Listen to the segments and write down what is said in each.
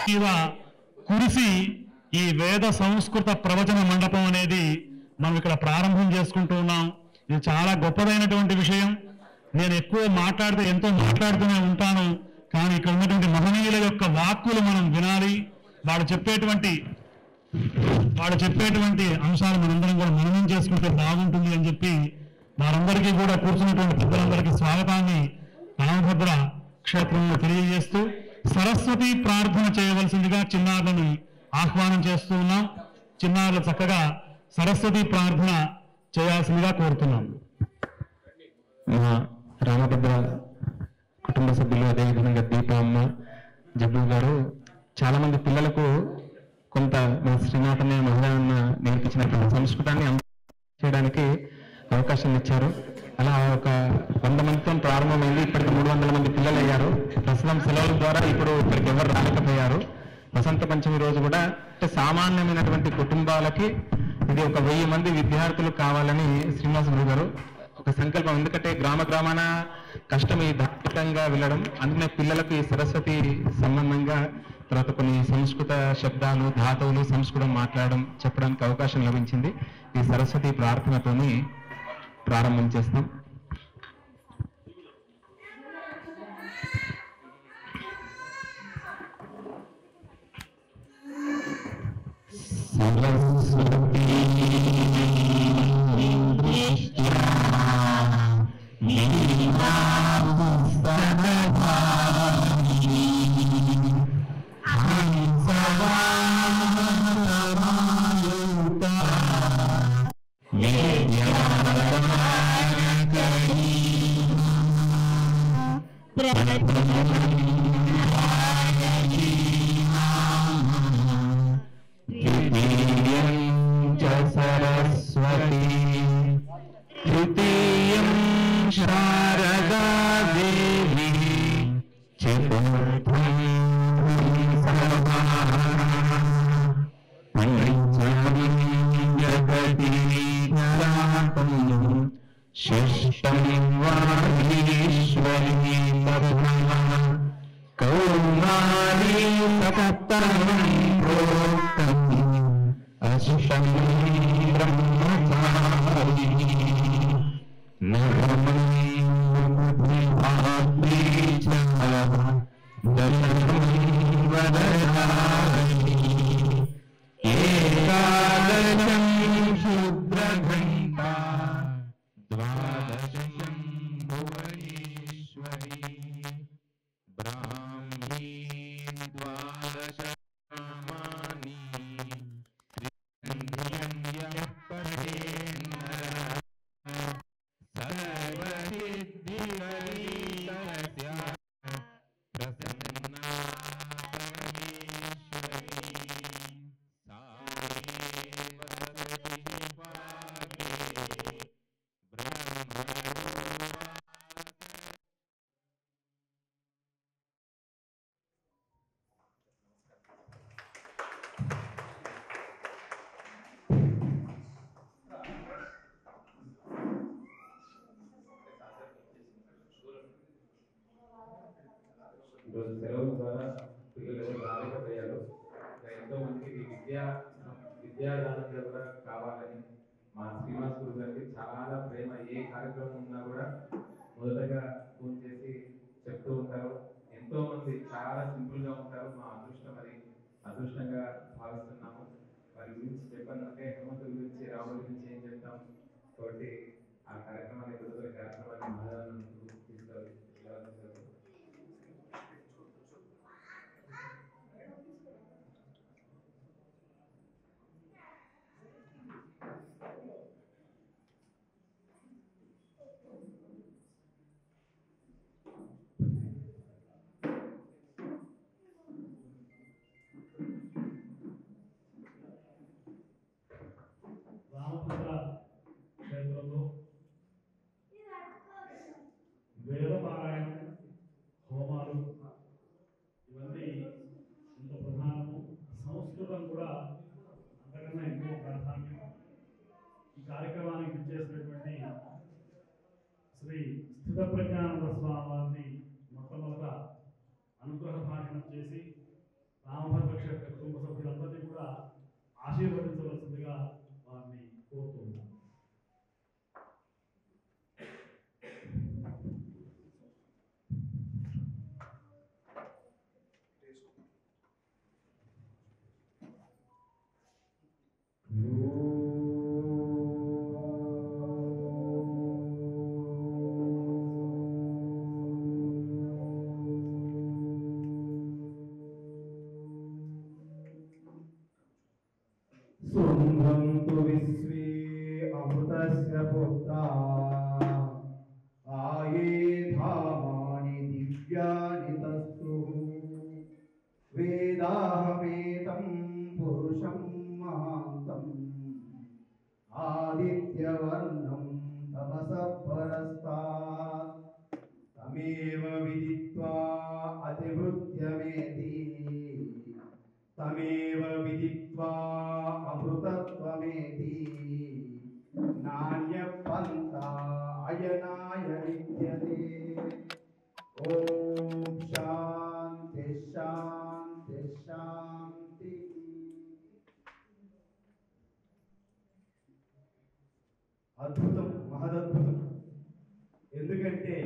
మీద కురిసి ఈ వేద సంస్కృత ప్రవచన మండపం అనేది మనం ఇక్కడ ప్రారంభం చేసుకుంటూ ఉన్నాం. ఇది చాలా గొప్పదైనటువంటి విషయం. నేను ఎక్కువ మాట్లాడితే ఎంతో మాట్లాడుతూనే ఉంటాను, కానీ ఇక్కడ ఉన్నటువంటి మహనీయుల యొక్క వాక్కులు మనం వినాలి. వాళ్ళు చెప్పేటువంటి అంశాలు మనందరం కూడా మననం చేసుకుంటే బాగుంటుంది అని చెప్పి వారందరికీ కూడా కూర్చున్నటువంటి పెద్దలందరికీ స్వాగతాన్ని రామభద్ర క్షేత్రంలో తెలియజేస్తూ సరస్వతి ప్రార్థన చేయవలసిందిగా చిన్నారులను ఆహ్వానం చేస్తూ ఉన్నాం. చిన్నారులు చక్కగా సరస్వతి ప్రార్థన చేయాల్సిందిగా కోరుతున్నాం. మా రామభద్ర కుటుంబ సభ్యులు, అదేవిధంగా దీపమ్మ, జబ్బు గారు చాలా మంది పిల్లలకు కొంత మన శ్రీనాథన్న మహిళన్న నేర్పించినటువంటి సంస్కృతాన్ని చేయడానికి అవకాశం ఇచ్చారు. అలా ఒక 100 మందితో ప్రారంభమైంది. ఇప్పటికి 300 మంది పిల్లలు అయ్యారు. ప్రస్తుతం సెలవుల ద్వారా ఇప్పుడు ఇక్కడికి ఎవరు రాకపోయారు. వసంత పంచమి రోజు కూడా అంటే సామాన్యమైనటువంటి కుటుంబాలకి ఇది ఒక 1000 మంది విద్యార్థులు కావాలని శ్రీనివాస గురు గారు ఒక సంకల్పం. ఎందుకంటే గ్రామ గ్రామాన కష్టం ఈ ధార్మికంగా వెళ్ళడం, అందుకనే పిల్లలకు ఈ సరస్వతి సంబంధంగా తర్వాత కొన్ని సంస్కృత శబ్దాలు, ధాతువులు, సంస్కృతం మాట్లాడడం, చెప్పడానికి అవకాశం లభించింది. ఈ సరస్వతి ప్రార్థనతోని ప్రారంభం చేస్తాం. ఈరోజు సెలవుల ద్వారా పిల్లలు ఎవరు రాలేకపోయారు. ఎంతో మందికి విద్యాదానంగా కూడా కావాలని మా శ్రీనివాస్ గురు గారికి చాలా ప్రేమ. ఏ కార్యక్రమం ఉన్నా కూడా మొదటగా ఫోన్ చేసి చెప్తూ ఉంటారు. ఎంతో మంది చాలా సింపుల్ గా ఉంటారు. మా అదృష్టం అది, అదృష్టంగా భావిస్తున్నాము. వారి గురించి చెప్పాలంటే హనుమంతుడి గురించి, రాముడి గురించి ఏం చెప్తాం. కాబట్టి ఆ కార్యక్రమాన్ని విడుదల కార్యక్రమాన్ని మహాదానం తీసుకోవాలి. రామభద్ర క్షేత్రంలో వేదపారాయణం, హోమాలు ఇవన్నీ ఇంత ప్రధానము. సంస్కృతం కూడా అంతకన్నా ఎంతో ప్రాధాన్యం. ఈ కార్యక్రమానికి విచ్చేసినటువంటి శ్రీ స్థితప్రజ్ఞానంద స్వామి వారిని మొట్టమొదట అనుగ్రహ భాషణం చేసి రామభద్ర క్షేత్ర కుటుంబ సభ్యులందరినీ కూడా ఆశీర్వదించవలసిందిగా వారిని కోరుతున్నాను. శృण्वन्तु विश्वे अमृतस्य पुत्रा आये धामानि दिव्यानि तस्तुः वेदाहमेतं पुरुषं महान्तम् आदित्यवर्णं तमसः परस्तात् तमेव विदित्वा अतिवृत्यमेति तमेव विदित्वा अमृतत्वमेति नान्यपन्था अयनाय विद्यते। ॐ शान्ति शान्ति शान्ति। అద్భుతం, మహదద్భుతం. ఎందుకంటే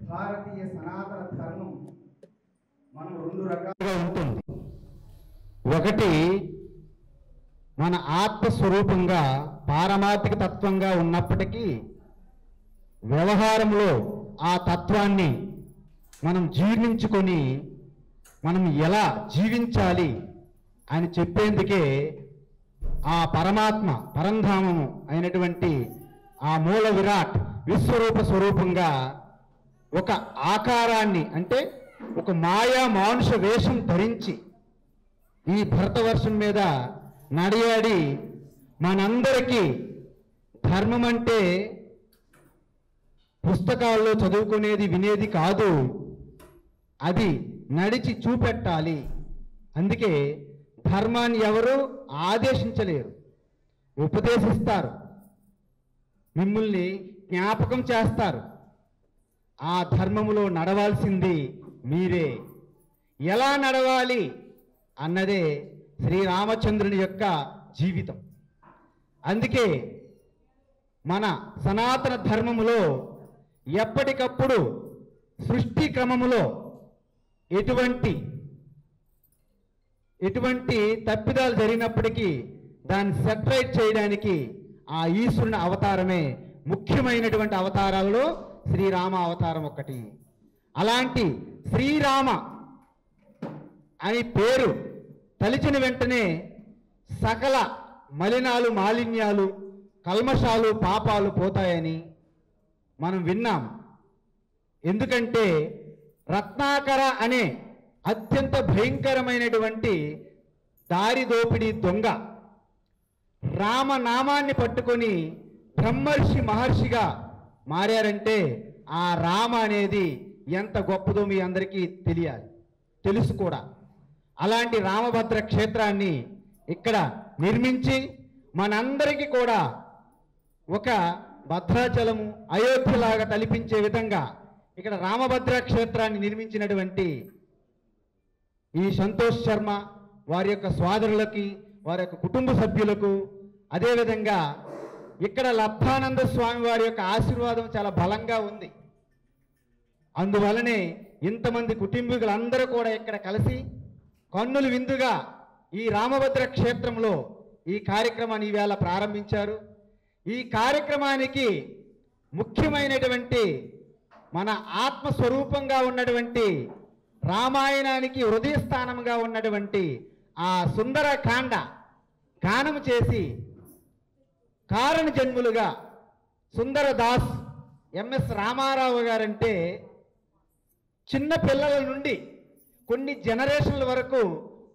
భారతీయ సనాతన ధర్మం మనం రెండు రకాలుగా ఉంటుంది. ఒకటి మన ఆత్మస్వరూపంగా పారమార్థిక తత్వంగా ఉన్నప్పటికీ వ్యవహారంలో ఆ తత్వాన్ని మనం జీర్ణించుకొని మనం ఎలా జీవించాలి అని చెప్పేందుకే ఆ పరమాత్మ పరంధామము అయినటువంటి ఆ మూల విరాట్ విశ్వరూప స్వరూపంగా ఒక ఆకారాన్ని అంటే ఒక మాయా మానుష వేషం ధరించి ఈ భరతవర్షం మీద నడియాడి మనందరికీ ధర్మం అంటే పుస్తకాల్లో చదువుకునేది వినేది కాదు, అది నడిచి చూపెట్టాలి. అందుకే ధర్మాన్ని ఎవరు ఆదేశించలేరు, ఉపదేశిస్తారు, మిమ్మల్ని జ్ఞాపకం చేస్తారు. ఆ ధర్మములో నడవాల్సింది మీరే. ఎలా నడవాలి అన్నదే శ్రీరామచంద్రుని యొక్క జీవితం. అందుకే మన సనాతన ధర్మములో ఎప్పటికప్పుడు సృష్టి క్రమములో ఎటువంటి తప్పిదాలు జరిగినప్పటికీ దాన్ని సెటరైట్ చేయడానికి ఆ ఈశ్వరుని అవతారమే ముఖ్యమైనటువంటి అవతారాలలో శ్రీరామ అవతారం ఒకటి. అలాంటి శ్రీరామ అని పేరు తలిచిన వెంటనే సకల మలినాలు మాలిన్యాలు కల్మషాలు పాపాలు పోతాయని మనం విన్నాం. ఎందుకంటే రత్నాకర అనే అత్యంత భయంకరమైనటువంటి దారి దోపిడీ దొంగ రామనామాన్ని పట్టుకొని బ్రహ్మర్షి మహర్షిగా మారారంటే ఆ రామ అనేది ఎంత గొప్పదో మీ అందరికీ తెలుసు కూడా. అలాంటి రామభద్ర క్షేత్రాన్ని ఇక్కడ నిర్మించి మనందరికీ కూడా ఒక భద్రాచలము అయోధ్యలాగా తలపించే విధంగా ఇక్కడ రామభద్ర క్షేత్రాన్ని నిర్మించినటువంటి ఈ సంతోష్ శర్మ వారి యొక్క సోదరులకి వారి యొక్క కుటుంబ సభ్యులకు అదేవిధంగా ఇక్కడ లబ్ధానంద స్వామి వారి యొక్క ఆశీర్వాదం చాలా బలంగా ఉంది. అందువలనే ఇంతమంది కుటుంబీకులందరూ కూడా ఇక్కడ కలిసి కన్నులు విందుగా ఈ రామభద్ర క్షేత్రంలో ఈ కార్యక్రమాన్ని ఈవేళ ప్రారంభించారు. ఈ కార్యక్రమానికి ముఖ్యమైనటువంటి మన ఆత్మస్వరూపంగా ఉన్నటువంటి రామాయణానికి హృదయస్థానంగా ఉన్నటువంటి ఆ సుందరకాండ గానం చేసి కారణ జన్ములుగా సుందరదాస్ ఎంఎస్ రామారావు గారంటే చిన్న పిల్లల నుండి కొన్ని జనరేషన్ల వరకు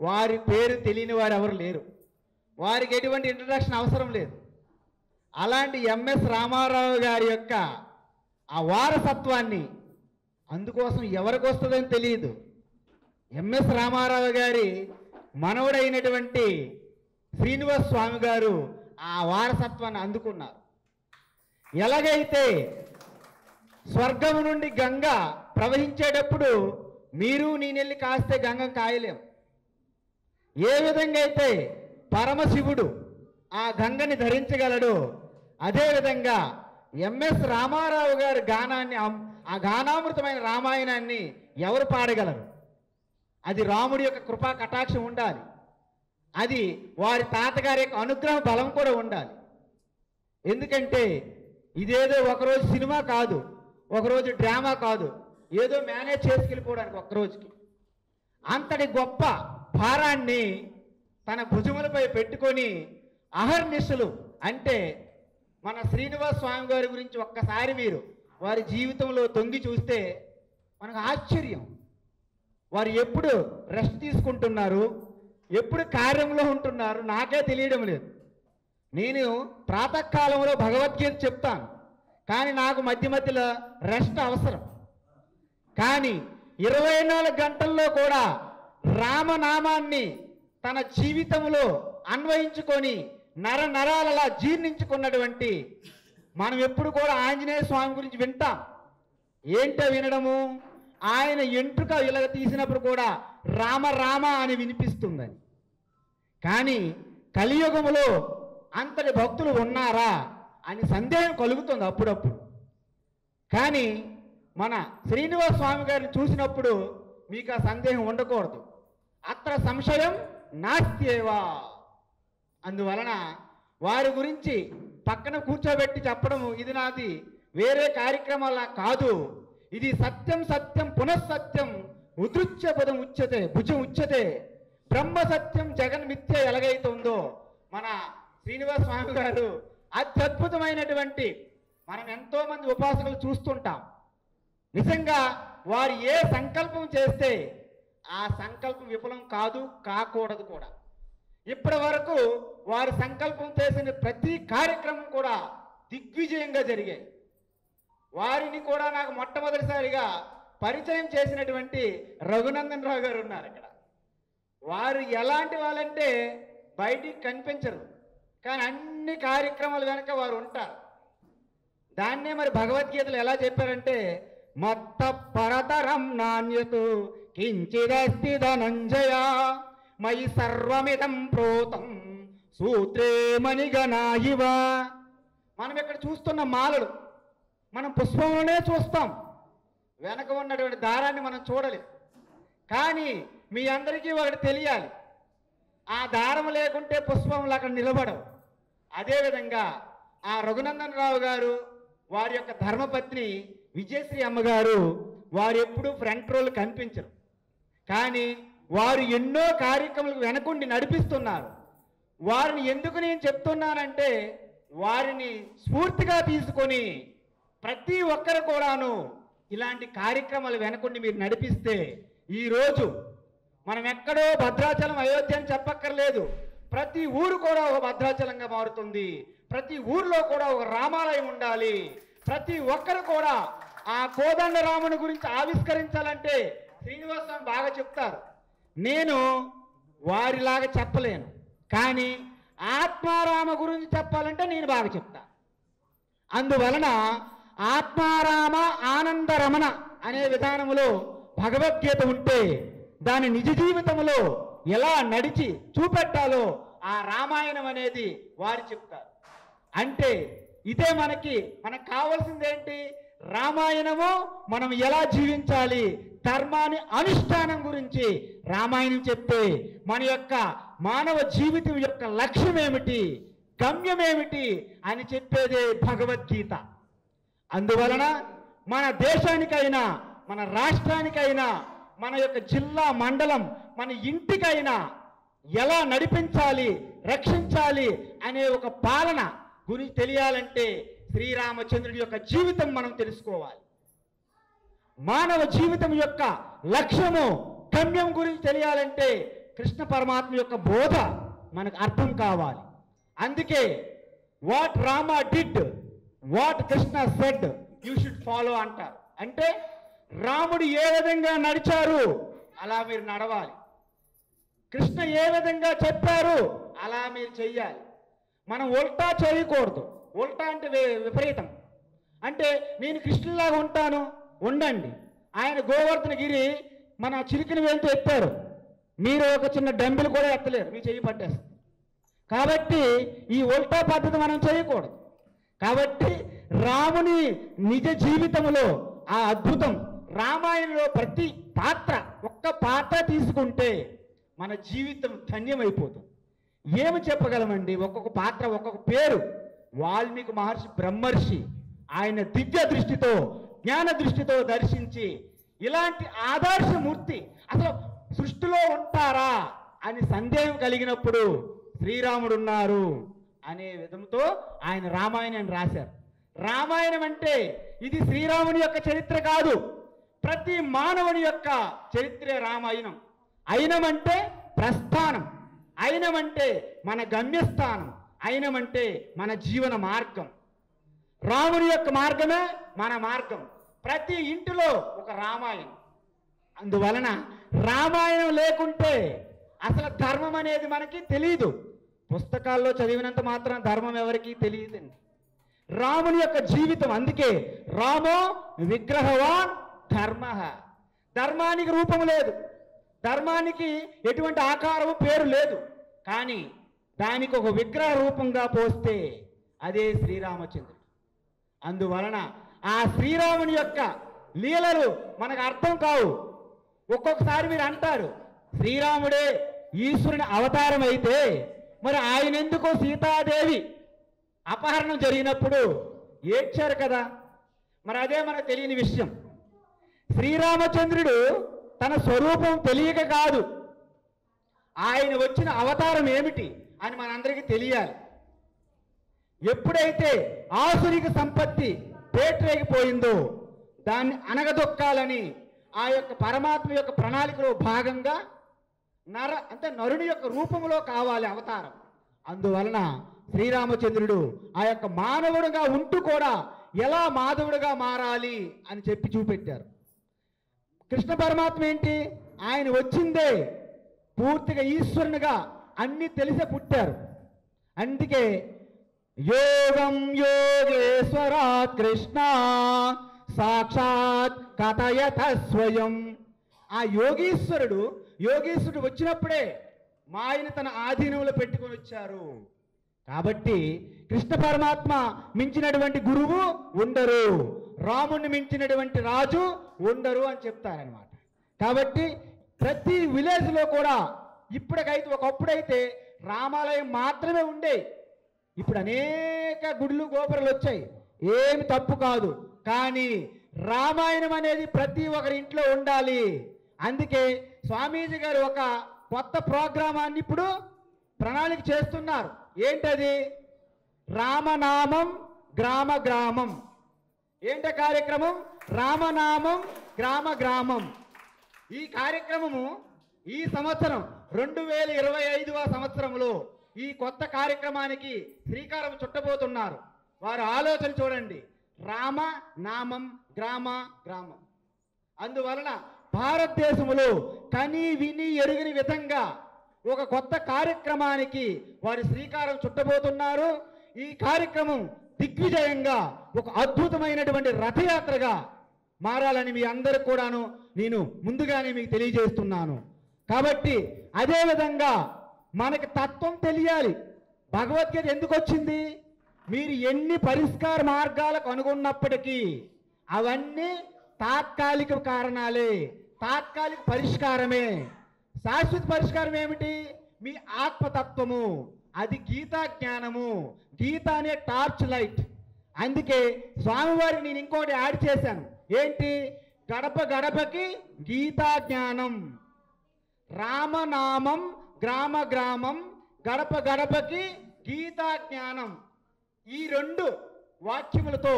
వారి పేరు తెలియని వారు ఎవరు లేరు. వారికి ఎటువంటి ఇంట్రడక్షన్ అవసరం లేదు. అలాంటి ఎంఎస్ రామారావు గారి యొక్క ఆ వారసత్వాన్ని అందుకోసం ఎవరికి వస్తుందని తెలియదు. ఎంఎస్ రామారావు గారి మనవడైనటువంటి శ్రీనివాస్ స్వామి గారు ఆ వారసత్వాన్ని అందుకున్నారు. ఎలాగైతే స్వర్గం నుండి గంగ ప్రవహించేటప్పుడు మీరు నేనెళ్ళి కాస్తే గంగ కాయలేం. ఏ విధంగా అయితే పరమశివుడు ఆ గంగని ధరించగలడు, అదేవిధంగా ఎంఎస్ రామారావు గారి గానాన్ని, ఆ గానామృతమైన రామాయణాన్ని ఎవరు పాడగలరు? అది రాముడి యొక్క కృపా కటాక్షం ఉండాలి, అది వారి తాతగారి యొక్క అనుగ్రహ బలం కూడా ఉండాలి. ఎందుకంటే ఇదేదో ఒకరోజు సినిమా కాదు, ఒకరోజు డ్రామా కాదు, ఏదో మేనేజ్ చేసుకెళ్ళిపోవడానికి ఒక్కరోజుకి. అంతటి గొప్ప భారాన్ని తన భుజములపై పెట్టుకొని అహర్నిశలు, అంటే మన శ్రీనివాస స్వామి గారి గురించి ఒక్కసారి మీరు వారి జీవితంలో తొంగి చూస్తే మనకు ఆశ్చర్యం. వారు ఎప్పుడు రెస్ట్ తీసుకుంటున్నారు, ఎప్పుడు కార్యంలో ఉంటున్నారు నాకే తెలియడం లేదు. నేను ప్రాతకాలంలో భగవద్గీత చెప్తాను, కానీ నాకు మధ్య మధ్యలో రెస్ట్ అవసరం. కానీ 24 గంటల్లో కూడా రామనామాన్ని తన జీవితంలో అన్వయించుకొని నరాలలా జీర్ణించుకున్నటువంటి మనం ఎప్పుడు కూడా ఆంజనేయ స్వామి గురించి వింటాం. ఏంటో వినడము, ఆయన ఎంట్రుక ఇలా తీసినప్పుడు కూడా రామ రామ అని వినిపిస్తుందని. కానీ కలియుగములో అంతటి భక్తులు ఉన్నారా అని సందేహం కలుగుతుంది అప్పుడప్పుడు. కానీ మన శ్రీనివాస స్వామి గారిని చూసినప్పుడు మీకు ఆ సందేహం ఉండకూడదు. అత్ర సంశయం నాస్త్యేవా. అందువలన వారి గురించి పక్కన కూర్చోబెట్టి చెప్పడం ఇది నాది వేరే కార్యక్రమాల కాదు. ఇది సత్యం సత్యం పునఃసత్యం ఉదృచ్య పదం ఉచ్యతే భుజం ఉచ్యతే బ్రహ్మ సత్యం జగన్మిథ్య ఎలాగైతుందో మన శ్రీనివాస స్వామి గారు అత్యద్భుతమైనటువంటి, మనం ఎంతో మంది ఉపాసకులు చూస్తుంటాం. నిజంగా వారు ఏ సంకల్పం చేస్తే ఆ సంకల్పం విఫలం కాదు, కాకూడదు కూడా. ఇప్పటి వరకు వారు సంకల్పం చేసిన ప్రతి కార్యక్రమం కూడా దిగ్విజయంగా జరిగాయి. వారిని కూడా నాకు మొట్టమొదటిసారిగా పరిచయం చేసినటువంటి రఘునందన్ రావు గారు ఉన్నారు ఇక్కడ. వారు ఎలాంటి వాళ్ళంటే బయటికి కనిపించరు, కానీ అన్ని కార్యక్రమాలు వెనక వారు ఉంటారు. దాన్నే మరి భగవద్గీతలు ఎలా చెప్పారంటే, మత్త పరతరం నాణ్యతు కించిదస్తి ధనంజయ మయి సర్వమిదం ప్రోతం సూత్రే మణిగణాయివ. మనం ఇక్కడ చూస్తున్న మాలలు మనం పుష్పంలోనే చూస్తాం, వెనక ఉన్నటువంటి దారాన్ని మనం చూడలేం. కానీ మీ అందరికీ ఒకటి తెలియాలి, ఆ దారం లేకుంటే పుష్పంలో అక్కడ నిలబడవు. అదేవిధంగా ఆ రఘునందన్ రావు గారు, వారి యొక్క ధర్మపత్ని విజయశ్రీ అమ్మగారు, వారు ఎప్పుడూ ఫ్రంట్ రోల్ కనిపించరు, కానీ వారు ఎన్నో కార్యక్రమాలకు వెనకుండి నడిపిస్తున్నారు. వారిని ఎందుకు నేను చెప్తున్నానంటే, వారిని స్ఫూర్తిగా తీసుకొని ప్రతి ఒక్కరు కూడాను ఇలాంటి కార్యక్రమాలు వెనకుండి మీరు నడిపిస్తే ఈరోజు మనం ఎక్కడో భద్రాచలం అయోధ్య అని చెప్పక్కర్లేదు, ప్రతి ఊరు కూడా ఒక భద్రాచలంగా మారుతుంది. ప్రతి ఊర్లో కూడా ఒక రామాలయం ఉండాలి. ప్రతి ఒక్కరు కూడా ఆ కోదండ రాముని గురించి ఆవిష్కరించాలంటే శ్రీనివాస స్వామి బాగా చెప్తారు. నేను వారిలాగా చెప్పలేను, కానీ ఆత్మారామ గురించి చెప్పాలంటే నేను బాగా చెప్తాను. అందువలన ఆత్మారామ ఆనందరమణ అనే విధానంలో భగవద్గీత ఉంటే దాని నిజ జీవితంలో ఎలా నడిచి చూపెట్టాలో ఆ రామాయణం అనేది వారు చెప్తారు. అంటే ఇదే మనకు కావాల్సింది ఏంటి? రామాయణము మనం ఎలా జీవించాలి, ధర్మాన్ని అనుష్ఠానం గురించి రామాయణం చెప్తే మన యొక్క మానవ జీవితం యొక్క లక్ష్యం ఏమిటి, గమ్యం ఏమిటి అని చెప్పేదే భగవద్గీత. అందువలన మన దేశానికైనా మన రాష్ట్రానికైనా మన యొక్క జిల్లా మండలం మన ఇంటికైనా ఎలా నడిపించాలి, రక్షించాలి అనే ఒక పాలన గురించి తెలియాలంటే శ్రీరామచంద్రుడి యొక్క జీవితం మనం తెలుసుకోవాలి. మానవ జీవితం యొక్క లక్ష్యము గమ్యం గురించి తెలియాలంటే కృష్ణ పరమాత్మ యొక్క బోధ మనకు అర్థం కావాలి. అందుకే what Rama did, what Krishna said you should follow అంటారు. అంటే రాముడు ఏ విధంగా నడిచారు అలా మీరు నడవాలి, కృష్ణ ఏ విధంగా చెప్పారు అలా మీరు చెయ్యాలి. మనం ఉల్టా చేయకూడదు. ఉల్టా అంటే విపరీతం. అంటే నేను కృష్ణులాగా ఉంటాను, ఉండండి. ఆయన గోవర్ధనగిరి మన చిలికిన వేలుతో ఎత్తారు, మీరు ఒక చిన్న డంబిల్ కూడా ఎత్తలేరు, మీ చెయ్యి పట్టేస్తుంది. కాబట్టి ఈ ఉల్టా పద్ధతి మనం చేయకూడదు. కాబట్టి రాముని నిజ జీవితంలో ఆ అద్భుతం, రామాయణంలో ప్రతి పాత్ర, ఒక్క పాత్ర తీసుకుంటే మన జీవితం ధన్యమైపోతుంది. ఏమి చెప్పగలమండి? ఒక్కొక్క పాత్ర, ఒక్కొక్క పేరు. వాల్మీకి మహర్షి బ్రహ్మర్షి, ఆయన దివ్య దృష్టితో, జ్ఞాన దృష్టితో దర్శించి ఇలాంటి ఆదర్శమూర్తి అసలు సృష్టిలో ఉంటారా అని సందేహం కలిగినప్పుడు శ్రీరాముడు ఉన్నారు అనే విధంతో ఆయన రామాయణాన్ని రాశారు. రామాయణం అంటే ఇది శ్రీరాముని యొక్క చరిత్ర కాదు, ప్రతి మానవుని యొక్క చరిత్రే రామాయణం. అయినమంటే ప్రస్థానం, అయినమంటే మన గమ్యస్థానం, అయినమంటే మన జీవన మార్గం. రాముని యొక్క మార్గమే మన మార్గం. ప్రతి ఇంటిలో ఒక రామాయణం. అందువలన రామాయణం లేకుంటే అసలు ధర్మం అనేది మనకి తెలియదు. పుస్తకాల్లో చదివినంత మాత్రం ధర్మం ఎవరికీ తెలియదండి. రాముని యొక్క జీవితం, అందుకే రామో విగ్రహవాన్ ధర్మ. ధర్మానికి రూపం లేదు, ధర్మానికి ఎటువంటి ఆకారము పేరు లేదు, కానీ దానికి ఒక విగ్రహ రూపంగా పోస్తే అదే శ్రీరామచంద్రుడు. అందువలన ఆ శ్రీరాముని యొక్క లీలలు మనకు అర్థం కావు. ఒక్కొక్కసారి మీరు అంటారు, శ్రీరాముడే ఈశ్వరుని అవతారం అయితే మరి ఆయన ఎందుకో సీతాదేవి అపహరణం జరిగినప్పుడు ఏడ్చారు కదా. మరి అదే మనకు తెలియని విషయం. శ్రీరామచంద్రుడు తన స్వరూపం తెలియక కాదు, ఆయన వచ్చిన అవతారం ఏమిటి అని మనందరికీ తెలియాలి. ఎప్పుడైతే ఆసురిక సంపత్తి పేటరేగిపోయిందో దాన్ని అనగదొక్కాలని ఆ యొక్క పరమాత్మ యొక్క ప్రణాళికలో భాగంగా నరుని యొక్క రూపంలో కావాలి అవతారం. అందువలన శ్రీరామచంద్రుడు ఆ యొక్క మానవుడిగా ఉంటూ కూడా ఎలా మాధవుడిగా మారాలి అని చెప్పి చూపెట్టారు. కృష్ణ పరమాత్మ ఏంటి? ఆయన వచ్చిందే పూర్తిగా ఈశ్వరునిగా అన్ని తెలిసే పుట్టారు. అందుకే యోగం యోగేశ్వరాత్ కృష్ణ సాక్షాత్ కథయత స్వయం. ఆ యోగీశ్వరుడు వచ్చినప్పుడే మాయను తన ఆధీనంలో పెట్టుకొని వచ్చారు. కాబట్టి కృష్ణ పరమాత్మ మించినటువంటి గురువు ఉండరు, రాముణ్ణి మించినటువంటి రాజు ఉండరు అని చెప్తారనమాట. కాబట్టి ప్రతి విలేజ్లో కూడా ఇప్పటికైతే, ఒకప్పుడైతే రామాలయం మాత్రమే ఉండే, ఇప్పుడు అనేక గుడులు గోపురాలు వచ్చాయి, ఏమి తప్పు కాదు. కానీ రామాయణం అనేది ప్రతి ఒక్కరి ఇంట్లో ఉండాలి. అందుకే స్వామీజీ గారు ఒక కొత్త ప్రోగ్రామాన్ని ఇప్పుడు ప్రణాళిక చేస్తున్నారు. ఏంటది? రామనామం గ్రామ గ్రామం. ఏంట కార్యక్రమం? రామనామం గ్రామ గ్రామం. ఈ కార్యక్రమము ఈ సంవత్సరం 2025వ సంవత్సరంలో ఈ కొత్త కార్యక్రమానికి శ్రీకారం చుట్టబోతున్నారు. వారు ఆలోచన చూడండి, రామ నామం గ్రామ గ్రామం. అందువలన భారతదేశంలో కని విని ఎరుగని విధంగా ఒక కొత్త కార్యక్రమానికి వారు శ్రీకారం చుట్టబోతున్నారు. ఈ కార్యక్రమం దిగ్విజయంగా ఒక అద్భుతమైనటువంటి రథయాత్రగా మారాలని మీ అందరూ కూడాను నేను ముందుగానే మీకు తెలియజేస్తున్నాను. కాబట్టి అదేవిధంగా మనకి తత్వం తెలియాలి. భగవద్గీత ఎందుకు వచ్చింది? మీరు ఎన్ని పరిష్కార మార్గాలకు అనుకున్నప్పటికీ అవన్నీ తాత్కాలిక కారణాలే, తాత్కాలిక పరిష్కారమే. శాశ్వత పరిష్కారం ఏమిటి? మీ ఆత్మతత్వము, అది గీతా జ్ఞానము. గీత అనే టార్చ్ లైట్. అందుకే స్వామివారికి నేను ఇంకోటి యాడ్ చేశాను. ఏంటి? గడప గడపకి గీతా జ్ఞానం. రామనామం గ్రామ గ్రామం, గడప గడపకి గీతా జ్ఞానం. ఈ రెండు వాక్యములతో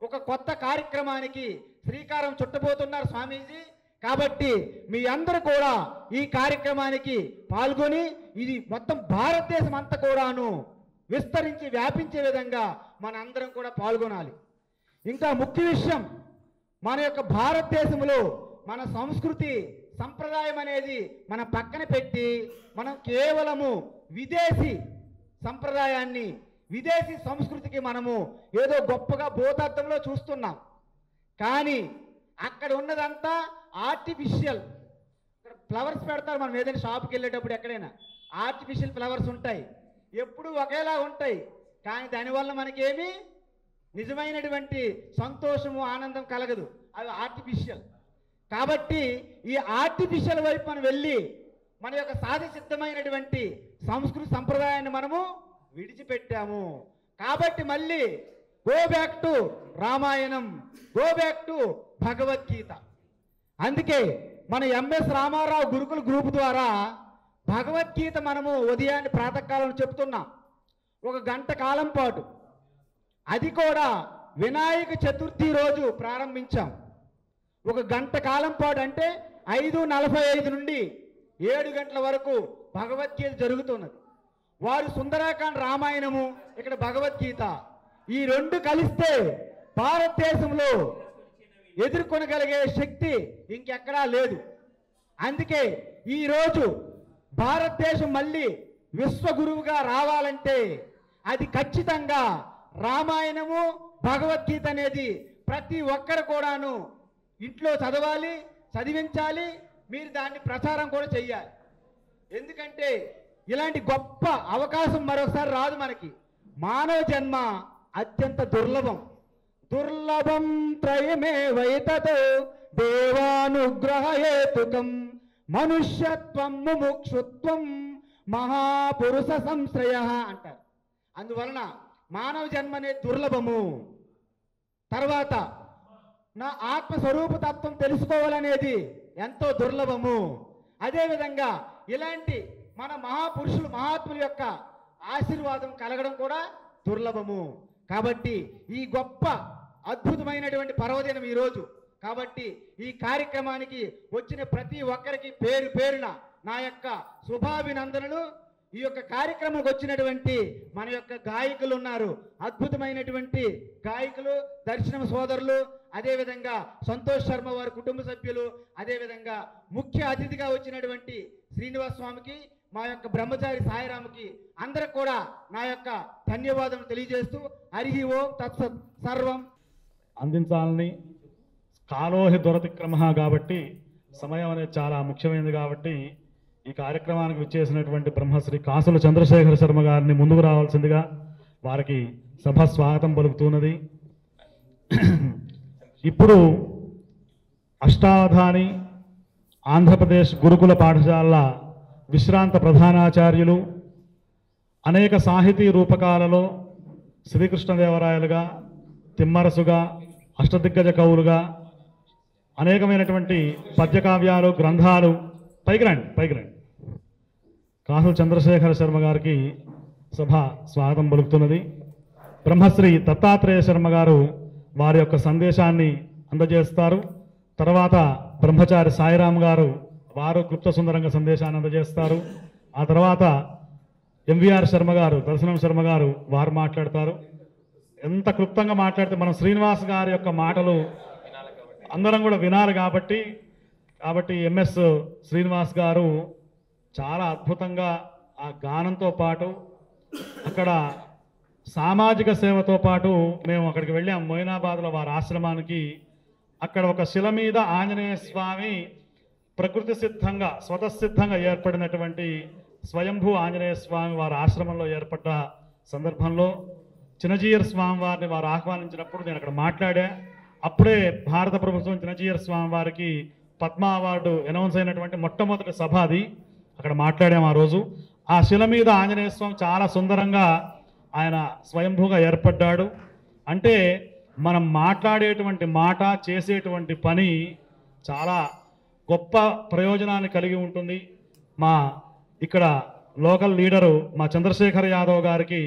ఒక కొత్త కార్యక్రమానికి శ్రీకారం చుట్టబోతున్నారు స్వామీజీ. కాబట్టి మీ అందరూ కూడా ఈ కార్యక్రమానికి పాల్గొని ఇది మొత్తం భారతదేశం అంతా కూడాను విస్తరించి వ్యాపించే విధంగా మన అందరం కూడా పాల్గొనాలి. ఇంకా ముఖ్య విషయం, మన యొక్క భారతదేశంలో మన సంస్కృతి సంప్రదాయం అనేది మన పక్కన పెట్టి మనం కేవలము విదేశీ సంప్రదాయాన్ని, విదేశీ సంస్కృతికి మనము ఏదో గొప్పగా భూతార్థంలో చూస్తున్నాం. కానీ అక్కడ ఉన్నదంతా ఆర్టిఫిషియల్. ఇక్కడ ఫ్లవర్స్ పెడతారు మనం ఏదైనా షాప్కి వెళ్ళేటప్పుడు ఎక్కడైనా ఆర్టిఫిషియల్ ఫ్లవర్స్ ఉంటాయి, ఎప్పుడు ఒకేలా ఉంటాయి, కానీ దానివల్ల మనకేమీ నిజమైనటువంటి సంతోషము ఆనందం కలగదు, అవి ఆర్టిఫిషియల్. కాబట్టి ఈ ఆర్టిఫిషియల్ వైపు మనం వెళ్ళి మన యొక్క సహజ సిద్ధమైనటువంటి సంస్కృతి సంప్రదాయాన్ని మనము విడిచిపెట్టాము. కాబట్టి మళ్ళీ go back to Ramayanam, go back to Bhagavad Gita. అందుకే మన ఎంఎస్ రామారావు గురుకుల గ్రూప్ ద్వారా భగవద్గీత మనము ఉదయాన్నే ప్రాతకాలం చెప్తున్నాం, 1 గంట కాలం పాటు. అది కూడా వినాయక చతుర్థి రోజు ప్రారంభించాం. 1 గంట కాలం పాటు అంటే 5:45 నుండి 7 గంటల వరకు భగవద్గీత జరుగుతున్నది. వారు సుందరాకాండ రామాయణము, ఇక్కడ భగవద్గీత, ఈ 2 కలిస్తే భారతదేశంలో ఎదుర్కొనగలిగే శక్తి ఇంకెక్కడా లేదు. అందుకే ఈరోజు భారతదేశం మళ్ళీ విశ్వగురువుగా రావాలంటే అది ఖచ్చితంగా రామాయణము భగవద్గీత అనేది ప్రతి ఒక్కరు కూడాను ఇంట్లో చదవాలి, చదివించాలి, మీరు దాన్ని ప్రచారం కూడా చెయ్యాలి. ఎందుకంటే ఇలాంటి గొప్ప అవకాశం మరొకసారి రాదు మనకి. మానవ జన్మ అత్యంత దుర్లభం. దుర్లభం త్రయమే వైతతో దేవానుగ్రహేతుకం మనుష్యత్వం ముముక్షుత్వం మహాపురుష సంశ్రయ అంటారు. అందువలన మానవ జన్మ అనేది దుర్లభము. తర్వాత నా ఆత్మస్వరూప తత్వం తెలుసుకోవాలనేది ఎంతో దుర్లభము. అదేవిధంగా ఇలాంటి మన మహాపురుషులు మహాత్ముల యొక్క ఆశీర్వాదం కలగడం కూడా దుర్లభము. కాబట్టి ఈ గొప్ప అద్భుతమైనటువంటి పర్వదినం ఈరోజు. కాబట్టి ఈ కార్యక్రమానికి వచ్చిన ప్రతి ఒక్కరికి పేరు పేరున నా యొక్క శుభాభినందనలు. ఈ యొక్క కార్యక్రమానికి వచ్చినటువంటి మన యొక్క గాయకులు ఉన్నారు, అద్భుతమైనటువంటి గాయకులు, దర్శనం సోదరులు, అదేవిధంగా సంతోష్ శర్మ వారి కుటుంబ సభ్యులు, అదేవిధంగా ముఖ్య అతిథిగా వచ్చినటువంటి శ్రీనివాస స్వామికి, మా యొక్క బ్రహ్మచారి సాయిరాముకి అందరికి కూడా నా యొక్క ధన్యవాదం తెలియజేస్తూ హరి ఓం తత్సత్ సర్వం అందించాలని. కాలోహి దురతిక్రమ కాబట్టి సమయం అనేది చాలా ముఖ్యమైనది. కాబట్టి ఈ కార్యక్రమానికి విచ్చేసినటువంటి బ్రహ్మశ్రీ కాసుల చంద్రశేఖర శర్మ గారిని ముందుకు రావాల్సిందిగా వారికి సభ స్వాగతం పలుకుతున్నది. ఇప్పుడు అష్టావధాని ఆంధ్రప్రదేశ్ గురుకుల పాఠశాల విశ్రాంత ప్రధానాచార్యులు, అనేక సాహితీ రూపకాలలో శ్రీకృష్ణదేవరాయలుగా, తిమ్మరసుగా, అష్టదిగ్గజ కవులుగా అనేకమైనటువంటి పద్యకావ్యాలు, గ్రంథాలు, పైకి రండి కాసుల చంద్రశేఖర శర్మ గారికి సభ స్వాగతం పలుకుతున్నది. బ్రహ్మశ్రీ దత్తాత్రేయ శర్మ గారు వారి యొక్క సందేశాన్ని అందజేస్తారు. తర్వాత బ్రహ్మచారి సాయిరామ్ గారు వారు క్లుప్త సుందరంగా సందేశాన్ని అందజేస్తారు. ఆ తర్వాత ఎంవిఆర్ శర్మ గారు, దర్శనం శర్మ గారు వారు మాట్లాడతారు. ఎంత క్లుప్తంగా మాట్లాడితే మనం శ్రీనివాస్ గారి యొక్క మాటలు అందరం కూడా వినాలి. కాబట్టి ఎంఎస్ శ్రీనివాస్ గారు చాలా అద్భుతంగా ఆ గానంతో పాటు అక్కడ సామాజిక సేవతో పాటు మేము అక్కడికి వెళ్ళాం మొయినాబాద్లో వారి ఆశ్రమానికి. అక్కడ ఒక శిల మీద ఆంజనేయ స్వామి ప్రకృతి సిద్ధంగా స్వతసిద్ధంగా ఏర్పడినటువంటి స్వయంభూ ఆంజనేయ స్వామి వారి ఆశ్రమంలో ఏర్పడ్డ సందర్భంలో చిన్నజీయర్ స్వామి వారిని వారు ఆహ్వానించినప్పుడు నేను అక్కడ మాట్లాడా. అప్పుడే భారత ప్రభుత్వం చిన్నజీయర్ స్వామి వారికి పద్మ అవార్డు అనౌన్స్ అయినటువంటి మొట్టమొదటి సభ అది. అక్కడ మాట్లాడాము ఆ రోజు. ఆ శిల మీద ఆంజనేయ స్వామి చాలా సుందరంగా ఆయన స్వయంభూగా ఏర్పడ్డాడు. అంటే మనం మాట్లాడేటువంటి మాట, చేసేటువంటి పని చాలా గొప్ప ప్రయోజనాన్ని కలిగి ఉంటుంది. మా ఇక్కడ లోకల్ లీడరు మా చంద్రశేఖర్ యాదవ్ గారికి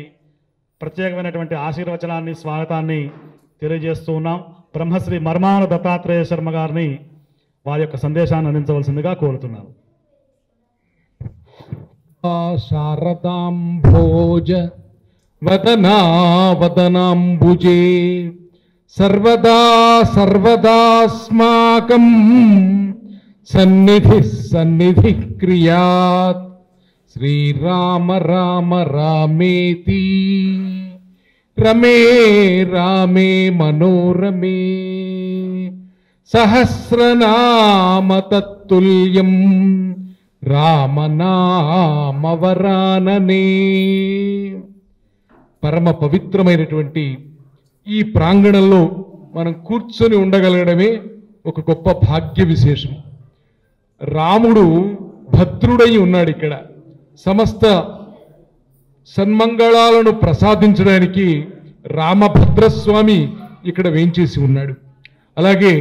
ప్రత్యేకమైనటువంటి ఆశీర్వచనాన్ని, స్వాగతాన్ని తెలియజేస్తూ ఉన్నాం. బ్రహ్మశ్రీ మర్మాన దత్తాత్రేయ శర్మ గారిని వారి యొక్క సందేశాన్ని అందించవలసిందిగా కోరుతున్నాను. శారదాంభోజ వదనాంబుజే సర్వదా సర్వదాస్మాకం సన్నిధి క్రియాత్ శ్రీరామ రామ రామేతి రమే రామే మనోరమే సహస్రనామ తత్ తత్తుల్యం రామనామవరాననే. పరమ పవిత్రమైనటువంటి ఈ ప్రాంగణంలో మనం కూర్చొని ఉండగలగడమే ఒక గొప్ప భాగ్య విశేషం. రాముడు భద్రుడై ఉన్నాడు. ఇక్కడ సమస్త సన్మంగళాలను ప్రసాదించడానికి రామభద్రస్వామి ఇక్కడ వేంచేసి ఉన్నాడు. అలాగే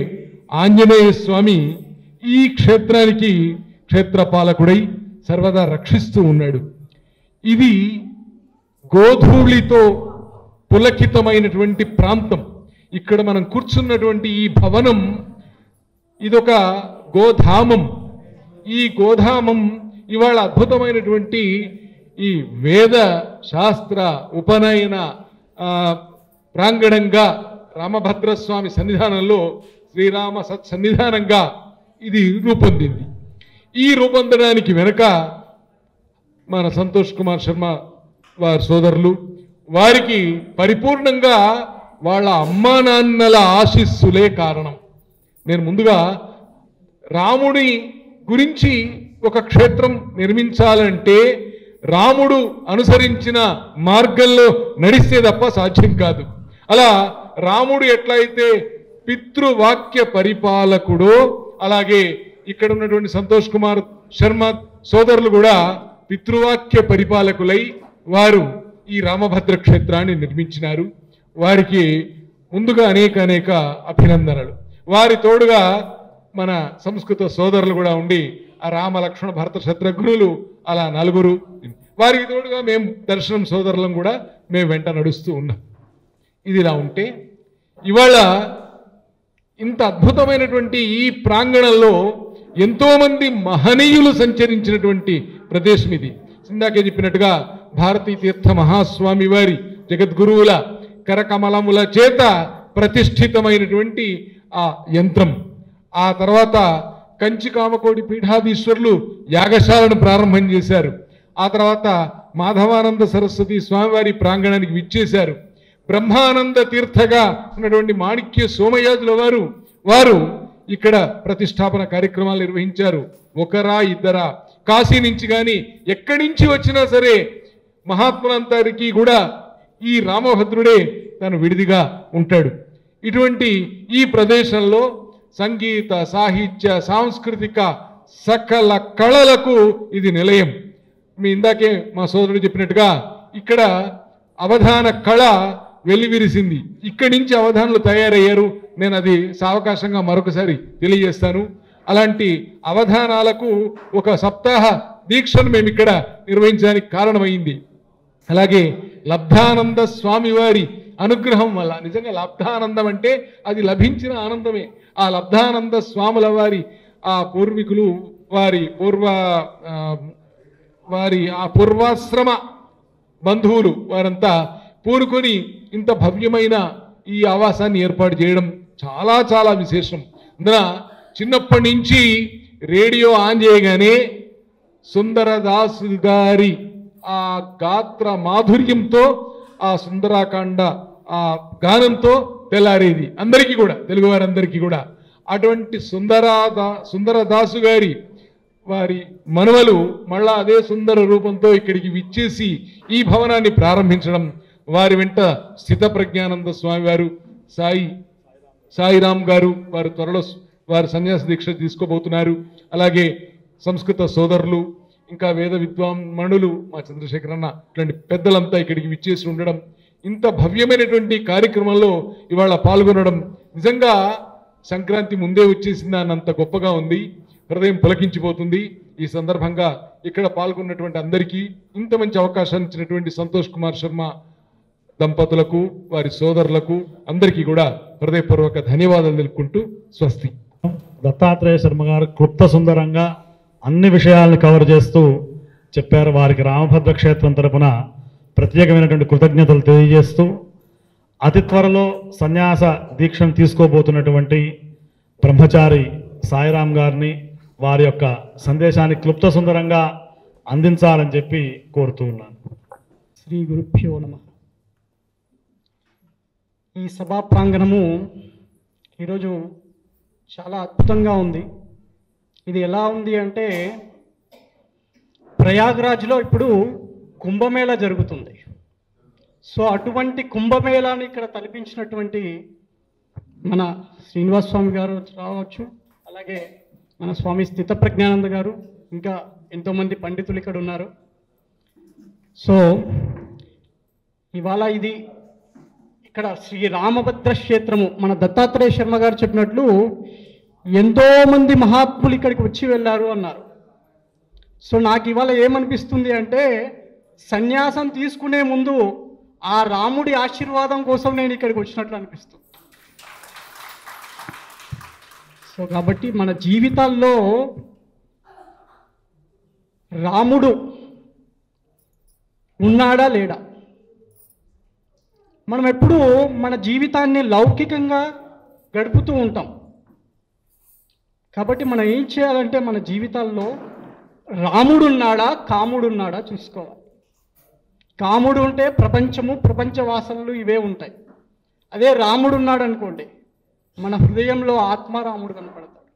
ఆంజనేయ స్వామి ఈ క్షేత్రానికి క్షేత్రపాలకుడై సర్వదా రక్షిస్తూ ఉన్నాడు. ఇది గోధూళితో పులకితమైనటువంటి ప్రాంతం. ఇక్కడ మనం కూర్చున్నటువంటి ఈ భవనం ఇదొక గోధామం. ఈ గోధామం ఇవాళ అద్భుతమైనటువంటి ఈ వేద శాస్త్ర ఉపనయన ప్రాంగణంగా రామభద్రస్వామి సన్నిధానంలో శ్రీరామ సన్నిధానంగా ఇది రూపొందింది. ఈ రూపొందడానికి వెనుక మన సంతోష్ కుమార్ శర్మ వారి సోదరులు, వారికి పరిపూర్ణంగా వాళ్ళ అమ్మా నాన్నల ఆశీస్సులే కారణం. నేను ముందుగా రాముడి గురించి ఒక క్షేత్రం నిర్మించాలంటే రాముడు అనుసరించిన మార్గంలో నడిస్తే తప్ప సాధ్యం కాదు. అలా రాముడు ఎట్లయితే పితృవాక్య పరిపాలకుడో అలాగే ఇక్కడ ఉన్నటువంటి సంతోష్ కుమార్ శర్మ సోదరులు కూడా పితృవాక్య పరిపాలకులై వారు ఈ రామభద్ర క్షేత్రాన్ని నిర్మించినారు. వారికి ముందుగా అనేక అభినందనలు. వారి తోడుగా మన సంస్కృత సోదరులు కూడా ఉండి ఆ రామ లక్ష్మణ భరత శత్రుఘ్నులు అలా నలుగురు, వారికి తోడుగా మేము దర్శనం సోదరులం కూడా మేము వెంట నడుస్తూ ఉన్నాం. ఇది ఇలా ఉంటే ఇవాళ ఇంత అద్భుతమైనటువంటి ఈ ప్రాంగణంలో ఎంతోమంది మహనీయులు సంచరించినటువంటి ప్రదేశం ఇది. ఇందాకే చెప్పినట్టుగా భారతీ తీర్థ మహాస్వామి వారి జగద్గురువుల కరకమలముల చేత ప్రతిష్ఠితమైనటువంటి ఆ యంత్రం. ఆ తర్వాత కంచి కామకోడి పీఠాధీశ్వరులు యాగశాలను ప్రారంభం చేశారు. ఆ తర్వాత మాధవానంద సరస్వతి స్వామివారి ప్రాంగణానికి విచ్చేశారు. బ్రహ్మానంద తీర్థగా ఉన్నటువంటి మాణిక్య సోమయాజుల వారు ఇక్కడ ప్రతిష్టాపన కార్యక్రమాలు నిర్వహించారు. ఒకరా ఇద్దరా, కాశీ నుంచి కానీ ఎక్కడి నుంచి వచ్చినా సరే మహాత్ములందరికీ కూడా ఈ రామభద్రుడే తను విడిదిగా ఉంటాడు. ఇటువంటి ఈ ప్రదేశంలో సంగీత, సాహిత్య, సాంస్కృతిక సకల కళలకు ఇది నిలయం. మీ ఇందాకే మా సోదరుడు చెప్పినట్టుగా ఇక్కడ అవధాన కళ వెలివిరిసింది. ఇక్కడి నుంచి అవధానులు తయారయ్యారు. నేను అది సావకాశంగా మరొకసారి తెలియజేస్తాను. అలాంటి అవధానాలకు ఒక సప్తాహ దీక్షను మేము ఇక్కడ నిర్వహించడానికి కారణమైంది. అలాగే లబ్ధానంద స్వామివారి అనుగ్రహం వల్ల, నిజంగా లబ్ధానందం అంటే అది లభించిన ఆనందమే. ఆ లబ్ధానంద స్వాముల వారి ఆ పూర్వీకులు వారి ఆ పూర్వాశ్రమ బంధువులు వారంతా పూనుకొని ఇంత భవ్యమైన ఈ ఆవాసాన్ని ఏర్పాటు చేయడం చాలా చాలా విశేషం. అందున చిన్నప్పటి నుంచి రేడియో ఆన్ చేయగానే సుందరదాసు గారి ఆ గాత్ర మాధుర్యంతో ఆ సుందరాకాండ ఆ గానంతో తెల్లారేది అందరికీ కూడా, తెలుగు వారందరికీ కూడా. అటువంటి సుందరదాసు గారి వారి మనవలు మళ్ళా అదే సుందర రూపంతో ఇక్కడికి విచ్చేసి ఈ భవనాన్ని ప్రారంభించడం, వారి వెంట స్థిత ప్రజ్ఞానంద స్వామి వారు, సాయిరామ్ గారు వారు త్వరలో వారు సన్యాస దీక్ష తీసుకోబోతున్నారు. అలాగే సంస్కృత సోదరులు, ఇంకా వేద విద్వాంమణులు మా చంద్రశేఖరన్న, ఇట్లాంటి పెద్దలంతా ఇక్కడికి విచ్చేసి ఉండడం, ఇంత భవ్యమైనటువంటి కార్యక్రమంలో ఇవాళ పాల్గొనడం నిజంగా సంక్రాంతి ముందే వచ్చేసింది అన్నంత గొప్పగా ఉంది. హృదయం పులకించిపోతుంది. ఈ సందర్భంగా ఇక్కడ పాల్గొన్నటువంటి అందరికీ ఇంత మంచి అవకాశాన్ని ఇచ్చినటువంటి సంతోష్ కుమార్ శర్మ దంపతులకు, వారి సోదరులకు అందరికీ కూడా హృదయపూర్వక ధన్యవాదాలు తెలుపుకుంటూ స్వస్తి. దత్తాత్రేయ శర్మ గారు క్లుప్త సుందరంగా అన్ని విషయాలను కవర్ చేస్తూ చెప్పారు. వారికి రామభద్ర క్షేత్రం తరపున ప్రత్యేకమైనటువంటి కృతజ్ఞతలు తెలియజేస్తూ అతి త్వరలో సన్యాస దీక్షను తీసుకోబోతున్నటువంటి బ్రహ్మచారి సాయిరామ్ గారిని వారి యొక్క సందేశాన్ని క్లుప్త సుందరంగా అందించాలని చెప్పి కోరుతూ ఉన్నాను. శ్రీ గురుభ్యో నమః. ఈ సభా ప్రాంగణము ఈరోజు చాలా అద్భుతంగా ఉంది. ఇది ఎలా ఉంది అంటే ప్రయాగ్రాజ్లో ఇప్పుడు కుంభమేళా జరుగుతుంది. సో అటువంటి కుంభమేళాని ఇక్కడ తలపించినటువంటి మన శ్రీనివాస స్వామి గారు రావచ్చు, అలాగే మన స్వామి స్థితప్రజ్ఞానంద గారు, ఇంకా ఎంతోమంది పండితులు ఇక్కడ ఉన్నారు. సో ఇవాళ ఇది ఇక్కడ శ్రీ రామభద్ర క్షేత్రము, మన దత్తాత్రేయ శర్మ గారు చెప్పినట్లు ఎంతోమంది మహాత్ములు ఇక్కడికి వచ్చి వెళ్ళారు అన్నారు. సో నాకు ఇవాళ ఏమనిపిస్తుంది అంటే సన్యాసం తీసుకునే ముందు ఆ రాముడి ఆశీర్వాదం కోసం నేను ఇక్కడికి వచ్చినట్లు అనిపిస్తుంది. సో కాబట్టి మన జీవితాల్లో రాముడు ఉన్నాడా లేడా? మనం ఎప్పుడూ మన జీవితాన్ని లౌకికంగా గడుపుతూ ఉంటాం. కాబట్టి మనం ఏం చేయాలంటే మన జీవితాల్లో రాముడు ఉన్నాడా కాముడు ఉన్నాడా చూసుకోవాలి. కాముడు ఉంటే ప్రపంచము, ప్రపంచ వాసనలు ఇవే ఉంటాయి. అదే రాముడు ఉన్నాడు అనుకోండి, మన హృదయంలో ఆత్మారాముడు కనపడతాడు.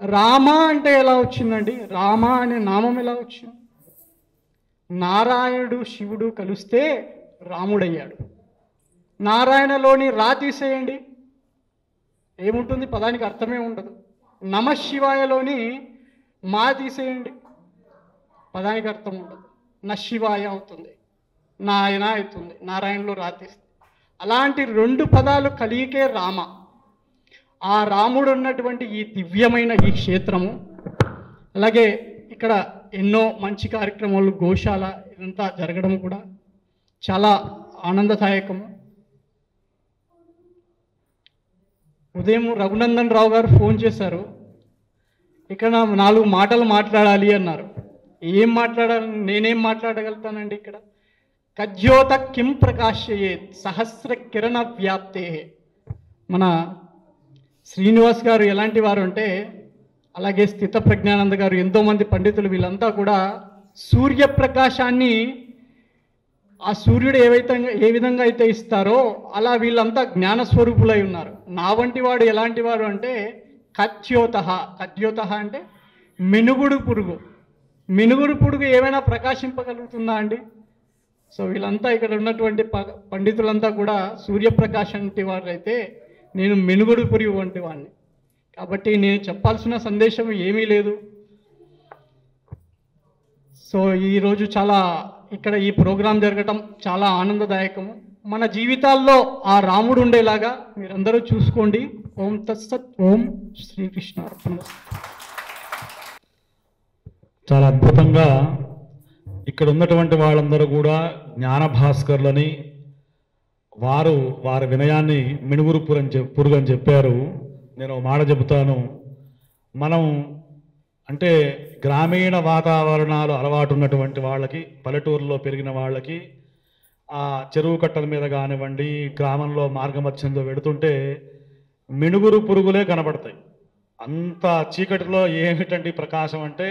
రామ అంటే ఎలా వచ్చిందండి? రామ అనే నామం ఎలా వచ్చింది? నారాయణుడు శివుడు కలిస్తే రాముడయ్యాడు. నారాయణలోని రా తీసేయండి, ఏముంటుంది? పదానికి అర్థమే ఉండదు. నమశివాయలోని మా తీసేయండి, పదానికి అర్థం ఉండదు. నశివాయ అవుతుంది, నాయన అవుతుంది, నారాయణలో రా తీస్తే. అలాంటి రెండు పదాలు కలిగికే రామ. ఆ రాముడు ఉన్నటువంటి ఈ దివ్యమైన ఈ క్షేత్రము, అలాగే ఇక్కడ ఎన్నో మంచి కార్యక్రమాలు, గోశాల ఇదంతా జరగడం కూడా చాలా ఆనందదాయకము. ఉదయం రఘునందన్ రావు గారు ఫోన్ చేశారు, ఇక్కడ 4 మాటలు మాట్లాడాలి అన్నారు. ఏం మాట్లాడాలి? నేనేం మాట్లాడగలుగుతానండి? ఇక్కడ కజ్యోత కిం ప్రకాశయేత్ సహస్ర కిరణ వ్యాప్తే. మన శ్రీనివాస్ గారు ఎలాంటి వారు అంటే, అలాగే స్థిత ప్రజ్ఞానంద గారు, ఎంతోమంది పండితులు, వీళ్ళంతా కూడా సూర్యప్రకాశాన్ని ఆ సూర్యుడు ఏ విధంగా అయితే ఇస్తారో అలా వీళ్ళంతా జ్ఞానస్వరూపులై ఉన్నారు. నా వంటి వాడు ఎలాంటి వాడు అంటే కద్యోత. కద్యోత అంటే మినుగుడు పురుగు. మినుగుడు పురుగు ఏమైనా ప్రకాశింపగలుగుతుందా అండి? సో వీళ్ళంతా ఇక్కడ ఉన్నటువంటి పండితులంతా కూడా సూర్యప్రకాశం వంటి వారు అయితే, నేను మినుగుడు పురుగు వంటి వాడిని. కాబట్టి నేను చెప్పాల్సిన సందేశం ఏమీ లేదు. సో ఈరోజు చాలా ఇక్కడ ఈ ప్రోగ్రాం జరగటం చాలా ఆనందదాయకము. మన జీవితాల్లో ఆ రాముడు ఉండేలాగా మీరందరూ చూసుకోండి. ఓం తత్సత్. ఓం శ్రీకృష్ణ అర్పణమస్తు. చాలా అద్భుతంగా ఇక్కడ ఉన్నటువంటి వాళ్ళందరూ కూడా జ్ఞాన భాస్కర్లని, వారి వినయాన్ని మినుగురు పురుగు అని చెప్పారు. నేను ఒక మాట చెబుతాను. మనం అంటే గ్రామీణ వాతావరణాలు అలవాటు ఉన్నటువంటి వాళ్ళకి, పల్లెటూరులో పెరిగిన వాళ్ళకి ఆ చెరువు కట్టల మీద కానివ్వండి, గ్రామంలో మార్గమధ్యంలో వెడుతుంటే మినుగురు పురుగులే కనబడతాయి. అంత చీకటిలో ఏమిటండి ప్రకాశం అంటే,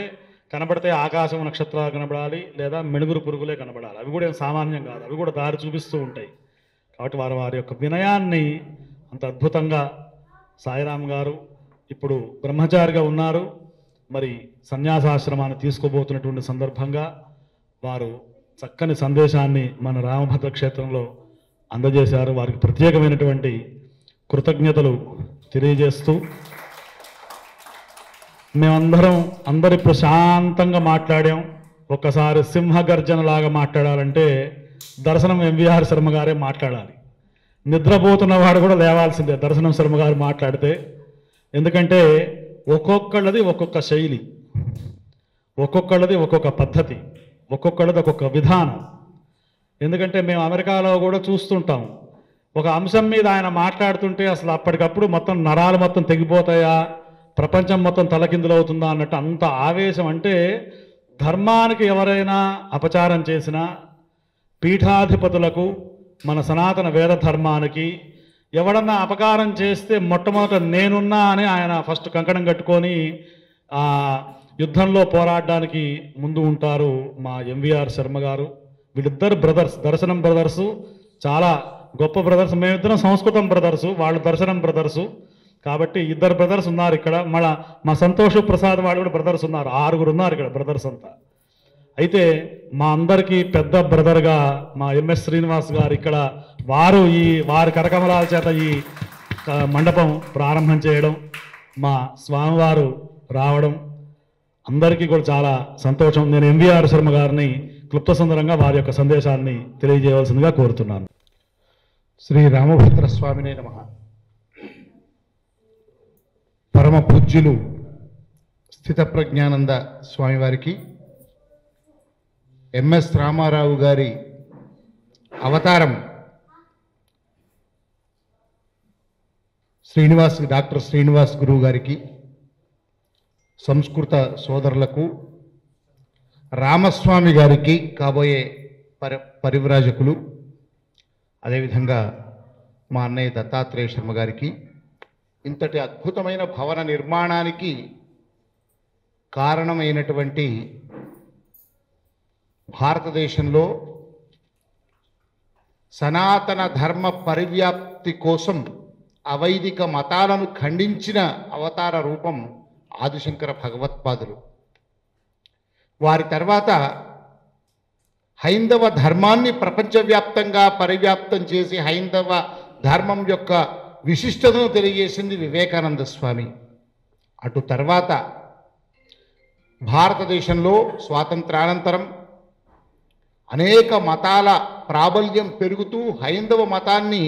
కనబడితే ఆకాశం నక్షత్రాలు కనబడాలి, లేదా మినుగురు పురుగులే కనబడాలి. అవి కూడా సామాన్యం కాదు, అవి కూడా దారి చూపిస్తూ ఉంటాయి. కాబట్టి వారి యొక్క వినయాన్ని అంత అద్భుతంగా సాయిరామ్ గారు ఇప్పుడు బ్రహ్మచారిగా ఉన్నారు, మరి సన్యాసాశ్రమాన్ని తీసుకోబోతున్నటువంటి సందర్భంగా వారు చక్కని సందేశాన్ని మన రామభద్ర క్షేత్రంలో అందజేశారు. వారికి ప్రత్యేకమైనటువంటి కృతజ్ఞతలు తెలియజేస్తూ, మేమందరం ప్రశాంతంగా మాట్లాడాం. ఒక్కసారి సింహగర్జనలాగా మాట్లాడాలంటే దర్శనం ఎంవీఆర్ శర్మ గారే మాట్లాడాలి. నిద్రపోతున్నవాడు కూడా లేవాల్సిందే దర్శనం శర్మ గారు మాట్లాడితే. ఎందుకంటే ఒక్కొక్కళ్ళది ఒక్కొక్క శైలి, ఒక్కొక్కళ్ళది ఒక్కొక్క పద్ధతి, ఒక్కొక్కళ్ళది ఒక్కొక్క విధానం. ఎందుకంటే మేము అమెరికాలో కూడా చూస్తుంటాం, ఒక అంశం మీద ఆయన మాట్లాడుతుంటే అసలు అప్పటికప్పుడు మొత్తం నరాలు మొత్తం తెగిపోతాయా, ప్రపంచం మొత్తం తలకిందులవుతుందా అన్నట్టు అంత ఆవేశం. అంటే ధర్మానికి ఎవరైనా అపచారం చేసినా, పీఠాధిపతులకు, మన సనాతన వేద ధర్మానికి ఎవడన్నా అపకారం చేస్తే మొట్టమొదట నేనున్నా అని ఆయన ఫస్ట్ కంకణం కట్టుకొని ఆ యుద్ధంలో పోరాడడానికి ముందు ఉంటారు మా ఎంవీఆర్ శర్మ గారు. వీళ్ళిద్దరు బ్రదర్స్, దర్శనం బ్రదర్సు, చాలా గొప్ప బ్రదర్స్. మేమిద్దరం సంస్కృతం బ్రదర్సు, వాళ్ళు దర్శనం బ్రదర్సు. కాబట్టి ఇద్దరు బ్రదర్స్ ఉన్నారు ఇక్కడ. మళ్ళా మా సంతోష్ ప్రసాద్ వాడు కూడా బ్రదర్స్ ఉన్నారు, 6 ఉన్నారు ఇక్కడ బ్రదర్స్ అంతా. అయితే మా అందరికీ పెద్ద బ్రదర్గా మా ఎంఎస్ శ్రీనివాస్ గారు ఇక్కడ వారి కరకమలాల చేత ఈ మండపం ప్రారంభం చేయడం, మా స్వామివారు రావడం అందరికీ కూడా చాలా సంతోషం. నేను ఎంవిఆర్ శర్మ గారిని క్లుప్త సుందరంగా వారి యొక్క సందేశాన్ని తెలియజేయవలసిందిగా కోరుతున్నాను. శ్రీ రామభద్ర స్వామినే నమః. పరమ పూజ్యులు స్థితప్రజ్ఞానంద స్వామివారికి, ఎంఎస్ రామారావు గారి అవతారం డాక్టర్ శ్రీనివాస్ గురువు గారికి, సంస్కృత సోదరులకు, రామస్వామి గారికి కాబోయే పరివ్రాజకులు, అదేవిధంగా మా అన్నయ్య దత్తాత్రేయ శర్మ గారికి, ఇంతటి అద్భుతమైన భవన నిర్మాణానికి కారణమైనటువంటి భారతదేశంలో సనాతన ధర్మ పరివ్యాప్తి కోసం అవైదిక మతాలను ఖండించిన అవతార రూపం ఆదిశంకర భగవత్పాదులు. వారి తర్వాత హైందవ ధర్మాన్ని ప్రపంచవ్యాప్తంగా పరివ్యాప్తం చేసి హైందవ ధర్మం యొక్క విశిష్టతను తెలియజేసింది వివేకానంద స్వామి. అటు తర్వాత భారతదేశంలో స్వాతంత్రానంతరం అనేక మతాల ప్రాబల్యం పెరుగుతూ హైందవ మతాన్ని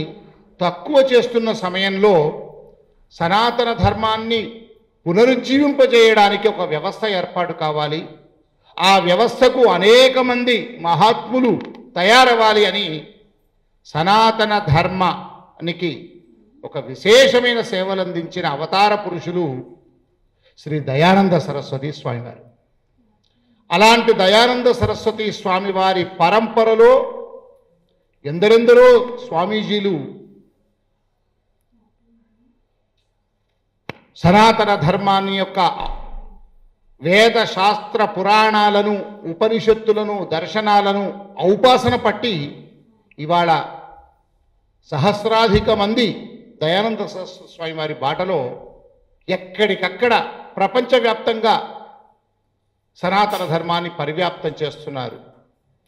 తక్కువ చేస్తున్న సమయంలో సనాతన ధర్మాన్ని పునరుజ్జీవింపజేయడానికి ఒక వ్యవస్థ ఏర్పాటు కావాలి, ఆ వ్యవస్థకు అనేక మంది మహాత్ములు తయారవ్వాలి అని సనాతన ధర్మానికి ఒక విశేషమైన సేవలు అందించిన అవతార పురుషులు శ్రీ దయానంద సరస్వతి స్వామివారు. అలాంటి దయానంద సరస్వతి స్వామివారి పరంపరలో ఎందరెందరో స్వామీజీలు సనాతన ధర్మాన్ని యొక్క వేద శాస్త్ర పురాణాలను, ఉపనిషత్తులను, దర్శనాలను ఔపాసన పట్టి ఇవాళ సహస్రాధిక మంది దయానంద సరస్వతి స్వామివారి బాటలో ఎక్కడికక్కడ ప్రపంచవ్యాప్తంగా సనాతన ధర్మాన్ని పరివ్యాప్తం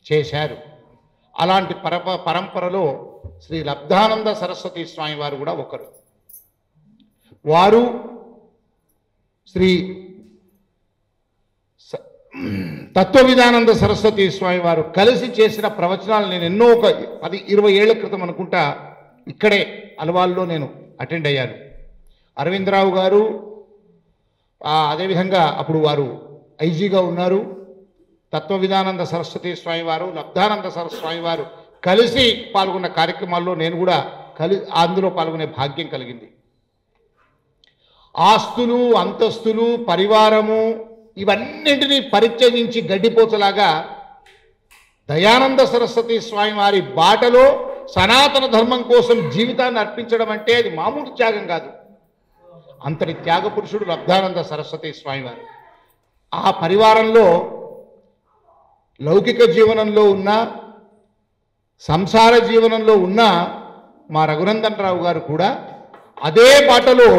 చేశారు. అలాంటి పరంపరలో శ్రీ లబ్ధానంద సరస్వతి స్వామివారు కూడా ఒకరు. వారు శ్రీ తత్వవిధానంద సరస్వతి స్వామి వారు కలిసి చేసిన ప్రవచనాలు నేను ఎన్నో 10-20 ఏళ్ల క్రితం అనుకుంటా ఇక్కడే అలవాల్లో నేను అటెండ్ అయ్యాను. అరవిందరావు గారు అదేవిధంగా అప్పుడు వారు ఐజీగా ఉన్నారు. తత్వవిధానంద సరస్వతి స్వామి వారు, లబ్ధానంద సరస్వతి స్వామి వారు కలిసి పాల్గొన్న కార్యక్రమాల్లో నేను కూడా అందులో పాల్గొనే భాగ్యం కలిగింది. ఆస్తులు, అంతస్తులు, పరివారము ఇవన్నింటినీ పరిత్యజించి గడ్డిపోచలాగా దయానంద సరస్వతి స్వామి వారి బాటలో సనాతన ధర్మం కోసం జీవితాన్ని అర్పించడం అంటే అది మామూలు త్యాగం కాదు. అంతటి త్యాగ పురుషుడు లబ్ధానంద సరస్వతి స్వామి వారు. ఆ పరివారంలో లౌకిక జీవనంలో ఉన్న, సంసార జీవనంలో ఉన్న మా రఘునందన్ రావు గారు కూడా అదే బాటలో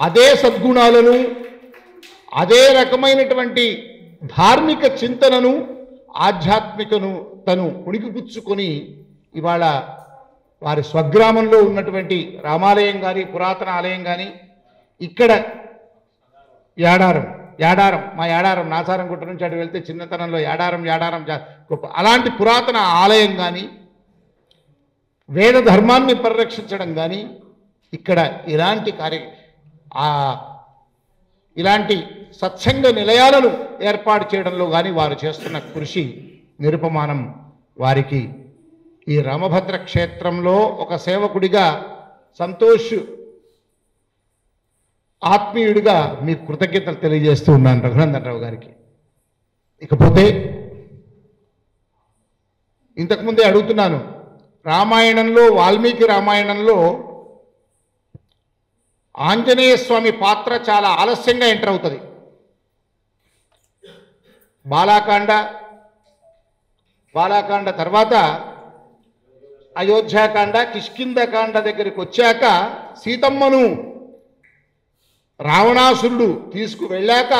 అదే సద్గుణాలను, అదే రకమైనటువంటి ధార్మిక చింతనను, ఆధ్యాత్మికను తను పుణికిపుచ్చుకొని ఇవాళ వారి స్వగ్రామంలో ఉన్నటువంటి రామాలయం కానీ, పురాతన ఆలయం కానీ, ఇక్కడ యాడారం మా యాడారం నాసారంగుట్ట నుంచి అటు వెళ్తే చిన్నతనంలో యాడారం గొప్ప అలాంటి పురాతన ఆలయం కానీ, వేద ధర్మాన్ని పరిరక్షించడం కానీ, ఇక్కడ ఇలాంటి సత్సంగ నిలయాలను ఏర్పాటు చేయడంలో కానీ వారు చేస్తున్న కృషి నిరుపమానం. వారికి ఈ రామభద్ర క్షేత్రంలో ఒక సేవకుడిగా, సంతోష్ ఆత్మీయుడిగా మీకు కృతజ్ఞతలు తెలియజేస్తూ ఉన్నాను రఘునందన్ రావు గారికి. ఇకపోతే ఇంతకుముందే అడుగుతున్నాను, రామాయణంలో, వాల్మీకి రామాయణంలో ఆంజనేయ స్వామి పాత్ర చాలా ఆలస్యంగా ఎంటర్ అవుతుంది. బాలాకాండ తర్వాత అయోధ్యాకాండ, కిష్కింధకాండ దగ్గరికి వచ్చాక సీతమ్మను రావణాసురుడు తీసుకువెళ్ళాక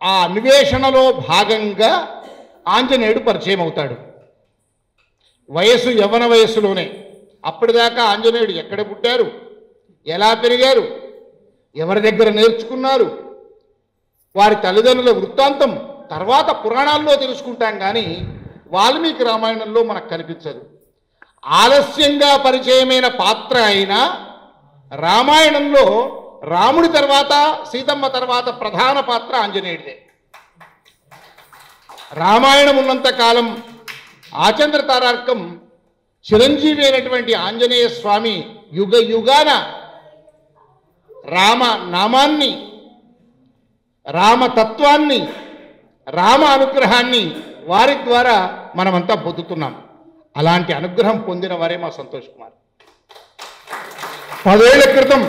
ఆ అన్వేషణలో భాగంగా ఆంజనేయుడు పరిచయం అవుతాడు. వయసు యవ్వన వయస్సులోనే. అప్పటిదాకా ఆంజనేయుడు ఎక్కడ పుట్టారు, ఎలా పెరిగారు, ఎవరి దగ్గర నేర్చుకున్నారు, వారి తల్లిదండ్రుల వృత్తాంతం తర్వాత పురాణాల్లో తెలుసుకుంటాం, కానీ వాల్మీకి రామాయణంలో మనకు కనిపించదు. ఆలస్యంగా పరిచయమైన పాత్ర అయినా రామాయణంలో రాముడి తర్వాత సీతమ్మ తర్వాత ప్రధాన పాత్ర ఆంజనేయుడిదే. రామాయణం ఉన్నంత కాలం ఆచంద్ర తారార్కం చిరంజీవి అయినటువంటి ఆంజనేయ స్వామి యుగ యుగాన రామ నామాన్ని, రామతత్వాన్ని, రామ అనుగ్రహాన్ని వారి ద్వారా మనమంతా పొందుతున్నాం. అలాంటి అనుగ్రహం పొందిన వారే మా సంతోష్ కుమార్. 10 ఏళ్ల క్రితం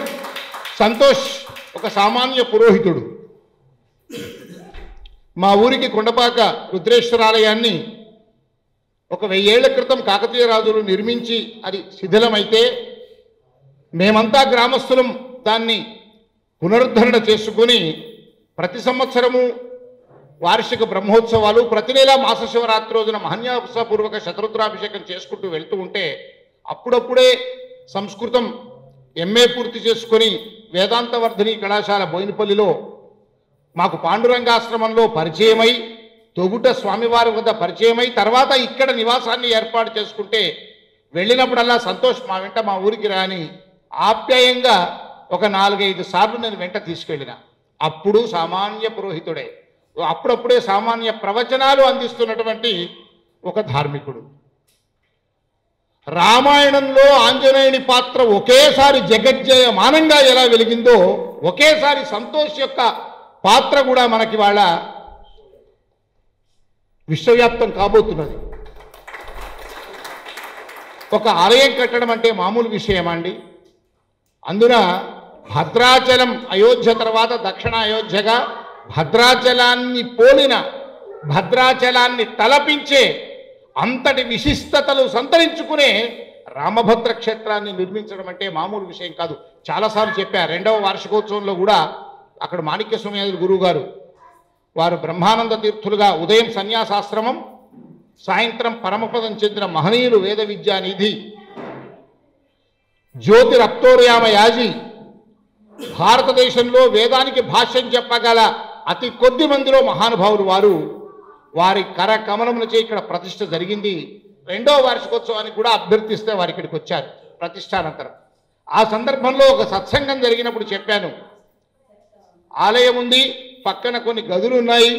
సంతోష్ ఒక సామాన్య పురోహితుడు. మా ఊరికి కొండపాక రుద్రేశ్వరాలయాన్ని ఒక 1000 ఏళ్ల క్రితం కాకతీయ రాజులు నిర్మించి అది శిథిలమైతే మేమంతా గ్రామస్తులం దాన్ని పునరుద్ధరణ చేసుకుని ప్రతి సంవత్సరము వార్షిక బ్రహ్మోత్సవాలు, ప్రతి నెల మాస శివరాత్రి రోజున మహన్యాసపూర్వక శతరుద్రాభిషేకం చేసుకుంటూ వెళ్తూ ఉంటే అప్పుడప్పుడే సంస్కృతం ఎంఏ పూర్తి చేసుకొని వేదాంతవర్ధిని కళాశాల బోయినపల్లిలో మాకు పాండురంగాశ్రమంలో పరిచయమై, తొగుట స్వామివారి వద్ద పరిచయమై, తర్వాత ఇక్కడ నివాసాన్ని ఏర్పాటు చేసుకుంటే వెళ్ళినప్పుడల్లా సంతోష్ మా వెంట మా ఊరికి రాని ఆప్యాయంగా ఒక 4-5 సార్లు నేను వెంట తీసుకెళ్ళిన. అప్పుడు సామాన్య పురోహితుడే, అప్పుడప్పుడే సామాన్య ప్రవచనాలు అందిస్తున్నటువంటి ఒక ధార్మికుడు. రామాయణంలో ఆంజనేయుని పాత్ర ఒకేసారి జగజ్జయమానంగా ఎలా వెలిగిందో ఒకేసారి సంతోష్ యొక్క పాత్ర కూడా మనకి వాళ్ళ విశ్వవ్యాప్తం కాబోతున్నది. ఒక ఆలయం కట్టడం అంటే మామూలు విషయమా అండి? అందున భద్రాచలం అయోధ్య తర్వాత దక్షిణ అయోధ్యగా భద్రాచలాన్ని పోలిన, భద్రాచలాన్ని తలపించే అంతటి విశిష్టతలు సంతరించుకునే రామభద్ర క్షేత్రాన్ని నిర్మించడం అంటే మామూలు విషయం కాదు. చాలాసార్లు చెప్పా. 2వ వార్షికోత్సవంలో కూడా అక్కడ మాణిక్య స్వామి గురువు గారు వారు బ్రహ్మానంద తీర్థులుగా ఉదయం సన్యాసాశ్రమం, సాయంత్రం పరమపదం చెందిన మహనీయులు వేద విద్యానిధి జ్యోతిరప్తోర్యామ యాజి, భారతదేశంలో వేదానికి భాష్యం చెప్పగల అతి కొద్ది మందిలో మహానుభావులు వారు. వారి కరకమలములచే ఇక్కడ ప్రతిష్ఠ జరిగింది. 2వ వార్షికోత్సవానికి కూడా అభ్యర్థిస్తే వారు ఇక్కడికి వచ్చారు ప్రతిష్టానంతరం. ఆ సందర్భంలో ఒక సత్సంగం జరిగినప్పుడు చెప్పాను, ఆలయం ఉంది, పక్కన కొన్ని గదులు ఉన్నాయి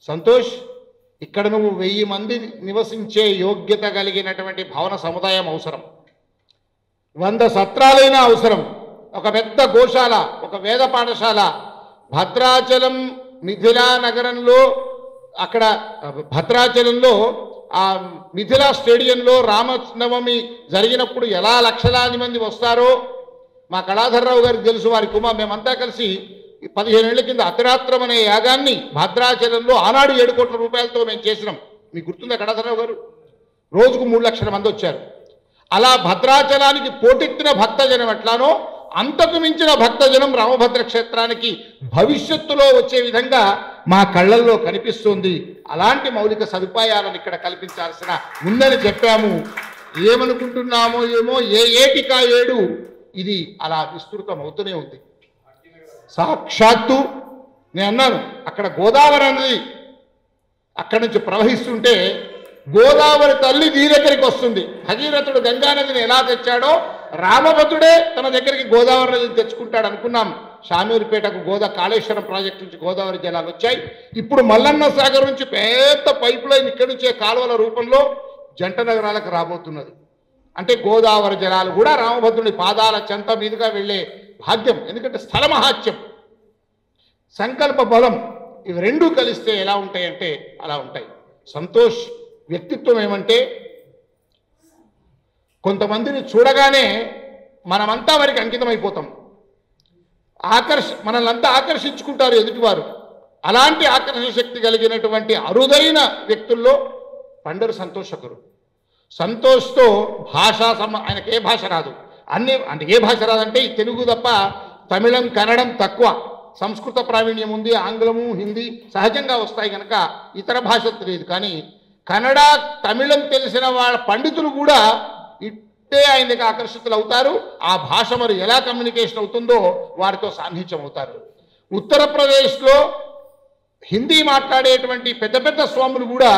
సంతోష్, ఇక్కడ నువ్వు 1000 మంది నివసించే యోగ్యత కలిగినటువంటి భవన సముదాయం అవసరం, 100 సత్రాలైనా అవసరం, ఒక పెద్ద గోశాల, ఒక వేద పాఠశాల. భద్రాచలం మిథిలా నగరంలో, అక్కడ భద్రాచలంలో ఆ మిథిలా స్టేడియంలో రామనవమి జరిగినప్పుడు ఎలా లక్షలాది మంది వస్తారో మా కళాధర్రావు గారికి తెలుసు. వారి కుమార్ మేమంతా కలిసి 15 ఏళ్ల కింద అతిరాత్రం అనే యాగాన్ని భద్రాచలంలో ఆనాడు 7 కోట్ల రూపాయలతో మేము చేసినాం. మీకు గుర్తుందా కళాధర్రావు గారు? రోజుకు 3 లక్షల మంది వచ్చారు. అలా భద్రాచలానికి పోటెత్తిన భక్తజనం ఎట్లానో అంతకు మించిన భక్తజనం రామభద్ర క్షేత్రానికి భవిష్యత్తులో వచ్చే విధంగా మా కళ్ళల్లో కనిపిస్తుంది. అలాంటి మౌలిక సదుపాయాలను ఇక్కడ కల్పించాల్సిన ఉందని చెప్పాము. ఏమనుకుంటున్నామో ఏమో, ఏటికా ఏడు ఇది అలా విస్తృతం అవుతూనే ఉంది. సాక్షాత్తు నేను అన్నాను, అక్కడ గోదావరి నది అక్కడి నుంచి ప్రవహిస్తుంటే గోదావరి తల్లి దీ దగ్గరికి వస్తుంది. భగీరథుడు గంగానదిని ఎలా తెచ్చాడో రామభద్రుడే తన దగ్గరికి గోదావరి నదిని తెచ్చుకుంటాడు అనుకున్నాం. షామీర్పేటకు కాళేశ్వరం ప్రాజెక్టు నుంచి గోదావరి జలాలు వచ్చాయి. ఇప్పుడు మల్లన్న సాగర్ నుంచి పెద్ద పైప్ లైన్ ఇక్కడి నుంచే కాలువల రూపంలో జంట నగరాలకు రాబోతున్నది. అంటే గోదావరి జలాలు కూడా రామభద్రుని పాదాల చెంత మీదుగా వెళ్ళే భాగ్యం. ఎందుకంటే స్థల మహాత్యం, సంకల్ప బలం, ఇవి రెండూ కలిస్తే ఎలా ఉంటాయంటే అలా ఉంటాయి. సంతోష్ వ్యక్తిత్వం ఏమంటే కొంతమందిని చూడగానే మనమంతా వారికి అంకితం అయిపోతాం. మనల్నంతా ఆకర్షించుకుంటారు ఎదుటివారు. అలాంటి ఆకర్షణ శక్తి కలిగినటువంటి అరుదైన వ్యక్తుల్లో పండరు సంతోష్ ఒకరు. సంతోష్తో ఆయనకి ఏ భాష రాదు, అంటే ఏ భాష రాదంటే ఈ తెలుగు తప్ప తమిళం కన్నడం తక్కువ, సంస్కృత ప్రావీణ్యం ఉంది, ఆంగ్లము హిందీ సహజంగా వస్తాయి కనుక ఇతర భాషలు తెలియదు. కానీ కన్నడ తమిళం తెలిసిన వాళ్ళ పండితులు కూడా ఇట్టే ఆయనకి ఆకర్షితులు అవుతారు. ఆ భాష మరి ఎలా కమ్యూనికేషన్ అవుతుందో వారితో సాన్నిహిత్యం అవుతారు. ఉత్తరప్రదేశ్లో హిందీ మాట్లాడేటువంటి పెద్ద పెద్ద స్వాములు కూడా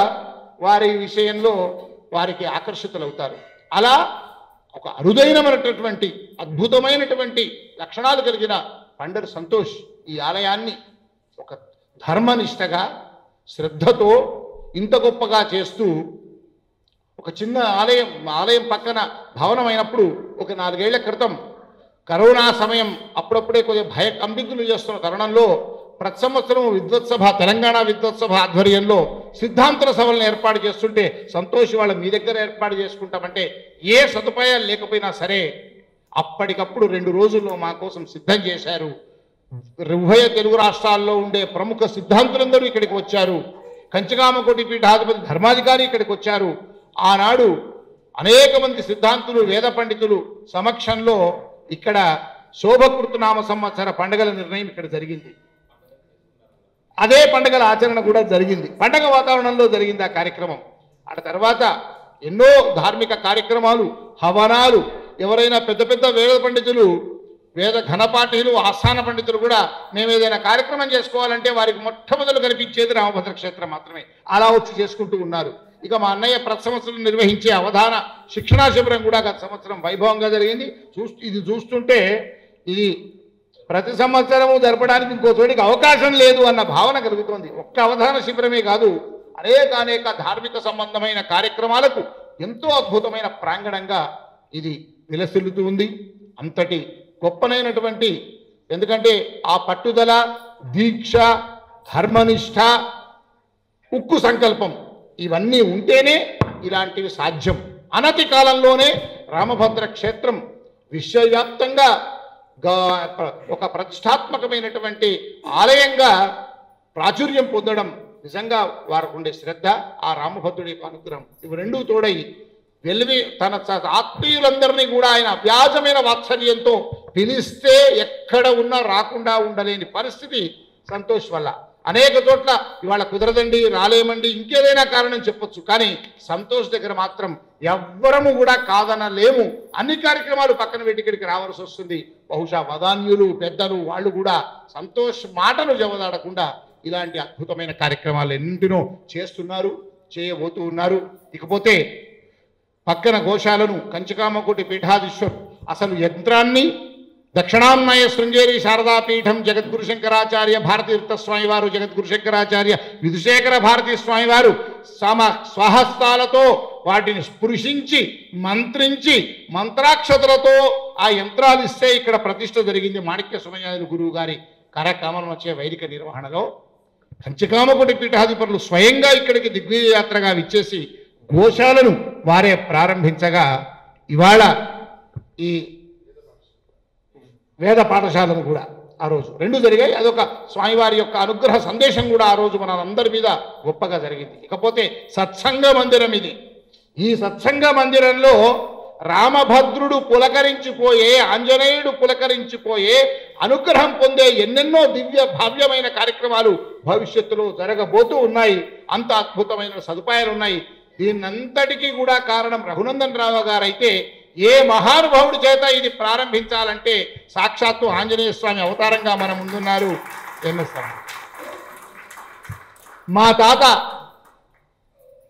వారి విషయంలో వారికి ఆకర్షితులవుతారు. అలా ఒక అరుదైనమైనటువంటి అద్భుతమైనటువంటి లక్షణాలు కలిగిన పండరి సంతోష్ ఈ ఆలయాన్ని ఒక ధర్మనిష్టగా శ్రద్ధతో ఇంత గొప్పగా చేస్తూ ఒక చిన్న ఆలయం పక్కన భవనం అయినప్పుడు ఒక 4 ఏళ్ల క్రితం కరోనా సమయం అప్పుడప్పుడే కొద్దిగా భయకంపితులు చేస్తున్న తరుణంలో ప్రతి సంవత్సరం విద్వత్సభ తెలంగాణ విద్వత్సభ ఆధ్వర్యంలో సిద్ధాంతుల సభలను ఏర్పాటు చేస్తుంటే సంతోష్ వాళ్ళ మీ దగ్గర ఏర్పాటు చేసుకుంటామంటే ఏ సదుపాయాలు లేకపోయినా సరే అప్పటికప్పుడు 2 రోజుల్లో మా కోసం సిద్ధం చేశారు. ఉభయ తెలుగు రాష్ట్రాల్లో ఉండే ప్రముఖ సిద్ధాంతులందరూ ఇక్కడికి వచ్చారు. కంచికామకోటి పీఠాధిపతి ధర్మాధికారి ఇక్కడికి వచ్చారు. ఆనాడు అనేక మంది సిద్ధాంతులు వేద పండితులు సమక్షంలో ఇక్కడ శోభకృతనామ సంవత్సర పండుగల నిర్ణయం ఇక్కడ జరిగింది. అదే పండుగల ఆచరణ కూడా జరిగింది. పండగ వాతావరణంలో జరిగింది ఆ కార్యక్రమం. ఆ తర్వాత ఎన్నో ధార్మిక కార్యక్రమాలు, హవనాలు, ఎవరైనా పెద్ద పెద్ద వేద పండితులు, వేద ఘనపాఠీలు, ఆస్థాన పండితులు కూడా మేము ఏదైనా కార్యక్రమం చేసుకోవాలంటే వారికి మొట్టమొదలు కనిపించేది రామభద్ర క్షేత్రం మాత్రమే. అలా వచ్చి చేసుకుంటూ ఉన్నారు. ఇక మా అన్నయ్య ప్రతి సంవత్సరం నిర్వహించే అవధాన శిక్షణా శిబిరం కూడా గత సంవత్సరం వైభవంగా జరిగింది. ఇది చూస్తుంటే ఇది ప్రతి సంవత్సరము జరపడానికి ఇంకో చోటికి అవకాశం లేదు అన్న భావన కలుగుతోంది. ఒక్క అవధాన శిబిరమే కాదు, అనేక ధార్మిక సంబంధమైన కార్యక్రమాలకు ఎంతో అద్భుతమైన ప్రాంగణంగా ఇది విలసిల్లుతూ ఉంది. అంతటి గొప్పనైనటువంటి, ఎందుకంటే ఆ పట్టుదల, దీక్ష, ధర్మనిష్ట, ఉక్కు సంకల్పం ఇవన్నీ ఉంటేనే ఇలాంటివి సాధ్యం. అనతి కాలంలోనే రామభద్ర క్షేత్రం విశ్వవ్యాప్తంగా ఒక ప్రతిష్టాత్మకమైనటువంటి ఆలయంగా ప్రాచుర్యం పొందడం నిజంగా వారికి ఉండే శ్రద్ధ, ఆ రామభద్రుడి యొక్క అనుగ్రహం, ఇవి రెండూ తోడై వెలివి తన ఆత్మీయులందరినీ కూడా ఆయన అవ్యాజమైన వాత్సల్యంతో పిలిస్తే ఎక్కడ ఉన్నా రాకుండా ఉండలేని పరిస్థితి సంతోష్ వల్ల. అనేక చోట్ల ఇవాళ కుదరదండి, రాలేమండి, ఇంకేదైనా కారణం చెప్పొచ్చు. కానీ సంతోష్ దగ్గర మాత్రం ఎవ్వరము కూడా కాదనలేము. అన్ని కార్యక్రమాలు పక్కన పెట్టి ఇక్కడికి రావాల్సి వస్తుంది. బహుశా వదాన్యులు, పెద్దలు వాళ్ళు కూడా సంతోష్ మాటను జవదాడకుండా ఇలాంటి అద్భుతమైన కార్యక్రమాలు ఎన్నింటినో చేస్తున్నారు, చేయబోతూ ఉన్నారు. ఇకపోతే పక్కన గోశాలను కంచికామకోటి పీఠాధీశ్వరు అసలు యంత్రాన్ని దక్షిణామ్నాయ శృంగేరి శారదాపీఠం జగద్గురు శంకరాచార్య భారతీర్థ స్వామి వారు, జగద్గురు శంకరాచార్య విధుశేఖర భారతీ స్వామి వారు స్వహస్తాలతో వాటిని స్పృశించి మంత్రించి మంత్రాక్షతలతో ఆ యంత్రాలు ఇస్తే ఇక్కడ ప్రతిష్ఠ జరిగింది. మాణిక్య సుమయాదులు గురువు గారి కార్యక్రమం వచ్చే వైదిక నిర్వహణలో కంచికామకోటి పీఠాధిపతులు స్వయంగా ఇక్కడికి దిగ్విజయ యాత్రగా విచ్చేసి గోశాలను వారే ప్రారంభించగా ఇవాళ ఈ వేద పాఠశాలను కూడా ఆ రోజు రెండు జరిగాయి. అదొక స్వామివారి యొక్క అనుగ్రహ సందేశం కూడా ఆ రోజు మనందరి మీద గొప్పగా జరిగింది. ఇకపోతే సత్సంగ మందిరం ఇది. ఈ సత్సంగ మందిరంలో రామభద్రుడు పులకరించిపోయే, ఆంజనేయుడు పులకరించిపోయే, అనుగ్రహం పొందే ఎన్నెన్నో దివ్య భావ్యమైన కార్యక్రమాలు భవిష్యత్తులో జరగబోతూ ఉన్నాయి. అంత అద్భుతమైన సదుపాయాలు ఉన్నాయి. దీనంతటికీ కూడా కారణం రఘునందన్ రావు గారు అయితే ఏ మహానుభావుడి చేత ఇది ప్రారంభించాలంటే సాక్షాత్తు ఆంజనేయ స్వామి అవతారంగా మన ముందున్నారు. మా తాత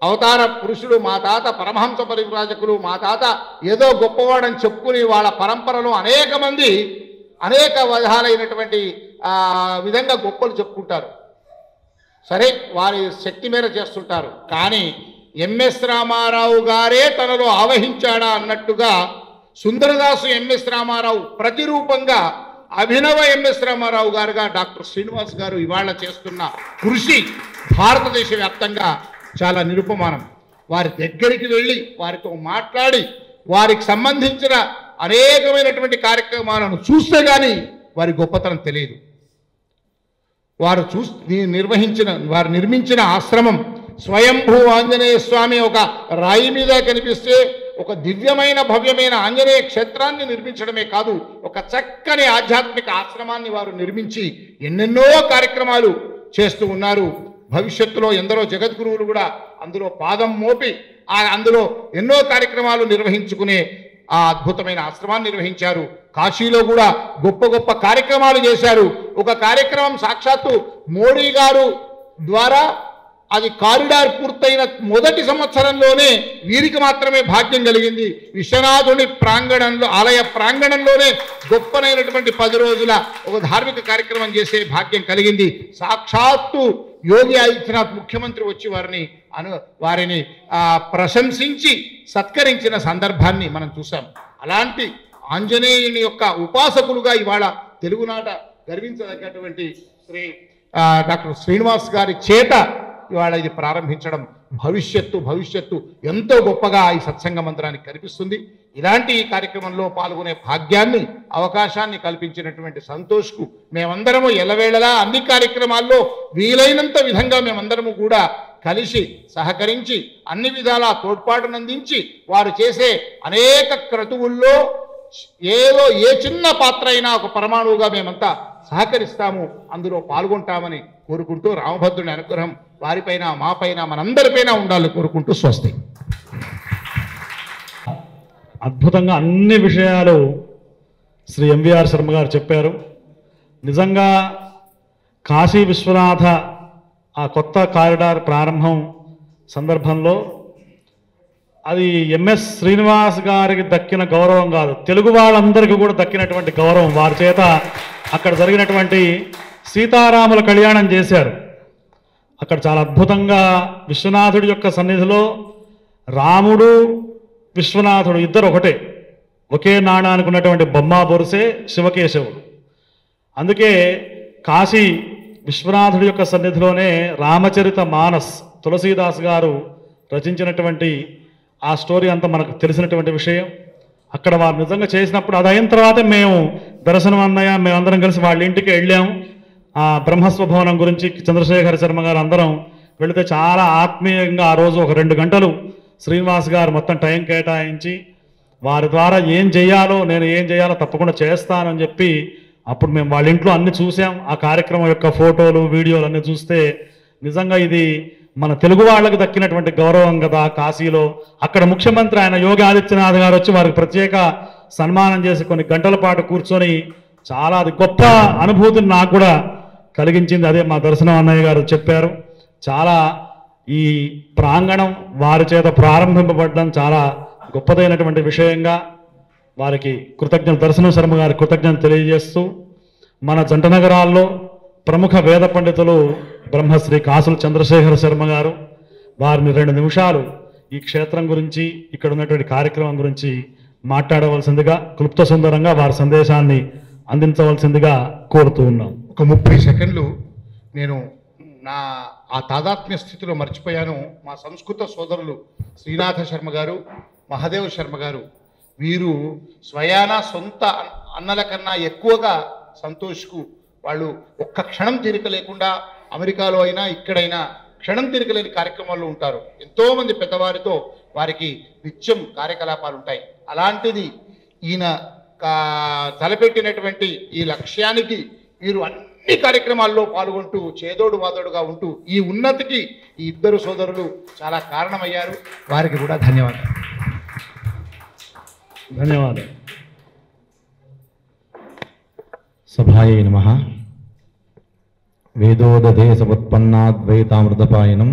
అవతార పురుషుడు, మా తాత పరమహంస పరివ్రాజకులు, మా తాత ఏదో గొప్పవాడని చెప్పుకుని వాళ్ళ పరంపరలో అనేక మంది అనేక విధాలైనటువంటి విధంగా గొప్పలు చెప్పుకుంటారు. సరే, వారి శక్తి మేర చేస్తుంటారు. కానీ ఎంఎస్ రామారావు గారే తనలో ఆవహించాడా అన్నట్టుగా సుందరదాసు ఎంఎస్ రామారావు ప్రతిరూపంగా అభినవ ఎంఎస్ రామారావు గారుగా డాక్టర్ శ్రీనివాస్ గారు ఇవాళ చేస్తున్న కృషి భారతదేశ వ్యాప్తంగా చాలా నిరుపమానం. వారి దగ్గరికి వెళ్ళి వారితో మాట్లాడి వారికి సంబంధించిన అనేకమైనటువంటి కార్యక్రమాలను చూస్తే కానీ వారి గొప్పతనం తెలియదు. వారు నిర్మించిన ఆశ్రమం స్వయంభూ ఆంజనేయ స్వామి ఒక రాయి మీద కనిపిస్తే ఒక దివ్యమైన భవ్యమైన ఆంజనేయ క్షేత్రాన్ని నిర్మించడమే కాదు, ఒక చక్కని ఆధ్యాత్మిక ఆశ్రమాన్ని వారు నిర్మించి ఎన్నెన్నో కార్యక్రమాలు చేస్తూ ఉన్నారు. భవిష్యత్తులో ఎందరో జగద్గురువులు కూడా అందులో పాదం మోపి అందులో ఎన్నో కార్యక్రమాలు నిర్వహించుకునే ఆ అద్భుతమైన ఆశ్రమాన్ని నిర్వహించారు. కాశీలో కూడా గొప్ప గొప్ప కార్యక్రమాలు చేశారు. ఒక కార్యక్రమం సాక్షాత్తు మోడీ గారు ద్వారా అది కారిడార్ పూర్తయిన మొదటి సంవత్సరంలోనే వీరికి మాత్రమే భాగ్యం కలిగింది. విశ్వనాథుని ప్రాంగణంలో, ఆలయ ప్రాంగణంలోనే గొప్పనైనటువంటి 10 రోజుల ఒక ధార్మిక కార్యక్రమం చేసే భాగ్యం కలిగింది. సాక్షాత్తు యోగి ఆదిత్యనాథ్ ముఖ్యమంత్రి వచ్చి వారిని ప్రశంసించి సత్కరించిన సందర్భాన్ని మనం చూసాం. అలాంటి ఆంజనేయుని యొక్క ఉపాసకులుగా ఇవాళ తెలుగునాట గర్వించదగ్గటువంటి డాక్టర్ శ్రీనివాస్ గారి చేత ఇవాళ ఇది ప్రారంభించడం భవిష్యత్తు ఎంతో గొప్పగా ఈ సత్సంగ మందిరానికి కనిపిస్తుంది. ఇలాంటి ఈ కార్యక్రమంలో పాల్గొనే భాగ్యాన్ని, అవకాశాన్ని కల్పించినటువంటి సంతోష్కు మేమందరము ఎల్లవేళలా అన్ని కార్యక్రమాల్లో వీలైనంత విధంగా మేమందరము కూడా కలిసి సహకరించి అన్ని విధాలా తోడ్పాటునందించి వారు చేసే అనేక క్రతువుల్లో ఏ చిన్న పాత్ర అయినా ఒక పరమాణువుగా మేమంతా సహకరిస్తాము, అందులో పాల్గొంటామని కోరుకుంటూ రామభద్రుని అనుగ్రహం వారిపైన, మాపైన, మనందరిపైన ఉండాలని కోరుకుంటూ స్వస్తి. అద్భుతంగా అన్ని విషయాలు శ్రీ ఎంవిఆర్ శర్మ గారు చెప్పారు. నిజంగా కాశీ విశ్వనాథ ఆ కొత్త కారిడార్ ప్రారంభం సందర్భంలో అది ఎంఎస్ శ్రీనివాస్ గారికి దక్కిన గౌరవం కాదు, తెలుగు వాళ్ళందరికీ కూడా దక్కినటువంటి గౌరవం. వారి చేత అక్కడ జరిగినటువంటి సీతారాముల కళ్యాణం చేశారు. అక్కడ చాలా అద్భుతంగా విశ్వనాథుడి యొక్క సన్నిధిలో రాముడు విశ్వనాథుడు ఇద్దరు ఒకటే, ఒకే నాణానికి ఉన్నటువంటి బొమ్మ బొరుసే శివకేశవుడు. అందుకే కాశీ విశ్వనాథుడి యొక్క సన్నిధిలోనే రామచరిత మానస్ తులసీదాస్ గారు రచించినటువంటి ఆ స్టోరీ అంతా మనకు తెలిసినటువంటి విషయం. అక్కడ వారు నిజంగా చేసినప్పుడు అది అయిన తర్వాత మేము దర్శనం అన్నయ్య మేమందరం కలిసి వాళ్ళ ఇంటికి వెళ్ళాము. ఆ బ్రహ్మస్వభవనం గురించి చంద్రశేఖర శర్మ గారు అందరం వెళితే చాలా ఆత్మీయంగా ఆ రోజు ఒక 2 గంటలు శ్రీనివాస్ గారు మొత్తం టైం కేటాయించి వారి ద్వారా ఏం చేయాలో తప్పకుండా చేస్తానని చెప్పి అప్పుడు మేము వాళ్ళ ఇంట్లో అన్ని చూసాం. ఆ కార్యక్రమం యొక్క ఫోటోలు వీడియోలు అన్నీ చూస్తే నిజంగా ఇది మన తెలుగు వాళ్ళకు దక్కినటువంటి గౌరవం కదా. కాశీలో అక్కడ ముఖ్యమంత్రి ఆయన యోగి ఆదిత్యనాథ్ గారు వచ్చి వారికి ప్రత్యేక సన్మానం చేసి కొన్ని గంటల పాటు కూర్చొని చాలా అది గొప్ప అనుభూతిని నాకు కూడా కలిగించింది. అదే మా దర్శనం అన్నయ్య గారు చెప్పారు. చాలా ఈ ప్రాంగణం వారి చేత ప్రారంభింపబడడం చాలా గొప్పదైనటువంటి విషయంగా వారికి దర్శనం శర్మ గారి కృతజ్ఞతలు తెలియజేస్తూ మన జంట నగరాల్లో ప్రముఖ వేద పండితులు బ్రహ్మశ్రీ కాసుల చంద్రశేఖర శర్మ గారు వారిని 2 నిమిషాలు ఈ క్షేత్రం గురించి ఇక్కడ ఉన్నటువంటి కార్యక్రమం గురించి మాట్లాడవలసిందిగా క్లుప్త సుందరంగా వారి సందేశాన్ని అందించవలసిందిగా కోరుతూ ఉన్నాం. ఒక 30 సెకండ్లు నేను నా ఆ తాదాత్మ్య స్థితిలో మర్చిపోయాను. మా సంస్కృత సోదరులు శ్రీనాథ శర్మ గారు, మహాదేవ్ శర్మ గారు వీరు స్వయాన సొంత అన్నల కన్నా ఎక్కువగా సంతోష్కు వాళ్ళు ఒక్క క్షణం తీరిక లేకుండా అమెరికాలో అయినా ఇక్కడైనా క్షణం తీరికలేని కార్యక్రమాల్లో ఉంటారు. ఎంతోమంది పెద్దవారితో వారికి నిత్యం కార్యకలాపాలు ఉంటాయి. అలాంటిది ఈయన తలపెట్టినటువంటి ఈ లక్ష్యానికి వీరు అన్ని కార్యక్రమాల్లో పాల్గొంటూ చేదోడు వాదోడుగా ఉంటూ ఈ ఉన్నతికి ఈ ఇద్దరు సోదరులు చాలా కారణమయ్యారు. వారికి కూడా ధన్యవాదాలు. సభాయై నమః. వేదోదదేశముత్పన్నాద్వైతామృతపాయనం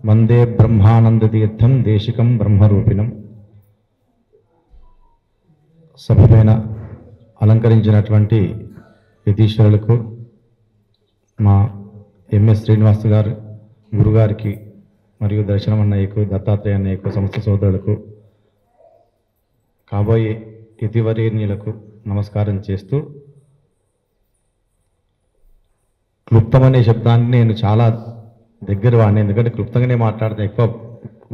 వందే బ్రహ్మానందతీర్థం దేశికం బ్రహ్మరూపిణం. సభ పైన అలంకరించినటువంటి యతీశ్వరులకు, మా ఎంఎస్ శ్రీనివాస్ గారు గురుగారికి మరియు దర్శనం అన్నయ్యకు, దత్తాత్రేయ అన్నయ్యకు, సమస్త సోదరులకు, కాబోయే యతివరేణ్యులకు నమస్కారం చేస్తూ, క్లుప్తం అనే శబ్దాన్ని నేను చాలా దగ్గర వాడిని, ఎందుకంటే క్లుప్తంగానే మాట్లాడితే ఎక్కువ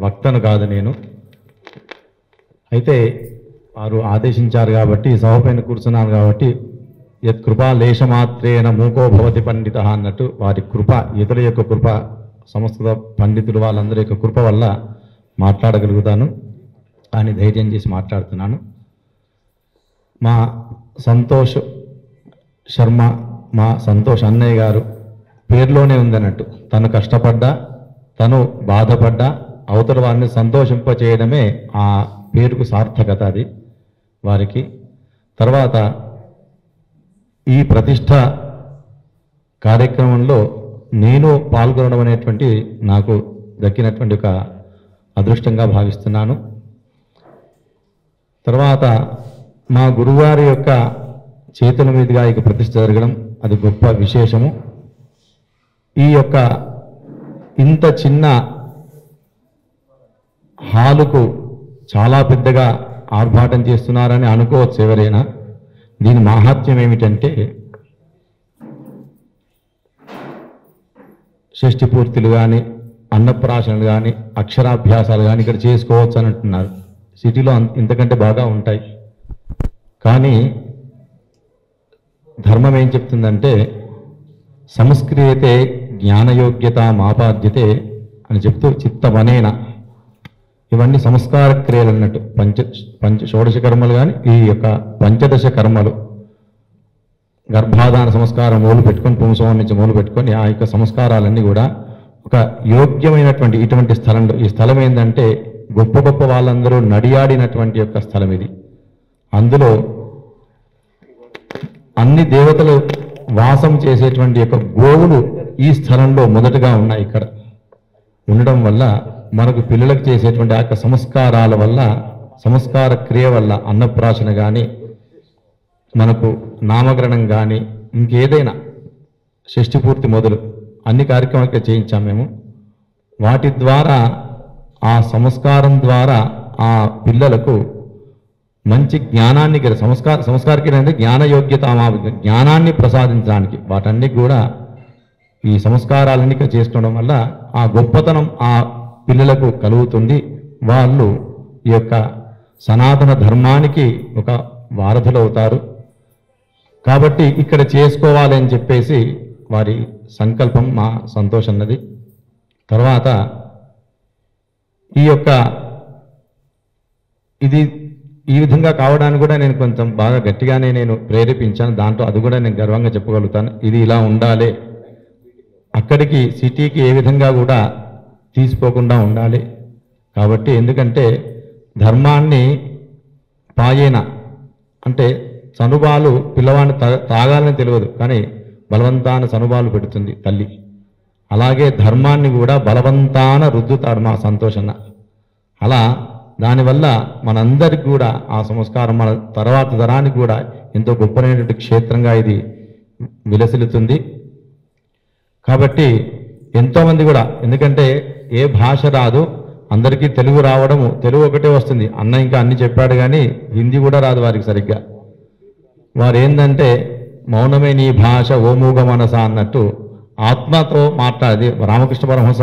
వక్తను కాదు నేను. అయితే వారు ఆదేశించారు కాబట్టి సభ పైన కూర్చున్నాను కాబట్టి యత్ కృపా లేశమాత్రేణ మూకో భవతి పండిత అన్నట్టు వారి కృప, ఇతరుల యొక్క కృప, సంస్కృత పండితులు వాళ్ళందరి యొక్క కృప వల్ల మాట్లాడగలుగుతాను. అని ధైర్యం చేసి మాట్లాడుతున్నాను. మా సంతోష్ శర్మ, మా సంతోష్ అన్నయ్య గారు పేరులోనే ఉందన్నట్టు. తను కష్టపడ్డా, తను బాధపడ్డా అవతల వారిని సంతోషింపచేయడమే ఆ పేరుకు సార్థకత. అది వారికి. తర్వాత ఈ ప్రతిష్ట కార్యక్రమంలో నేను పాల్గొనడం అనేటువంటి నాకు దక్కినటువంటి ఒక అదృష్టంగా భావిస్తున్నాను. తర్వాత మా గురువారి యొక్క చేతుల మీదుగా ఇక ప్రతిష్ట జరగడం అది గొప్ప విశేషము. ఈ యొక్క ఇంత చిన్న హాలుకు చాలా పెద్దగా ఆర్భాటం చేస్తున్నారని అనుకోవచ్చు ఎవరైనా. దీని మాహాత్మ్యం ఏమిటంటే షష్ఠి పూర్తులు కానీ, అన్నప్రాశనలు కానీ, అక్షరాభ్యాసాలు కానీ ఇక్కడ చేసుకోవచ్చు అని అంటున్నారు. సిటీలో ఇంతకంటే బాగా ఉంటాయి. కానీ ధర్మం ఏం చెప్తుందంటే సంస్క్రియతే జ్ఞానయోగ్యత మాపాద్యతే అని చెప్తూ చిత్తమనేన, ఇవన్నీ సంస్కార క్రియలు అన్నట్టు. షోడశ కర్మలు కానీ ఈ యొక్క పంచదశ కర్మలు, గర్భాధాన సంస్కారం మొదలు పెట్టుకొని, పుంసవం నుంచి మొదలు పెట్టుకొని ఆ యొక్క సంస్కారాలన్నీ కూడా ఒక యోగ్యమైనటువంటి ఇటువంటి స్థలంలో, ఈ స్థలం ఏంటంటే గొప్ప గొప్ప వాళ్ళందరూ నడియాడినటువంటి యొక్క స్థలం ఇది. అందులో అన్ని దేవతలు వాసం చేసేటువంటి యొక్క గోవులు ఈ స్థలంలో మొదటగా ఉన్నాయి. ఇక్కడ ఉండడం వల్ల మనకు పిల్లలకు చేసేటువంటి ఆ యొక్క సంస్కారాల వల్ల, సంస్కార క్రియ వల్ల అన్నప్రాశన కానీ, మనకు నామకరణం కానీ, ఇంకేదైనా షష్ఠి పూర్తి మొదలు అన్ని కార్యక్రమాలు చేయించాం మేము. వాటి ద్వారా ఆ సంస్కారం ద్వారా ఆ పిల్లలకు మంచి జ్ఞానాన్ని, సంస్కారకి అంటే జ్ఞానయోగ్యత, జ్ఞానాన్ని ప్రసాదించడానికి వాటన్ని కూడా ఈ సంస్కారాలన్నీ చేసుకోవడం వల్ల ఆ గొప్పతనం ఆ పిల్లలకు కలుగుతుంది. వాళ్ళు ఈ యొక్క సనాతన ధర్మానికి ఒక వారధులు అవుతారు. కాబట్టి ఇక్కడ చేసుకోవాలి అని చెప్పేసి వారి సంకల్పం, మా సంతోషం అన్నది. తర్వాత ఈ యొక్క ఇది ఈ విధంగా కావడానికి కూడా నేను కొంచెం బాగా గట్టిగానే నేను ప్రేరేపించాను. దాంట్లో అది కూడా నేను గర్వంగా చెప్పగలుగుతాను. ఇది ఇలా ఉండాలి, అక్కడికి సిటీకి ఏ విధంగా కూడా తీసిపోకుండా ఉండాలి. కాబట్టి ఎందుకంటే ధర్మాన్ని పాయేన అంటే చనుబాలు పిల్లవాడిని తాగాలని తెలియదు, కానీ బలవంతాన చనుబాలు పెడుతుంది తల్లి. అలాగే ధర్మాన్ని కూడా బలవంతాన రుద్దుతాడు మా సంతోషన్న. అలా దానివల్ల మనందరికి కూడా ఆ సంస్కారం మన తర్వాత తరానికి కూడా ఎంతో గొప్పనైనటువంటి క్షేత్రంగా ఇది విలసిల్లుతుంది. కాబట్టి ఎంతోమంది కూడా, ఎందుకంటే ఏ భాష రాదు, అందరికీ తెలుగు రావడము, తెలుగు ఒకటే వస్తుంది. అన్న ఇంకా అన్ని చెప్పాడు కానీ హిందీ కూడా రాదు వారికి సరిగ్గా. వారు ఏంటంటే మౌనమే నీ భాష ఓ మూగ మనస అన్నట్టు ఆత్మతో మాట్లాడేది. రామకృష్ణ పరమహంస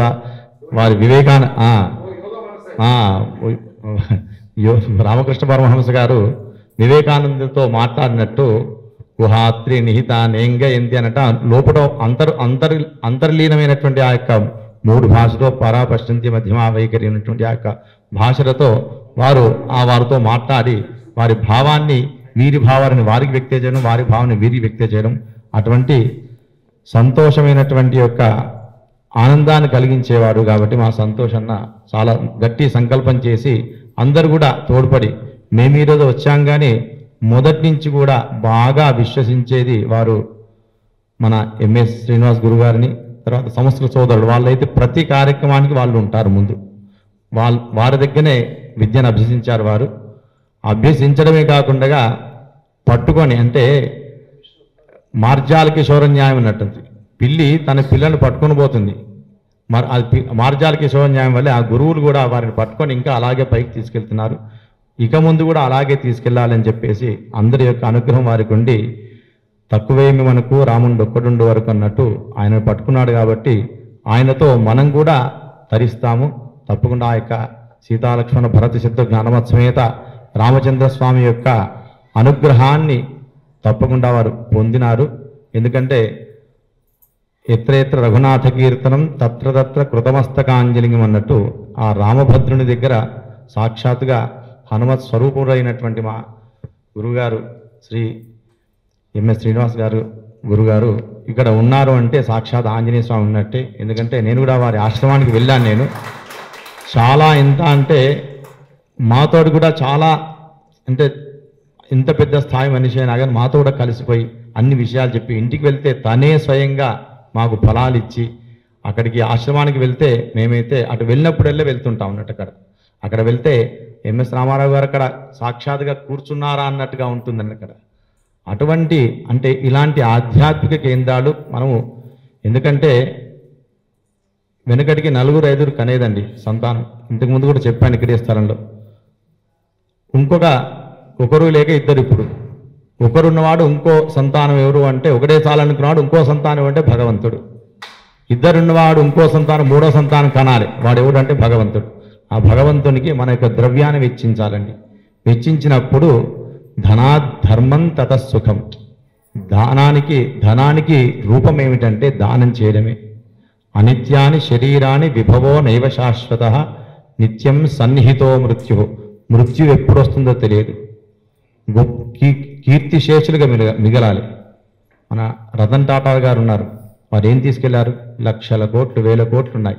వారి రామకృష్ణ పరమహంస గారు వివేకానందతో మాట్లాడినట్టు గుహాత్రి నిహిత నేంగ ఎంతి అన్నట్టు లోపల అంతర్లీనమైనటువంటి ఆ యొక్క మూడు భాషతో పరాపశ్చంతి మధ్యమ వైఖరి ఉన్నటువంటి ఆ యొక్క భాషలతో వారితో మాట్లాడి వారి భావాన్ని, వీరి భావాన్ని వారికి వ్యక్తం చేయడం, వారి భావాన్ని వీరికి వ్యక్తం చేయడం, అటువంటి సంతోషమైనటువంటి యొక్క ఆనందాన్ని కలిగించేవాడు. కాబట్టి మా సంతోషన్న చాలా గట్టి సంకల్పం చేసి అందరూ కూడా తోడ్పడి, మేము ఈరోజు వచ్చాం కానీ మొదటి నుంచి కూడా బాగా విశ్వసించేది వారు మన ఎంఎస్ శ్రీనివాస్ గురు గారిని, తర్వాత సంస్థల సోదరుడు. వాళ్ళైతే ప్రతి కార్యక్రమానికి వాళ్ళు ఉంటారు ముందు. వారి దగ్గరనే విద్యను అభ్యసించారు. వారు అభ్యసించడమే కాకుండా పట్టుకొని, అంటే మార్జాల కిశోర న్యాయం అన్నట్టుంది. పిల్లి తన పిల్లని పట్టుకొని పోతుంది. అది మార్జాల కిశోర న్యాయం వల్లే ఆ గురువులు కూడా వారిని పట్టుకొని ఇంకా అలాగే పైకి తీసుకెళ్తున్నారు. ఇక ముందు కూడా అలాగే తీసుకెళ్లాలని చెప్పేసి అందరి యొక్క అనుగ్రహం వారికి ఉండి, తక్కువేమి మనకు రాముడు ఒక్కడుండు వరకు అన్నట్టు ఆయన పట్టుకున్నాడు. కాబట్టి ఆయనతో మనం కూడా తరిస్తాము. తప్పకుండా ఆ యొక్క సీతాలక్ష్మణ భరత శత్రుఘ్న హనుమత్ సమేత రామచంద్రస్వామి యొక్క అనుగ్రహాన్ని తప్పకుండా వారు పొందినారు. ఎందుకంటే ఎత్ర రఘునాథ కీర్తనం తత్ర కృతమస్తకాంజలింగం అన్నట్టు ఆ రామభద్రుని దగ్గర సాక్షాత్తుగా హనుమత్ స్వరూపుడైనటువంటి మా గురుగారు శ్రీ ఎంఎస్ శ్రీనివాస్ గారు గురుగారు ఇక్కడ ఉన్నారు అంటే సాక్షాత్ ఆంజనేయ స్వామి ఉన్నట్టే. ఎందుకంటే నేను కూడా వారి ఆశ్రమానికి వెళ్ళాను. నేను చాలా ఎంత అంటే మాతోటి కూడా చాలా అంటే ఇంత పెద్ద స్థాయి మనిషి అయినా కానీ మాతో కూడా కలిసిపోయి అన్ని విషయాలు చెప్పి ఇంటికి వెళ్తే తనే స్వయంగా మాకు ఫలాలు ఇచ్చి అక్కడికి ఆశ్రమానికి వెళ్తే మేమైతే అటు వెళ్ళినప్పుడల్లే వెళ్తుంటాం అన్నట్టు. అక్కడ వెళ్తే ఎంఎస్ రామారావు గారు అక్కడ సాక్షాత్గా కూర్చున్నారా అన్నట్టుగా ఉంటుందండి అక్కడ. అటువంటి అంటే ఇలాంటి ఆధ్యాత్మిక కేంద్రాలు మనము, ఎందుకంటే వెనుకటికి 4-5 కనేదండి సంతానం. ఇంతకుముందు కూడా చెప్పాను ఇక్కడే స్థలంలో. ఒకరు లేక 2 ఇప్పుడు. ఒకరున్నవాడు ఇంకో సంతానం ఎవరు అంటే ఒకటే చాలనుకున్నవాడు ఇంకో సంతానం అంటే భగవంతుడు. 2 ఉన్నవాడు ఇంకో సంతానం 3వ సంతానం కనాలి, వాడు ఎవడు అంటే భగవంతుడు. ఆ భగవంతునికి మన యొక్క ద్రవ్యాన్ని వెచ్చించాలండి. వెచ్చించినప్పుడు ధర్మం తతసుఖం. ధనానికి రూపం ఏమిటంటే దానం చేయడమే. అనిత్యాని శరీరాన్ని విభవో నైవ శాశ్వత నిత్యం సన్నిహితో మృత్యు ఎప్పుడు వస్తుందో తెలియదు. కీర్తిశేషులుగా మిగలాలి. మన రతన్ టాటా గారు ఉన్నారు, వారు ఏం తీసుకెళ్లారు? లక్షల కోట్లు 1000 కోట్లు ఉన్నాయి.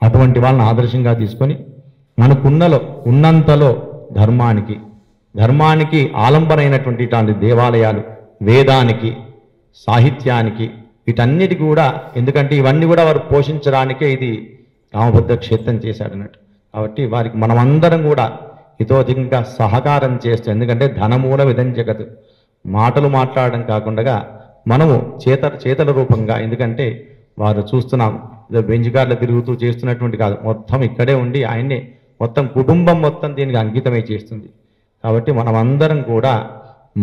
అటువంటి వాళ్ళని ఆదర్శంగా తీసుకొని ఉన్నంతలో ధర్మానికి ఆలంబనైనటువంటి ఇట్లాంటి దేవాలయాలు, వేదానికి, సాహిత్యానికి, వీటన్నిటికీ కూడా, ఎందుకంటే ఇవన్నీ కూడా వారు పోషించడానికే ఇది రామభద్ర క్షేత్రం చేశాడన్నట్టు. కాబట్టి వారికి మనమందరం కూడా హితోధికంగా సహకారం చేస్తూ, ఎందుకంటే ధనమూల విధం జగత్, మాటలు మాట్లాడడం కాకుండా మనము చేతల రూపంగా, ఎందుకంటే వారు చూస్తున్నాం బెంచ్ కార్లో తిరుగుతూ చేస్తున్నటువంటి కాదు, మొత్తం ఇక్కడే ఉండి ఆయన్ని మొత్తం కుటుంబం మొత్తం దీనికి అంకితమై చేస్తుంది. కాబట్టి మనమందరం కూడా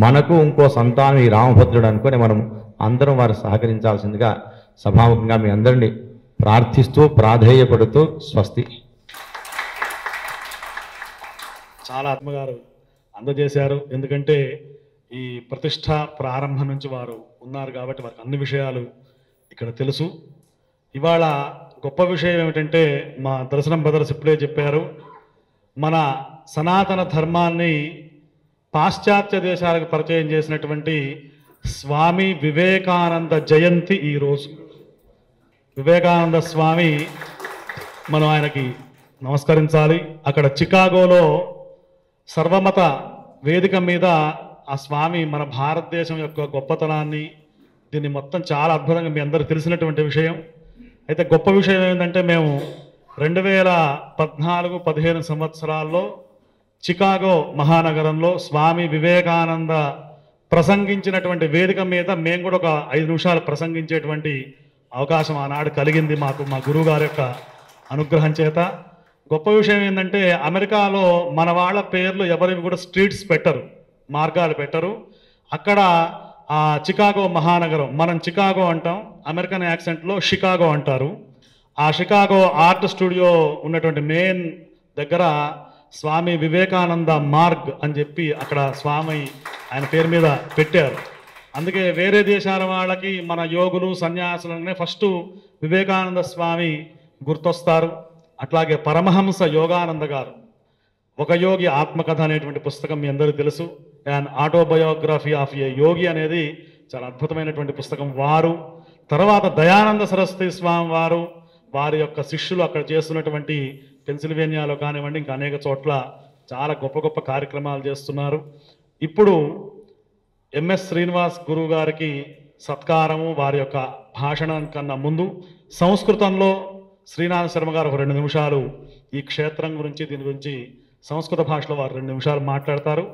మనకు ఇంకో సంతానం ఈ రామభద్రుడు అనుకొని మనం అందరం వారు సహకరించాల్సిందిగా సభాముఖంగా మీ అందరినీ ప్రార్థిస్తూ ప్రాధేయపడుతూ స్వస్తి. చాలా ఆత్మగారు అందజేశారు. ఎందుకంటే ఈ ప్రతిష్ట ప్రారంభం నుంచి వారు ఉన్నారు కాబట్టి వారికి అన్ని విషయాలు ఇక్కడ తెలుసు. ఇవాళ గొప్ప విషయం ఏమిటంటే, మా దర్శనం బ్రదర్స్ ఇప్పుడే చెప్పారు, మన సనాతన ధర్మాన్ని పాశ్చాత్య దేశాలకు పరిచయం చేసినటువంటి స్వామి వివేకానంద జయంతి ఈరోజు. వివేకానంద స్వామి, మనం ఆయనకి నమస్కరించాలి. అక్కడ చికాగోలో సర్వమత వేదిక మీద ఆ స్వామి మన భారతదేశం యొక్క గొప్పతనాన్ని, దీన్ని మొత్తం చాలా అద్భుతంగా మీ అందరికీ తెలిసినటువంటి విషయం. అయితే గొప్ప విషయం ఏంటంటే, మేము 2014-15 సంవత్సరాల్లో చికాగో మహానగరంలో స్వామి వివేకానంద ప్రసంగించినటువంటి వేదిక మీద మేము కూడా ఒక 5 నిమిషాలు ప్రసంగించేటువంటి అవకాశం ఆనాడు కలిగింది మాకు, మా గురువు గారి యొక్క అనుగ్రహం చేత. గొప్ప విషయం ఏంటంటే, అమెరికాలో మన వాళ్ళ పేర్లు ఎవరివి కూడా స్ట్రీట్స్ పెట్టరు, మార్గాలు పెట్టరు. అక్కడ ఆ చికాగో మహానగరం, మనం చికాగో అంటాం, అమెరికన్ యాక్సెంట్లో షికాగో అంటారు. ఆ షికాగో ఆర్ట్ స్టూడియో ఉన్నటువంటి మెయిన్ దగ్గర స్వామి వివేకానంద మార్గ్ అని చెప్పి అక్కడ స్వామి ఆయన పేరు మీద పెట్టారు. అందుకే వేరే దేశాల వాళ్ళకి మన యోగులు సన్యాసులనే ఫస్ట్ వివేకానంద స్వామి గుర్తొస్తారు. అట్లాగే పరమహంస యోగానంద గారు, ఒక యోగి ఆత్మకథ అనేటువంటి పుస్తకం మీ అందరికీ తెలుసు, అండ్ ఆటోబయోగ్రఫీ ఆఫ్ ఏ యోగి అనేది చాలా అద్భుతమైనటువంటి పుస్తకం. వారు తర్వాత దయానంద సరస్వతి స్వామి వారు, వారి యొక్క శిష్యులు అక్కడ చేస్తున్నటువంటి పెన్సిల్వేనియాలో కానివ్వండి, ఇంకా అనేక చోట్ల చాలా గొప్ప గొప్ప కార్యక్రమాలు చేస్తున్నారు. ఇప్పుడు ఎంఎస్ శ్రీనివాస్ గురువు గారికి సత్కారము, వారి యొక్క భాషణం కన్నా ముందు సంస్కృతంలో శ్రీనాథ శర్మ గారు ఒక 2 నిమిషాలు ఈ క్షేత్రం గురించి, దీని గురించి సంస్కృత భాషలో వారు 2 నిమిషాలు మాట్లాడతారు.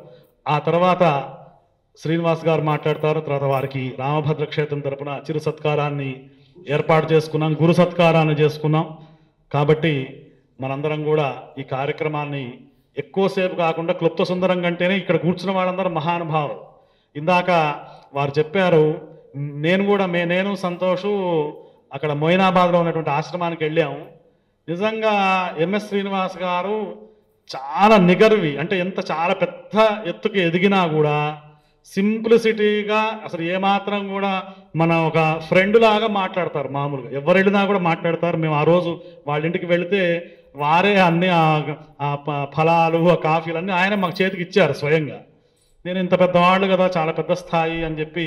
ఆ తర్వాత శ్రీనివాస్ గారు మాట్లాడతారు. తర్వాత వారికి రామభద్ర క్షేత్రం తరపున చిరు సత్కారాన్ని ఏర్పాటు చేసుకున్నాం, గురు సత్కారాన్ని చేసుకున్నాం. కాబట్టి మనందరం కూడా ఈ కార్యక్రమాన్ని ఎక్కువసేపు కాకుండా క్లుప్త సుందరం కంటేనే ఇక్కడ కూర్చున్న వాళ్ళందరూ మహానుభావులు. ఇందాక వారు చెప్పారు, నేను సంతోషు అక్కడ మొయినాబాద్లో ఉన్నటువంటి ఆశ్రమానికి వెళ్ళాము. నిజంగా ఎంఎస్ శ్రీనివాస్ గారు చాలా నిగర్వి, అంటే చాలా పెద్ద ఎత్తుకి ఎదిగినా కూడా సింప్లిసిటీగా, అసలు ఏమాత్రం కూడా మన ఒక ఫ్రెండ్ లాగా మాట్లాడతారు. మామూలుగా ఎవరు వెళ్ళినా కూడా మాట్లాడతారు. మేము ఆ రోజు వాళ్ళ ఇంటికి వెళితే వారే అన్ని ఫలాలు ఆ కాఫీలు అన్నీ ఆయన మాకు చేతికి ఇచ్చారు స్వయంగా. నేను ఇంత పెద్దవాళ్ళు కదా, చాలా పెద్ద స్థాయి అని చెప్పి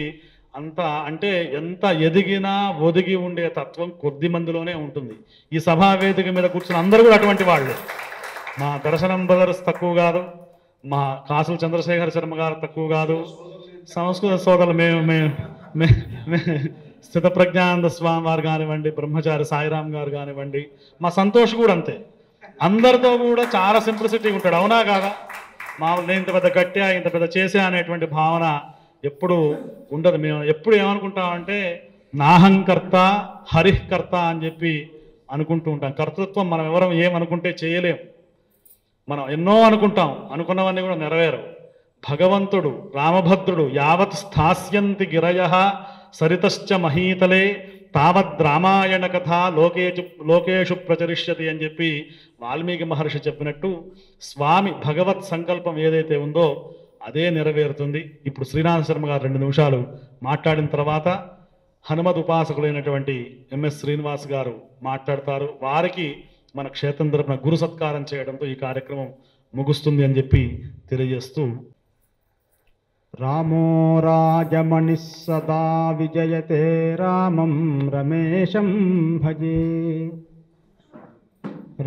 అంత అంటే ఎంత ఎదిగినా ఒదిగి ఉండే తత్వం కొద్ది మందిలోనే ఉంటుంది. ఈ సభా వేదిక మీద కూర్చున్న అందరూ కూడా అటువంటి వాళ్ళు. మా దర్శనం బ్రదర్స్ తక్కువ కాదు, మా కాసుల చంద్రశేఖర శర్మ గారు తక్కువ కాదు, సంస్కృత సోదరులు మేము స్థితప్రజ్ఞానంద స్వామి వారు కానివ్వండి, బ్రహ్మచారి సాయిరామ్ గారు కానివ్వండి, మా సంతోష్ కూడా అంతే. అందరితో కూడా చాలా సింప్లిసిటీ ఉంటాడు. అవునా కాదా? నేను ఇంత పెద్ద గట్టా ఇంత పెద్ద చేసా అనేటువంటి భావన ఎప్పుడు ఉండదు. మేము ఎప్పుడు ఏమనుకుంటామంటే నాహంకర్త హరికర్త అని చెప్పి అనుకుంటూ ఉంటాం. కర్తృత్వం మనం ఎవరం ఏమనుకుంటే చేయలేం. మనం ఎన్నో అనుకుంటాం, అనుకున్నవన్నీ కూడా నెరవేరవు. భగవంతుడు రామభద్రుడు యావత్ స్థాస్యంతి గిరయః సరితశ్చ మహీతలే తావద్ రామాయణ కథ లోకేషు ప్రచరిష్యతి అని చెప్పి వాల్మీకి మహర్షి చెప్పినట్టు స్వామి భగవత్ సంకల్పం ఏదైతే ఉందో అదే నెరవేరుతుంది. ఇప్పుడు శ్రీనాథ శర్మ గారు 2 నిమిషాలు మాట్లాడిన తర్వాత హనుమద్ ఉపాసకులైనటువంటి ఎంఎస్ శ్రీనివాస్ గారు మాట్లాడతారు. వారికి మన క్షేత్రం తరపున గురు సత్కారం చేయడంతో ఈ కార్యక్రమం ముగుస్తుంది అని చెప్పి తెలియజేస్తూ, రామో రాజమణి సదా విజయతే రామం రమేశం భజే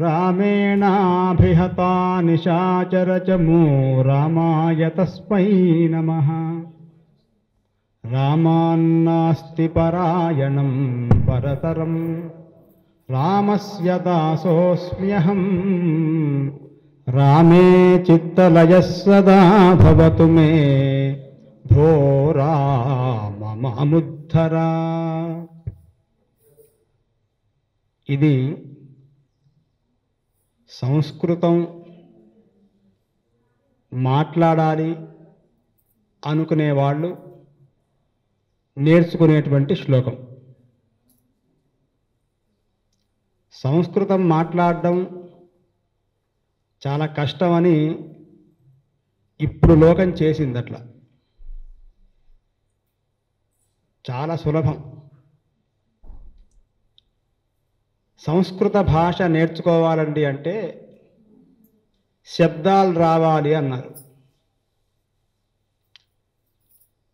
రామేణాభిహతా నిశాచరచమో రామాయ తస్మై నమః రామాన్నాస్తి పరాయణం పరతరం రామస్య దాసోస్మ్యహం రామే చిత్తలయః సదా భవతు మే భో రామ మాముద్ధరా. ఇది సంస్కృతం మాట్లాడాలి అనుకునేవాళ్ళు నేర్చుకునేటువంటి శ్లోకం. సంస్కృతం మాట్లాడడం చాలా కష్టమని ఇప్పుడు లోకం చేసింది. అట్లా చాలా సులభం. సంస్కృత భాష నేర్చుకోవాలండి అంటే శబ్దాలు రావాలి అన్నారు.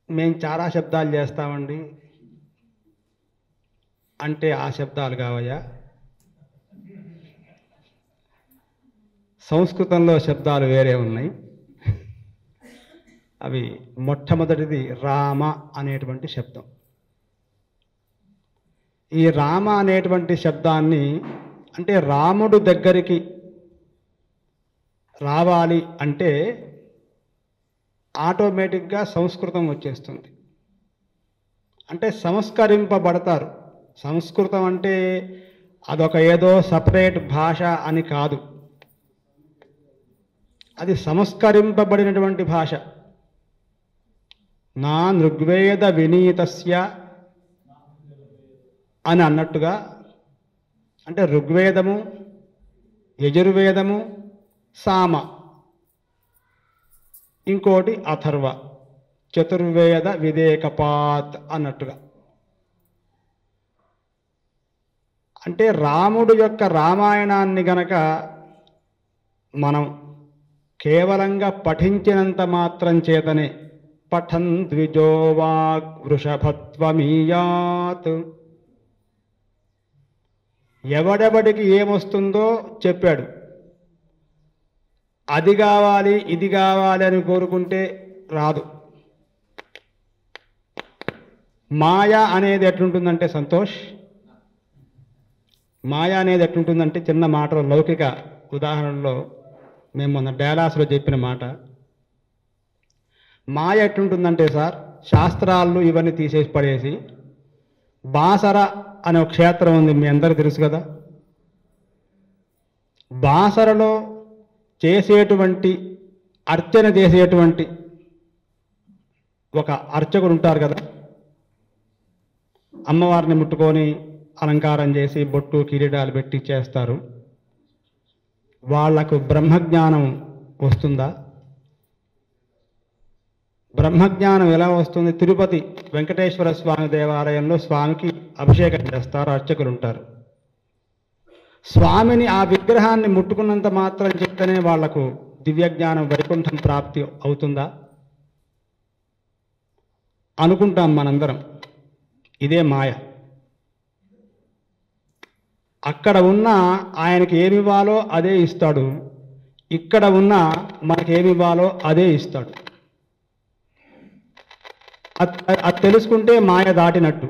మేము చాలా శబ్దాలు చేస్తామండి అంటే ఆ శబ్దాలు కావయ్యా. సంస్కృతంలో శబ్దాలు వేరే ఉన్నాయి. అవి మొట్టమొదటిది రామ అనేటువంటి శబ్దం. ఈ రామ అనేటువంటి శబ్దాన్ని అంటే రాముడు దగ్గరికి రావాలి అంటే ఆటోమేటిక్గా సంస్కృతం వచ్చేస్తుంది. అంటే సంస్కరింపబడతారు. సంస్కృతం అంటే అదొక ఏదో సపరేట్ భాష అని కాదు, అది సంస్కరింపబడినటువంటి భాష. నా ఋగ్వేద వినీతస్య అని అన్నట్టుగా, అంటే ఋగ్వేదము, యజుర్వేదము, సామ, ఇంకోటి అథర్వ, చతుర్వేద విదేకపాత్ అన్నట్టుగా. అంటే రాముడు యొక్క రామాయణాన్ని గనక మనం కేవలంగా పఠించినంత మాత్రం చేతనే పఠన్ ద్విజో వాగ్ వృషభత్వమీయాత్, ఎవడెవడికి ఏమొస్తుందో చెప్పాడు. అది కావాలి ఇది కావాలి అని కోరుకుంటే రాదు. మాయ అనేది ఎట్లుంటుందంటే సంతోష్, మాయ అనేది ఎట్లుంటుందంటే చిన్న మాటలో లౌకిక ఉదాహరణలో మేము మొన్న డేలాస్లో చెప్పిన మాట. మాయ ఎట్లుంటుందంటే సార్, శాస్త్రాలు ఇవన్నీ తీసేసి పడేసి బాసర అనే ఒక క్షేత్రం ఉంది, మీ అందరికీ తెలుసు కదా. బాసరలో చేసేటువంటి అర్చన చేసేటువంటి ఒక అర్చకుడు ఉంటారు కదా, అమ్మవారిని ముట్టుకొని అలంకారం చేసి బొట్టు కిరీటాలు పెట్టి చేస్తారు. వాళ్లకు బ్రహ్మజ్ఞానం వస్తుందా? బ్రహ్మజ్ఞానం ఎలా వస్తుంది? తిరుపతి వెంకటేశ్వర స్వామి దేవాలయంలో స్వామికి అభిషేకం చేస్తారు, అర్చకులు ఉంటారు. స్వామిని ఆ విగ్రహాన్ని ముట్టుకున్నంత మాత్రం చెప్తేనే వాళ్లకు దివ్యజ్ఞానం వైకుంఠం ప్రాప్తి అవుతుందా? అనుకుంటాం మనందరం. ఇదే మాయ. అక్కడ ఉన్న ఆయనకి ఏమివ్వాలో అదే ఇస్తాడు, ఇక్కడ ఉన్న మనకేమివ్వాలో అదే ఇస్తాడు. అది తెలుసుకుంటే మాయ దాటినట్టు.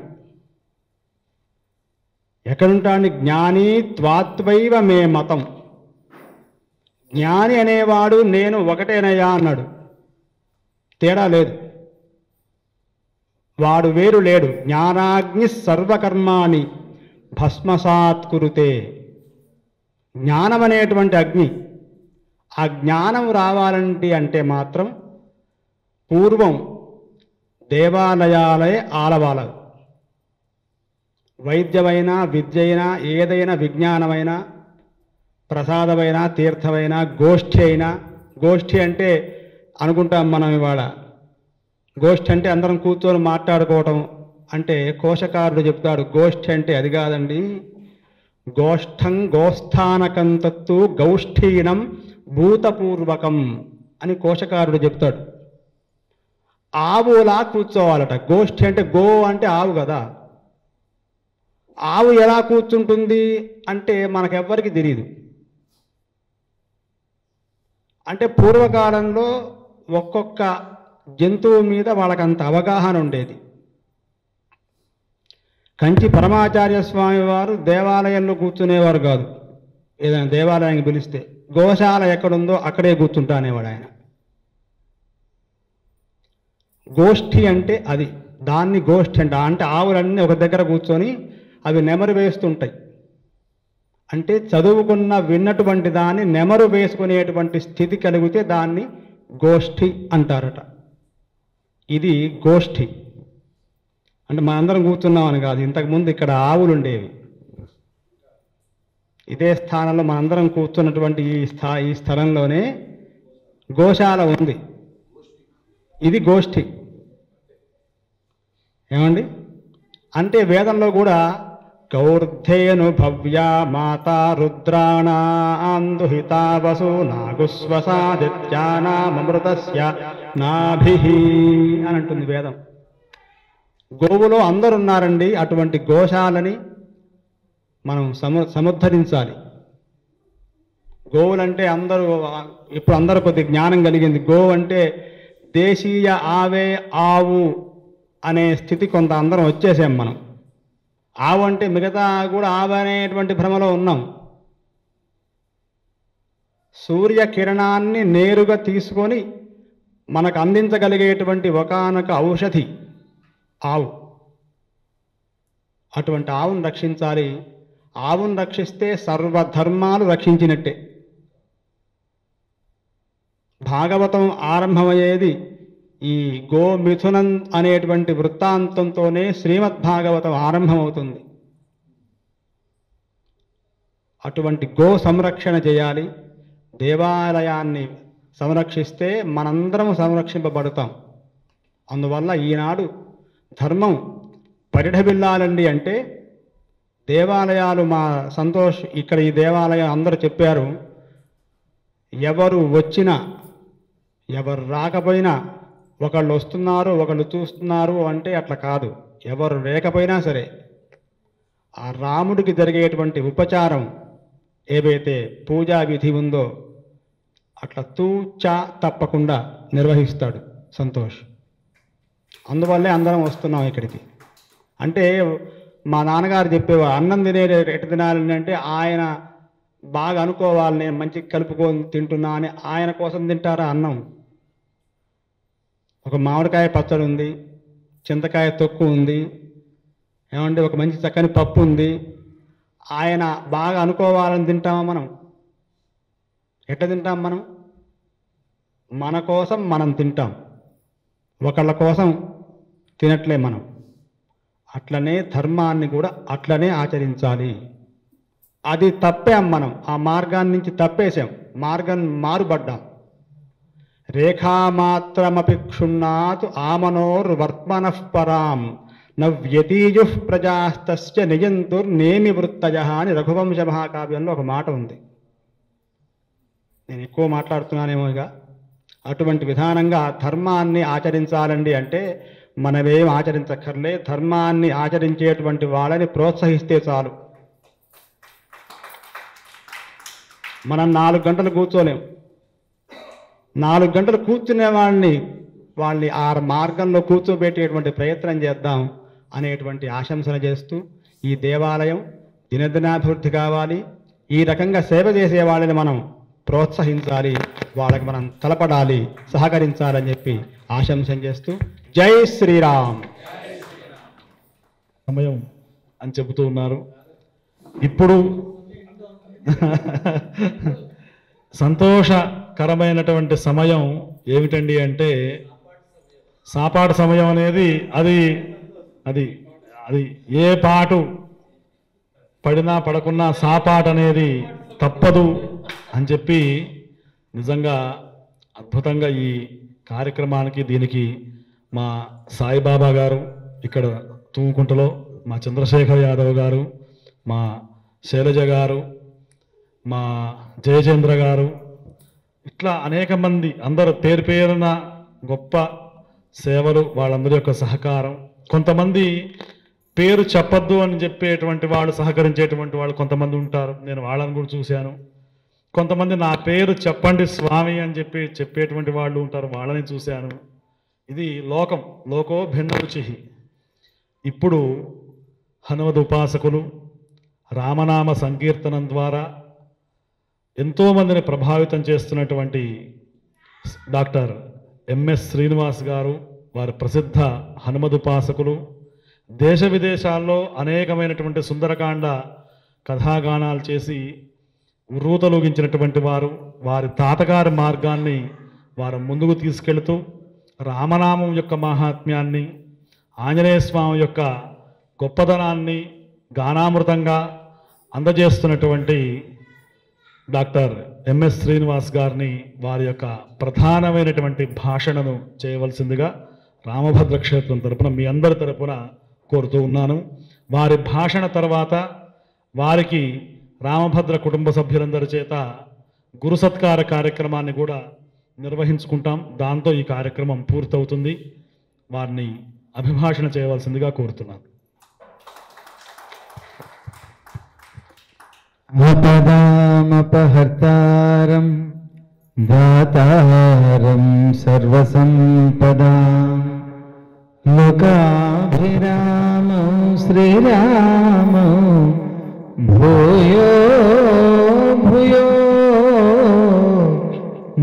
ఎక్కడుంటాడు? జ్ఞాని త్వాత్వైవ మే మతం. జ్ఞాని అనేవాడు నేను ఒకటేనయ్యా అన్నాడు. తేడా లేదు, వాడు వేరు లేడు. జ్ఞానాగ్ని సర్వకర్మాణి భస్మసాత్ కురుతే. జ్ఞానం అనేటువంటి అగ్ని. ఆ జ్ఞానం రావాలంటే అంటే మాత్రం పూర్వం దేవాలయాలే ఆలవాలవు. వైద్యమైనా విద్య అయినా ఏదైనా విజ్ఞానమైనా ప్రసాదమైనా తీర్థమైనా గోష్ఠి అయినా, గోష్ఠి అంటే అనుకుంటాం మనం ఇవాళ, గోష్ఠి అంటే అందరం కూర్చొని మాట్లాడుకోవటం అంటే కోశకారుడు చెప్తాడు. గోష్ఠి అంటే అది కాదండి, గోష్ఠం గోస్థానకం తత్తు గౌష్ఠీనం భూతపూర్వకం అని కోశకారుడు చెప్తాడు. ఆవులా కూర్చోవాలట. గోష్ఠి అంటే గో అంటే ఆవు కదా. ఆవు ఎలా కూర్చుంటుంది అంటే మనకెవ్వరికి తెలియదు. అంటే పూర్వకాలంలో ఒక్కొక్క జంతువు మీద వాళ్ళకంత అవగాహన ఉండేది. కంచి పరమాచార్య స్వామి వారు దేవాలయంలో కూర్చునేవారు కాదు. ఏదైనా దేవాలయానికి పిలిస్తే గోశాల ఎక్కడుందో అక్కడే కూర్చుంటా అనేవాడు ఆయన. గోష్ఠి అంటే అది, దాన్ని గోష్ఠి అంటే ఆవులన్నీ ఒక దగ్గర కూర్చొని అవి నెమరు వేస్తుంటాయి. అంటే చదువుకున్న విన్నటువంటి దాన్ని నెమరు వేసుకునేటువంటి స్థితి కలిగితే దాన్ని గోష్ఠి అంటారట. ఇది గోష్ఠి అంటే మనందరం కూర్చున్నామని కాదు. ఇంతకుముందు ఇక్కడ ఆవులు ఉండేవి. ఇదే స్థానంలో మనందరం కూర్చున్నటువంటి ఈ స్థలంలోనే గోశాల ఉంది. ఇది గోష్ఠి. ఏమండి? అంటే వేదంలో కూడా గౌర్ధేను భవ్యా మాతా రుద్రాణాందుహితా వసు నాగుస్వసాదిత్యానామృతస్య నాభిహి అని అంటుంది వేదం. గోవులో అందరు ఉన్నారండి. అటువంటి గోశాలని మనం సముద్ధరించాలి. గోవులంటే ఇప్పుడు అందరూ కొద్ది జ్ఞానం కలిగింది. గోవు అంటే దేశీయ ఆవే ఆవు అనే స్థితి కొంత అందరం వచ్చేసాం మనం. ఆవు అంటే మిగతా కూడా ఆవు అనేటువంటి భ్రమలో ఉన్నాం. సూర్యకిరణాన్ని నేరుగా తీసుకొని మనకు అందించగలిగేటువంటి ఒకానొక ఔషధి ఆవు. అటువంటి ఆవును రక్షించాలి. ఆవును రక్షిస్తే సర్వధర్మాలు రక్షించినట్టే. భాగవతం ఆరంభమయ్యేది ఈ గోమిథునం అనేటువంటి వృత్తాంతంతోనే శ్రీమద్భాగవతం ఆరంభమవుతుంది. అటువంటి గో సంరక్షణ చేయాలి. దేవాలయాన్ని సంరక్షిస్తే మనందరం సంరక్షింపబడతాం. అందువల్ల ఈనాడు ధర్మం పరిఢవిల్లాలండి అంటే దేవాలయాలు మా సంతోష్ ఇక్కడ ఈ దేవాలయం అందరూ చెప్పారు. ఎవరు వచ్చినా ఎవరు రాకపోయినా ఒకళ్ళు వస్తున్నారు ఒకళ్ళు చూస్తున్నారు అంటే అట్లా కాదు. ఎవరు లేకపోయినా సరే ఆ రాముడికి జరిగేటువంటి ఉపచారం ఏవైతే పూజా విధి ఉందో అట్లా తూచా తప్పకుండా నిర్వహిస్తాడు సంతోష్. అందువల్లే అందరం వస్తున్నాం ఇక్కడికి. అంటే మా నాన్నగారు చెప్పేవారు అన్నం ఎటు తినాలని అంటే ఆయన బాగా అనుకోవాలి, నేను మంచిగా కలుపుకొని తింటున్నా అని. ఆయన కోసం తింటారా అన్నం? ఒక మామిడికాయ పచ్చడి ఉంది, చింతకాయ తొక్కు ఉంది, ఏమంటే ఒక మంచి చక్కని పప్పు ఉంది. ఆయన బాగా అనుకోవాలని తింటామా మనం? ఎట్లా తింటాం మనం? మన కోసం మనం తింటాం, ఒకళ్ళ కోసం తినట్లే మనం. అట్లనే ధర్మాన్ని కూడా అట్లనే ఆచరించాలి. అది తప్పాం మనం, ఆ మార్గాన్ని నుంచి తప్పేశాం, మార్గం మారుపడ్డాం. రేఖామాత్రమపి క్షుణ్ణాత్ ఆమనోర్వర్త్మనః పరాం నవ్యతీజు ప్రజాస్తస్య నిజంతుర్నేమి వృత్తజ అని రఘువంశ మహాకావ్యంలో ఒక మాట ఉంది. నేను ఎక్కువ మాట్లాడుతున్నానేమో ఇక. అటువంటి విధానంగా ధర్మాన్ని ఆచరించాలండి అంటే మనమేం ఆచరించక్కర్లే, ధర్మాన్ని ఆచరించేటువంటి వాళ్ళని ప్రోత్సహిస్తే చాలు. మనం 4 గంటలు కూర్చోలేం. 4 గంటలు కూర్చునే వాళ్ళని ఆ మార్గంలో కూర్చోబెట్టేటువంటి ప్రయత్నం చేద్దాం అనేటువంటి ఆశంసన చేస్తూ, ఈ దేవాలయం దినదినాభివృద్ధి కావాలి, ఈ రకంగా సేవ చేసే వాళ్ళని మనం ప్రోత్సహించాలి, వాళ్ళకి మనం తలపడాలి, సహకరించాలని చెప్పి ఆశంసన చేస్తూ జై శ్రీరామ్. సమయం అని చెబుతూ ఉన్నారు. ఇప్పుడు సంతోషకరమైనటువంటి సమయం ఏమిటండి అంటే సాపాటు సమయం అనేది అది అది అది ఏ పాటు పడినా పడకున్నా సాపాటు అనేది తప్పదు అని చెప్పి నిజంగా అద్భుతంగా ఈ కార్యక్రమానికి దీనికి మా సాయిబాబా గారు ఇక్కడ తూముకుంటలో, మా చంద్రశేఖర్ యాదవ్ గారు, మా శైలజ గారు, మా జయచంద్ర గారు, ఇట్లా అనేక మంది అందరూ పేరు పేరున గొప్ప సేవలు, వాళ్ళందరి యొక్క సహకారం. కొంతమంది పేరు చెప్పద్దు అని చెప్పేటువంటి వాళ్ళు, సహకరించేటువంటి వాళ్ళు కొంతమంది ఉంటారు, నేను వాళ్ళని కూడా చూశాను. కొంతమంది నా పేరు చెప్పండి స్వామి అని చెప్పేటువంటి వాళ్ళు ఉంటారు, వాళ్ళని చూశాను. ఇది లోకో భిన్న రుచి. ఇప్పుడు హనుమద్ ఉపాసకులు రామనామ సంకీర్తనం ద్వారా ఎంతోమందిని ప్రభావితం చేస్తున్నటువంటి డాక్టర్ ఎంఎస్ శ్రీనివాస్ గారు, వారి ప్రసిద్ధ హనుమద్ ఉపాసకులు, దేశ విదేశాల్లో అనేకమైనటువంటి సుందరకాండ కథాగానాలు చేసి ఉర్రూతలూగించినటువంటి వారు, వారి తాతగారి మార్గాన్ని వారు ముందుకు తీసుకెళుతూ రామనామం యొక్క మహాత్మ్యాన్ని, ఆంజనేయ స్వామి యొక్క గొప్పదనాన్ని గానామృతంగా అందజేస్తున్నటువంటి డాక్టర్ ఎంఎస్ శ్రీనివాస్ గారిని వారి యొక్క ప్రధానమైనటువంటి భాషణను చేయవలసిందిగా రామభద్ర క్షేత్రం తరపున మీ అందరి తరపున కోరుతూ ఉన్నాను. వారి భాషణ తర్వాత వారికి రామభద్ర కుటుంబ సభ్యులందరి చేత గురు సత్కార కార్యక్రమాన్ని కూడా నిర్వహించుకుంటాం. దాంతో ఈ కార్యక్రమం పూర్తవుతుంది. వారిని అభిభాషణ చేయవలసిందిగా కోరుతున్నాను. ఆపదామపహర్తారం దాతారం సర్వసంపదాం లోకాభిరామం శ్రీరామం భూయో భూయో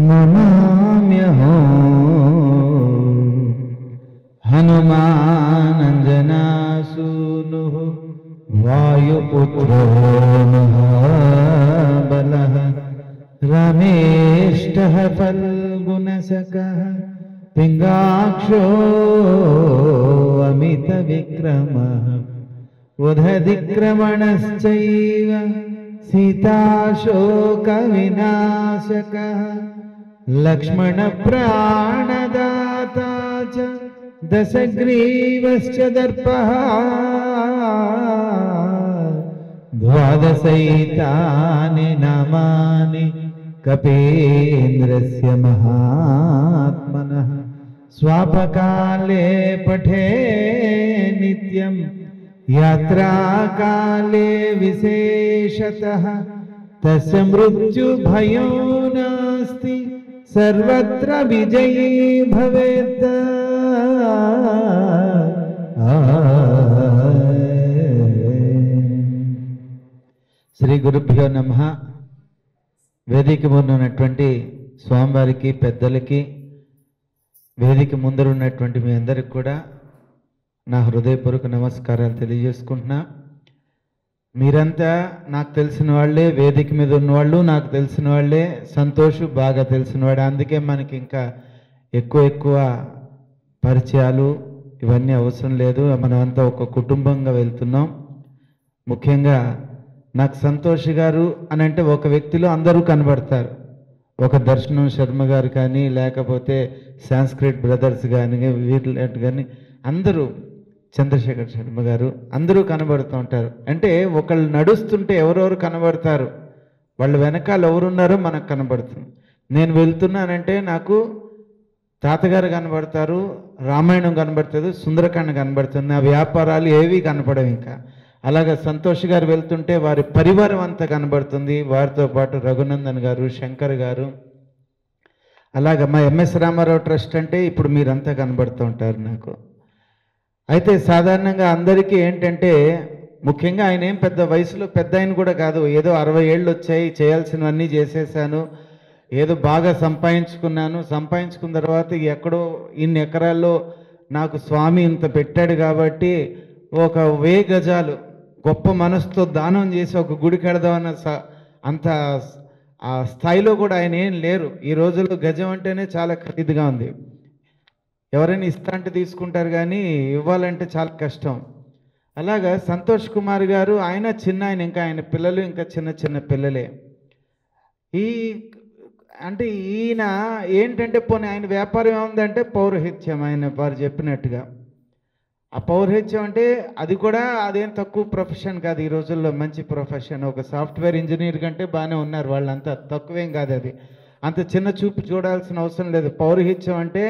నమామ్యహం హనుమానంజనాసూనుః వాయుపుత్రో మహాబలః రమేష్టః ఫల్గుణసఖः పింగాక్షో అమితవిక్రమः ఉదధిక్రమణశ్చైవ సీతాశోకవినాశకः లక్ష్మణప్రాణదాతా చ దశగ్రీవశ్చ దర్పः ద్వాదశైతాని నామాని కపీంద్రస్య మహాత్మనః స్వాపకాలే పఠే నిత్యం యాత్రాకాలే విశేషతః తస్య మృత్యుభయో నాస్తి సర్వత్ర విజయీ భవేత్. శ్రీ గురుభ్యో నమః. వేదిక ముందు ఉన్నటువంటి స్వామివారికి, పెద్దలకి, వేదిక ముందర ఉన్నటువంటి మీ అందరికి కూడా నా హృదయపూర్వక నమస్కారాలు తెలియజేసుకుంటున్నా. మీరంతా నాకు తెలిసిన వాళ్ళే, వేదిక మీద ఉన్నవాళ్ళు నాకు తెలిసిన వాళ్ళే, సంతోష్ బాగా తెలిసినవాడు. అందుకే మనకి ఇంకా ఎక్కువ పరిచయాలు ఇవన్నీ అవసరం లేదు. మనమంతా ఒక కుటుంబంగా వెళ్తున్నాం. ముఖ్యంగా నాకు సంతోష్ గారు అని అంటే ఒక వ్యక్తిలో అందరూ కనబడతారు. ఒక దర్శనం శర్మ గారు కానీ, లేకపోతే సాంస్క్రిట్ బ్రదర్స్ కానీ, వీళ్ళు కానీ అందరూ చంద్రశేఖర్ శర్మ గారు అందరూ కనబడుతూ ఉంటారు. అంటే ఒకళ్ళు నడుస్తుంటే ఎవరెవరు కనబడతారు, వాళ్ళు వెనకాల ఎవరున్నారో మనకు కనబడుతుంది. నేను వెళ్తున్నానంటే నాకు తాతగారు కనబడతారు, రామాయణం కనబడుతుంది, సుందరకాండ కనబడుతుంది, నా వ్యాపారాలు ఏవి కనపడవు. ఇంకా అలాగే సంతోష్ గారు వెళ్తుంటే వారి పరివారం అంతా కనబడుతుంది, వారితో పాటు రఘునందన్ గారు, శంకర్ గారు. అలాగే మా ఎంఎస్ రామారావు ట్రస్ట్ అంటే ఇప్పుడు మీరంతా కనబడుతూ ఉంటారు నాకు. అయితే సాధారణంగా అందరికీ ఏంటంటే, ముఖ్యంగా ఆయన ఏం పెద్ద వయసులో పెద్ద ఆయన కూడా కాదు, ఏదో 60 ఏళ్ళు వచ్చాయి, చేయాల్సినవన్నీ చేసేసాను, ఏదో బాగా సంపాదించుకున్న తర్వాత ఎక్కడో ఇన్ని ఎకరాల్లో నాకు స్వామి ఇంత పెట్టాడు కాబట్టి ఒక 1000 గజాలు గొప్ప మనసుతో దానం చేసి ఒక గుడి కడదామన్న అంత ఆ స్థాయిలో కూడా ఆయన ఏం లేరు. ఈ రోజుల్లో గజం అంటేనే చాలా ఖరీదుగా ఉంది. ఎవరైనా ఇస్తా అంటే తీసుకుంటారు కానీ ఇవ్వాలంటే చాలా కష్టం. అలాగా సంతోష్ కుమార్ గారు ఆయన చిన్న ఆయన, ఇంకా ఆయన పిల్లలు ఇంకా చిన్న చిన్న పిల్లలే. అంటే ఈయన ఏంటంటే పోనీ ఆయన వ్యాపారం ఏముందంటే పౌరోహిత్యం. ఆయన వారు చెప్పినట్టుగా ఆ పౌరోహిత్యం అంటే అది కూడా అదేం తక్కువ ప్రొఫెషన్ కాదు, ఈ రోజుల్లో మంచి ప్రొఫెషన్. ఒక సాఫ్ట్వేర్ ఇంజనీర్ కంటే బాగానే ఉన్నారు వాళ్ళంతా, తక్కువేం కాదు. అది అంత చిన్న చూపు చూడాల్సిన అవసరం లేదు. పౌరోహిత్యం అంటే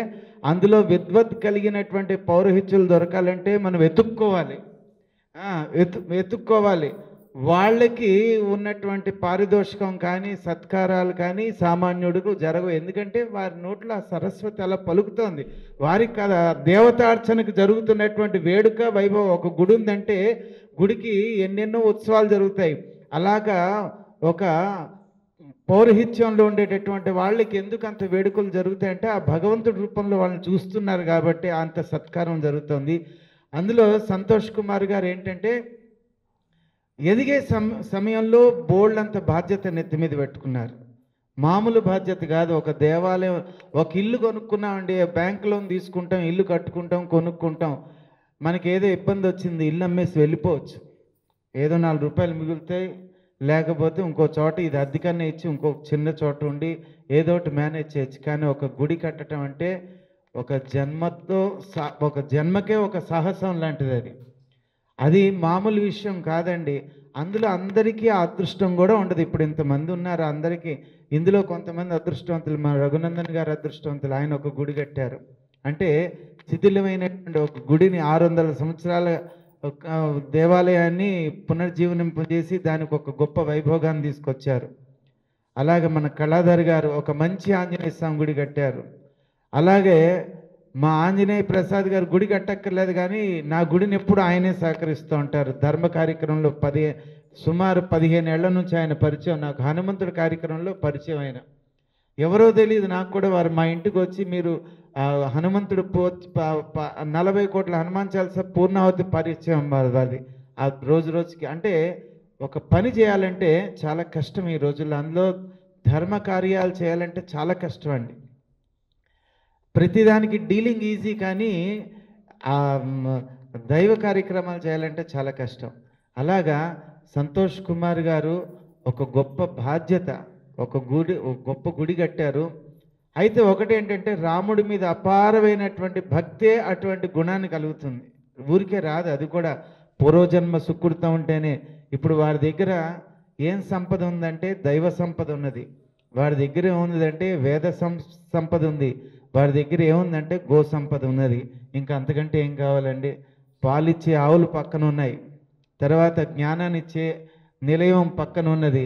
అందులో విద్వత్ కలిగినటువంటి పౌరోహిత్యులు దొరకాలంటే మనం వెతుక్కోవాలి. వాళ్ళకి ఉన్నటువంటి పారితోషికం కానీ సత్కారాలు కానీ సామాన్యుడికి జరగవు. ఎందుకంటే వారి నోట్లో ఆ సరస్వతి అలా పలుకుతోంది. వారికి కదా దేవతార్చనకు జరుగుతున్నటువంటి వేడుక వైభవం. ఒక గుడి ఉందంటే గుడికి ఎన్నెన్నో ఉత్సవాలు జరుగుతాయి. అలాగా ఒక పౌరోహిత్యంలో ఉండేటటువంటి వాళ్ళకి ఎందుకు అంత వేడుకలు జరుగుతాయంటే ఆ భగవంతుడి రూపంలో వాళ్ళని చూస్తున్నారు కాబట్టి అంత సత్కారం జరుగుతుంది. అందులో సంతోష్ కుమార్ గారు ఏంటంటే ఎదిగే సమయంలో బోల్డ్ అంత బాధ్యత నెత్తి మీద పెట్టుకున్నారు. మామూలు బాధ్యత కాదు. ఒక దేవాలయం, ఒక ఇల్లు కొనుక్కున్నామండి, బ్యాంక్ లోన్ తీసుకుంటాం, ఇల్లు కట్టుకుంటాం, కొనుక్కుంటాం, మనకి ఏదో ఇబ్బంది వచ్చింది ఇల్లు అమ్మేసి వెళ్ళిపోవచ్చు, ఏదో 4 రూపాయలు మిగులుతాయి, లేకపోతే ఇంకో చోట ఇది అద్దెకన్నా ఇచ్చి ఇంకో చిన్న చోట ఉండి ఏదో ఒకటి మేనేజ్ చేయొచ్చు. కానీ ఒక గుడి కట్టడం అంటే ఒక జన్మకే ఒక సాహసం లాంటిది. అది మామూలు విషయం కాదండి. అందులో అందరికీ ఆ అదృష్టం కూడా ఉండదు. ఇప్పుడు ఇంతమంది ఉన్నారు అందరికీ, ఇందులో కొంతమంది అదృష్టవంతులు. మా రఘునందన్ గారు అదృష్టవంతులు. ఆయన ఒక గుడి కట్టారు. అంటే శిథిలమైనటువంటి ఒక గుడిని 600 సంవత్సరాల దేవాలయాన్ని పునర్జీవనింపజేసి దానికి ఒక గొప్ప వైభోగాన్ని తీసుకొచ్చారు. అలాగే మన కళాధర్ గారు ఒక మంచి ఆంజనేయ స్వామి గుడి కట్టారు. అలాగే మా ఆంజనేయ ప్రసాద్ గారు గుడి కట్టక్కర్లేదు కానీ నా గుడిని ఎప్పుడు ఆయనే సహకరిస్తూ ఉంటారు. ధర్మ కార్యక్రమంలో సుమారు 15 ఏళ్ల నుంచి ఆయన పరిచయం. నాకు హనుమంతుడి కార్యక్రమంలో పరిచయం. ఆయన ఎవరో తెలియదు నాకు కూడా. వారు మా ఇంటికి వచ్చి మీరు హనుమంతుడు 40 కోట్ల హనుమాన్ చాలీసా పూర్ణావతి పరిచయం వారిది. ఆ రోజుకి అంటే ఒక పని చేయాలంటే చాలా కష్టం ఈ రోజుల్లో. అందులో ధర్మ కార్యాలు చేయాలంటే చాలా కష్టం అండి. ప్రతిదానికి డీలింగ్ ఈజీ కానీ దైవ కార్యక్రమాలు చేయాలంటే చాలా కష్టం. అలాగా సంతోష్ కుమార్ గారు ఒక గొప్ప బాధ్యత, ఒక గొప్ప గుడి కట్టారు. అయితే ఒకటేంటంటే రాముడి మీద అపారమైనటువంటి భక్తే అటువంటి గుణాన్ని కలుగుతుంది, ఊరికే రాదు. అది కూడా పూర్వజన్మ సుకృతం ఉంటేనే. ఇప్పుడు వారి దగ్గర ఏం సంపద ఉందంటే దైవ సంపద ఉన్నది. వారి దగ్గర ఏముందంటే వేద సంపద ఉంది. వారి దగ్గర ఏముందంటే గో సంపద ఉన్నది. ఇంకా అంతకంటే ఏం కావాలండి? పాలిచ్చే ఆవులు పక్కన ఉన్నాయి, తర్వాత జ్ఞానాన్ని ఇచ్చే నిలయం పక్కన ఉన్నది,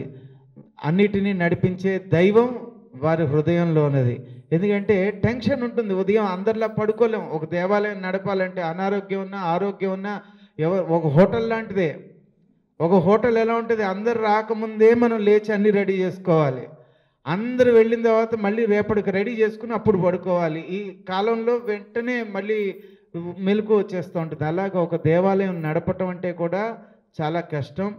అన్నిటినీ నడిపించే దైవం వారి హృదయంలో ఉన్నది. ఎందుకంటే టెన్షన్ ఉంటుంది, ఉదయం అందరిలా పడుకోలేం. ఒక దేవాలయం నడపాలంటే అనారోగ్యం ఉన్నా ఆరోగ్యం ఉన్నా ఒక హోటల్ లాంటిదే. ఒక హోటల్ ఎలా ఉంటుంది? అందరు రాకముందే మనం లేచి అన్ని రెడీ చేసుకోవాలి. అందరు వెళ్ళిన తర్వాత మళ్ళీ రేపటికి రెడీ చేసుకుని అప్పుడు పడుకోవాలి. ఈ కాలంలో వెంటనే మళ్ళీ మెలకు వచ్చేస్తూ ఉంటుంది. అలాగే ఒక దేవాలయం నడపటం అంటే కూడా చాలా కష్టం.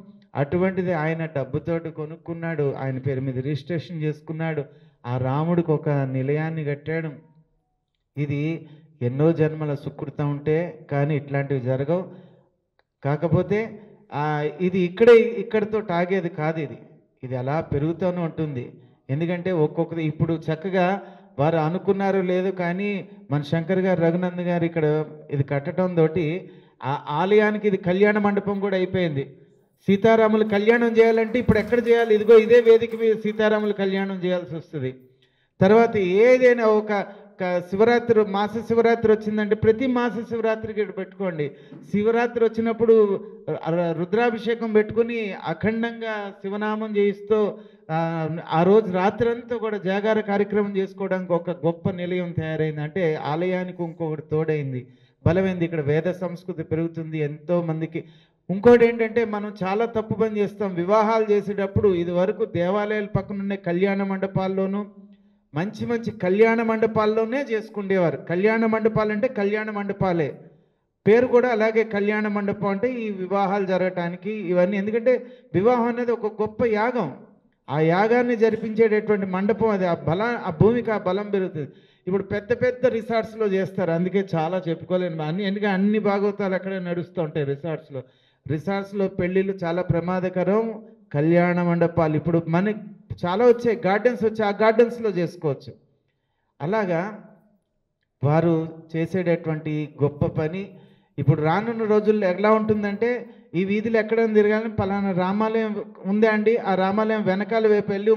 అటువంటిది ఆయన డబ్బుతోటి కొనుక్కున్నాడు, ఆయన పేరు మీద రిజిస్ట్రేషన్ చేసుకున్నాడు, ఆ రాముడికి ఒక నిలయాన్ని కట్టాడు. ఇది ఎన్నో జన్మల సుకృతం ఉంటే కానీ ఇట్లాంటివి జరగవు. కాకపోతే ఇది ఇక్కడితో ఆగేది కాదు. ఇది అలా పెరుగుతూనే ఉంటుంది. ఎందుకంటే ఒక్కొక్కది ఇప్పుడు చక్కగా వారు అనుకున్నారో లేదో కానీ మన శంకర్ గారు రఘునందన్ గారు ఇక్కడ ఇది కట్టడం తోటి ఆ ఆలయానికి ఇది కళ్యాణ మండపం కూడా అయిపోయింది. సీతారాముల కళ్యాణం చేయాలంటే ఇప్పుడు ఎక్కడ చేయాలి? ఇదిగో ఇదే వేదిక మీద సీతారాముల కళ్యాణం చేయాల్సి వస్తుంది. తర్వాత ఏదైనా ఒక శివరాత్రి, మాస శివరాత్రి వచ్చిందంటే ప్రతి మాస శివరాత్రికి పెట్టుకోండి. శివరాత్రి వచ్చినప్పుడు రుద్రాభిషేకం పెట్టుకుని అఖండంగా శివనామం చేయిస్తూ ఆ రోజు రాత్రంతా కూడా జాగార కార్యక్రమం చేసుకోవడానికి ఒక గొప్ప నిలయం తయారైంది. అంటే ఆలయానికి ఇంకొకటి తోడైంది, బలమైంది. ఇక్కడ వేద సంస్కృతి పెరుగుతుంది ఎంతో మందికి. ఇంకోటి ఏంటంటే మనం చాలా తప్పు పని చేస్తాం. వివాహాలు చేసేటప్పుడు ఇది వరకు దేవాలయాల పక్కన ఉన్న కళ్యాణ మండపాల్లోనూ మంచి మంచి కళ్యాణ మండపాల్లోనే చేసుకుండేవారు. కళ్యాణ మండపాలు అంటే కళ్యాణ మండపాలే, పేరు కూడా అలాగే కళ్యాణ మండపం. అంటే ఈ వివాహాలు జరగటానికి ఇవన్నీ, ఎందుకంటే వివాహం అనేది ఒక గొప్ప యాగం. ఆ యాగాన్ని జరిపించేటటువంటి మండపం అది. ఆ భూమికి ఆ బలం పెరుగుతుంది. ఇప్పుడు పెద్ద పెద్ద రిసార్ట్స్లో చేస్తారు, అందుకే చాలా చెప్పుకోలేను ఎందుకంటే అన్ని భాగవతాలు అక్కడే నడుస్తూ ఉంటాయి రిసార్ట్స్లో పెళ్ళిళ్ళు చాలా ప్రమాదకరం. కళ్యాణ మండపాలు ఇప్పుడు మనకి చాలా వచ్చాయి, గార్డెన్స్ వచ్చాయి, ఆ గార్డెన్స్లో చేసుకోవచ్చు. అలాగా వారు చేసేటటువంటి గొప్ప పని. ఇప్పుడు రానున్న రోజుల్లో ఎలా ఉంటుందంటే ఈ వీధిలో ఎక్కడైనా తిరగాలని పలానా రామాలయం ఉందా అండి, ఆ రామాలయం వెనకాల వైపు వెళ్ళి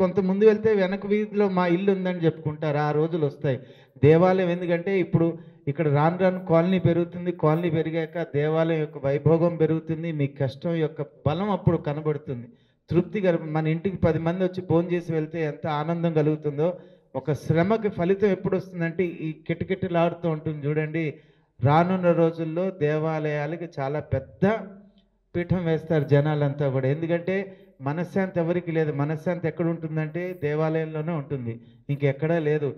కొంత ముందు వెళ్తే వెనక వీధిలో మా ఇల్లు ఉందని చెప్పుకుంటారు. ఆ రోజులు వస్తాయి. దేవాలయం ఎందుకంటే ఇప్పుడు ఇక్కడ రాను కాలనీ పెరుగుతుంది. కాలనీ పెరిగాక దేవాలయం యొక్క వైభోగం పెరుగుతుంది. మీ కష్టం యొక్క బలం అప్పుడు కనబడుతుంది. తృప్తిగా మన ఇంటికి 10 మంది వచ్చి భోజనం చేసి వెళ్తే ఎంత ఆనందం కలుగుతుందో, ఒక శ్రమకి ఫలితం ఎప్పుడు వస్తుందంటే ఈ కిటకిటలాడుతూ ఉంటుంది. చూడండి, రానున్న రోజుల్లో దేవాలయాలకి చాలా పెద్ద పీఠం వేస్తారు జనాలంతా కూడా. ఎందుకంటే మనశ్శాంతి ఎవరికి లేదు. మనశ్శాంతి ఎక్కడ ఉంటుందంటే దేవాలయంలోనే ఉంటుంది, ఇంకెక్కడా లేదు.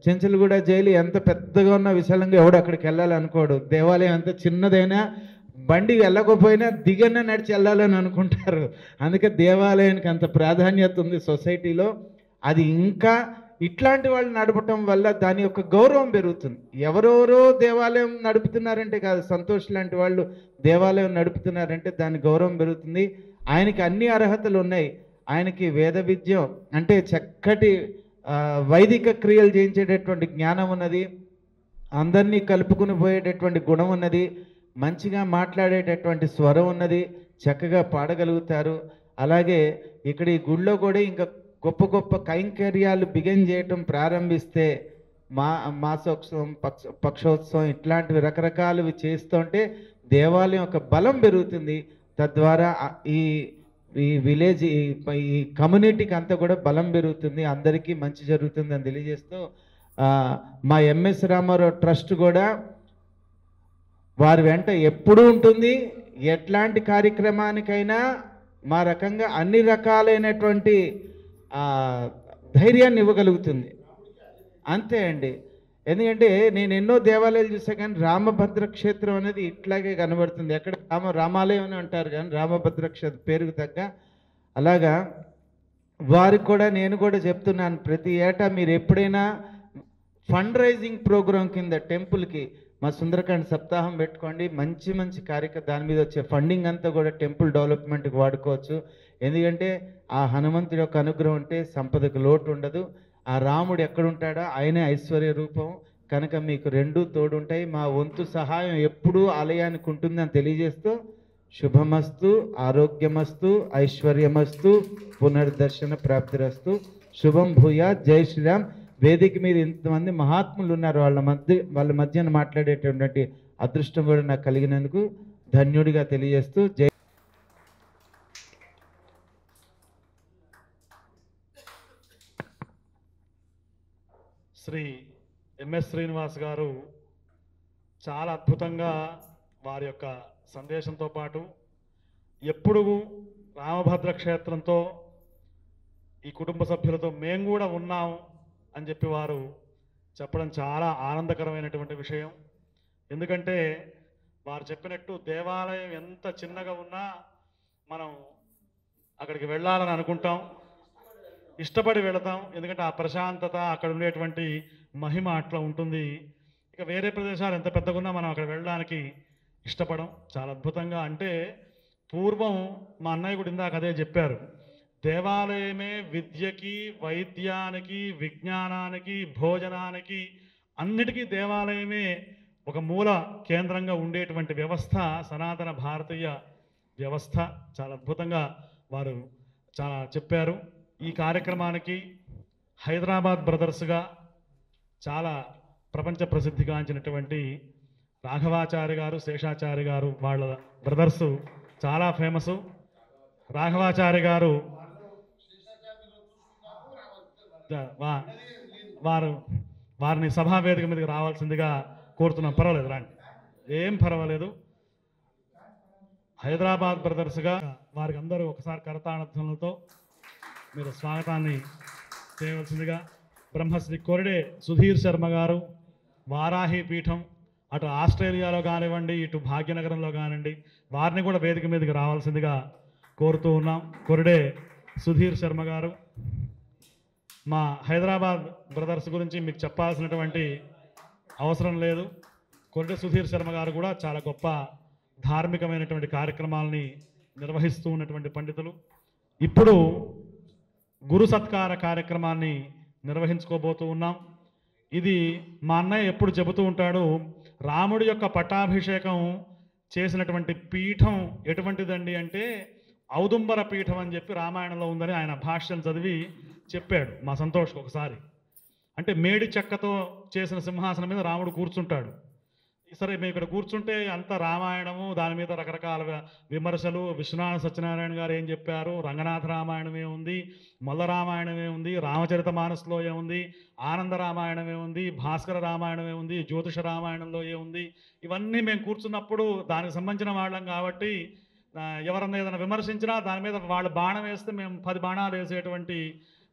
చెంచల్గూడ జైలు ఎంత పెద్దగా ఉన్న విశాలంగా ఎవడు అక్కడికి వెళ్ళాలనుకోడు. దేవాలయం అంత చిన్నదైనా బండి వెళ్ళకపోయినా దిగన్న నడిచి వెళ్ళాలని అనుకుంటారు. అందుకే దేవాలయానికి అంత ప్రాధాన్యత ఉంది సొసైటీలో. అది ఇంకా ఇట్లాంటి వాళ్ళు నడపటం వల్ల దాని యొక్క గౌరవం పెరుగుతుంది. ఎవరెవరో దేవాలయం నడుపుతున్నారంటే కాదు, సంతోష్ లాంటి వాళ్ళు దేవాలయం నడుపుతున్నారంటే దాని గౌరవం పెరుగుతుంది. ఆయనకి అన్ని అర్హతలు ఉన్నాయి. ఆయనకి వేద విద్య అంటే చక్కటి వైదిక క్రియలు చేయించేటటువంటి జ్ఞానం ఉన్నది, అందరినీ కలుపుకుని పోయేటటువంటి గుణం ఉన్నది, మంచిగా మాట్లాడేటటువంటి స్వరం ఉన్నది, చక్కగా పాడగలుగుతారు. అలాగే ఇక్కడ ఈ గుళ్ళో కూడా ఇంకా గొప్ప గొప్ప కైంకర్యాలు బిగిన్ చేయటం ప్రారంభిస్తే మాసోత్సవం, పక్షోత్సవం ఇట్లాంటివి రకరకాలవి చేస్తుంటే దేవాలయం యొక్క బలం పెరుగుతుంది. తద్వారా ఈ విలేజ్ ఈ కమ్యూనిటీకి అంతా కూడా బలం పెరుగుతుంది, అందరికీ మంచి జరుగుతుంది అని తెలియజేస్తూ మా ఎంఎస్ రామారావు ట్రస్ట్ కూడా వారి వెంట ఎప్పుడూ ఉంటుంది. ఎట్లాంటి కార్యక్రమానికైనా మా రకంగా అన్ని రకాలైనటువంటి ధైర్యాన్ని ఇవ్వగలుగుతుంది. అంతే అండి. ఎందుకంటే నేను ఎన్నో దేవాలయాలు చూసా, కానీ రామభద్ర క్షేత్రం అనేది ఇట్లాగే కనబడుతుంది. ఎక్కడ రామాలయం అని అంటారు కానీ రామభద్ర క్షేత్రం పేరుకు తగ్గ. అలాగా వారికి కూడా నేను కూడా చెప్తున్నాను, ప్రతి ఏటా మీరు ఎప్పుడైనా ఫండ్ రైజింగ్ ప్రోగ్రాం కింద టెంపుల్కి మా సుందరకాండ సప్తాహం పెట్టుకోండి. మంచి మంచి కార్యక్రమం, దాని మీద వచ్చే ఫండింగ్ అంతా కూడా టెంపుల్ డెవలప్మెంట్కి వాడుకోవచ్చు. ఎందుకంటే ఆ హనుమంతుడి యొక్క అనుగ్రహం ఉంటే సంపదకు లోటు ఉండదు. ఆ రాముడు ఎక్కడుంటాడో ఆయనే ఐశ్వర్య రూపం కనుక మీకు రెండూ తోడుంటాయి. మా వంతు సహాయం ఎప్పుడూ ఆలయానికి ఉంటుందని తెలియజేస్తూ శుభమస్తు, ఆరోగ్యమస్తు, ఐశ్వర్యమస్తు, పునర్దర్శన ప్రాప్తిరస్తు, శుభం భూయా. జై శ్రీరామ్. వేదిక మీద ఇంతమంది మహాత్ములు ఉన్నారు, వాళ్ళ మధ్యన మాట్లాడేటటువంటి అదృష్టం కూడా నాకు కలిగినందుకు ధన్యుడిగా తెలియజేస్తూ జై. శ్రీ ఎంఎస్ శ్రీనివాస్ గారు చాలా అద్భుతంగా వారి యొక్క సందేశంతో పాటు ఎప్పుడు రామభద్ర క్షేత్రంతో ఈ కుటుంబ సభ్యులతో మేము కూడా ఉన్నాం అని చెప్పి వారు చెప్పడం చాలా ఆనందకరమైనటువంటి విషయం. ఎందుకంటే వారు చెప్పినట్టు దేవాలయం ఎంత చిన్నగా ఉన్నా మనం అక్కడికి వెళ్ళాలని అనుకుంటాం, ఇష్టపడి వెళతాం. ఎందుకంటే ఆ ప్రశాంతత, అక్కడ ఉండేటువంటి మహిమ అట్లా ఉంటుంది. ఇక వేరే ప్రదేశాలు ఎంత పెద్దగా ఉన్నా మనం అక్కడ వెళ్ళడానికి ఇష్టపడం. చాలా అద్భుతంగా, అంటే పూర్వం మా అన్నయ్య కూడా ఇందాక అదే చెప్పారు, దేవాలయమే విద్యకి, వైద్యానికి, విజ్ఞానానికి, భోజనానికి అన్నిటికీ దేవాలయమే ఒక మూల కేంద్రంగా ఉండేటువంటి వ్యవస్థ సనాతన భారతీయ వ్యవస్థ. చాలా అద్భుతంగా వారు చాలా చెప్పారు. ఈ కార్యక్రమానికి హైదరాబాద్ బ్రదర్స్గా చాలా ప్రపంచ ప్రసిద్ధిగాంచినటువంటి రాఘవాచారి గారు, శేషాచారి గారు, వాళ్ళ బ్రదర్స్ చాలా ఫేమస్. రాఘవాచారి గారు వారిని సభావేదిక మీదకి రావాల్సిందిగా కోరుతున్నాం. పర్వాలేదు, రండి, ఏం పర్వాలేదు. హైదరాబాద్ బ్రదర్స్గా వారికి అందరూ ఒకసారి కరతాళధ్వనులతో మీరు స్వాగతాన్ని చేయవలసిందిగా. బ్రహ్మశ్రీ కొరడే సుధీర్ శర్మ గారు, వారాహి పీఠం, అటు ఆస్ట్రేలియాలో కానివ్వండి, ఇటు భాగ్యనగరంలో కానివ్వండి, వారిని కూడా వేదిక మీదకి రావాల్సిందిగా కోరుతూ ఉన్నాం. కొరడే సుధీర్ శర్మ గారు, మా హైదరాబాద్ బ్రదర్స్ గురించి మీకు చెప్పాల్సినటువంటి అవసరం లేదు. కొరడే సుధీర్ శర్మ గారు కూడా చాలా గొప్ప ధార్మికమైనటువంటి కార్యక్రమాలని నిర్వహిస్తూ ఉన్నటువంటి పండితులు. ఇప్పుడు గురు సత్కార కార్యక్రమాన్ని నిర్వహించుకోబోతూ ఉన్నాం. ఇది మా అన్నయ్య ఎప్పుడు చెబుతూ ఉంటాడు, రాముడి యొక్క పట్టాభిషేకం చేసినటువంటి పీఠం ఎటువంటిదండి అంటే ఔదుంబర పీఠం అని చెప్పి రామాయణంలో ఉందని ఆయన భాష్యం చదివి చెప్పాడు మా సంతోష్కి ఒకసారి. అంటే మేడి చెక్కతో చేసిన సింహాసనం మీద రాముడు కూర్చుంటాడు. సరే, మేము ఇక్కడ కూర్చుంటే అంత రామాయణము, దాని మీద రకరకాల విమర్శలు, విశ్వనాథ సత్యనారాయణ గారు ఏం చెప్పారు, రంగనాథ రామాయణమే ఉంది, మొల్ల రామాయణమే ఉంది, రామచరిత మానస్లో ఏముంది, ఆనంద రామాయణమే ఉంది, భాస్కర రామాయణమే ఉంది, జ్యోతిష రామాయణంలో ఏముంది, ఇవన్నీ మేము కూర్చున్నప్పుడు దానికి సంబంధించిన వాళ్ళం కాబట్టి ఎవరన్నా ఏదైనా విమర్శించినా దాని మీద వాళ్ళు బాణం వేస్తే మేము 10 బాణాలు వేసేటువంటి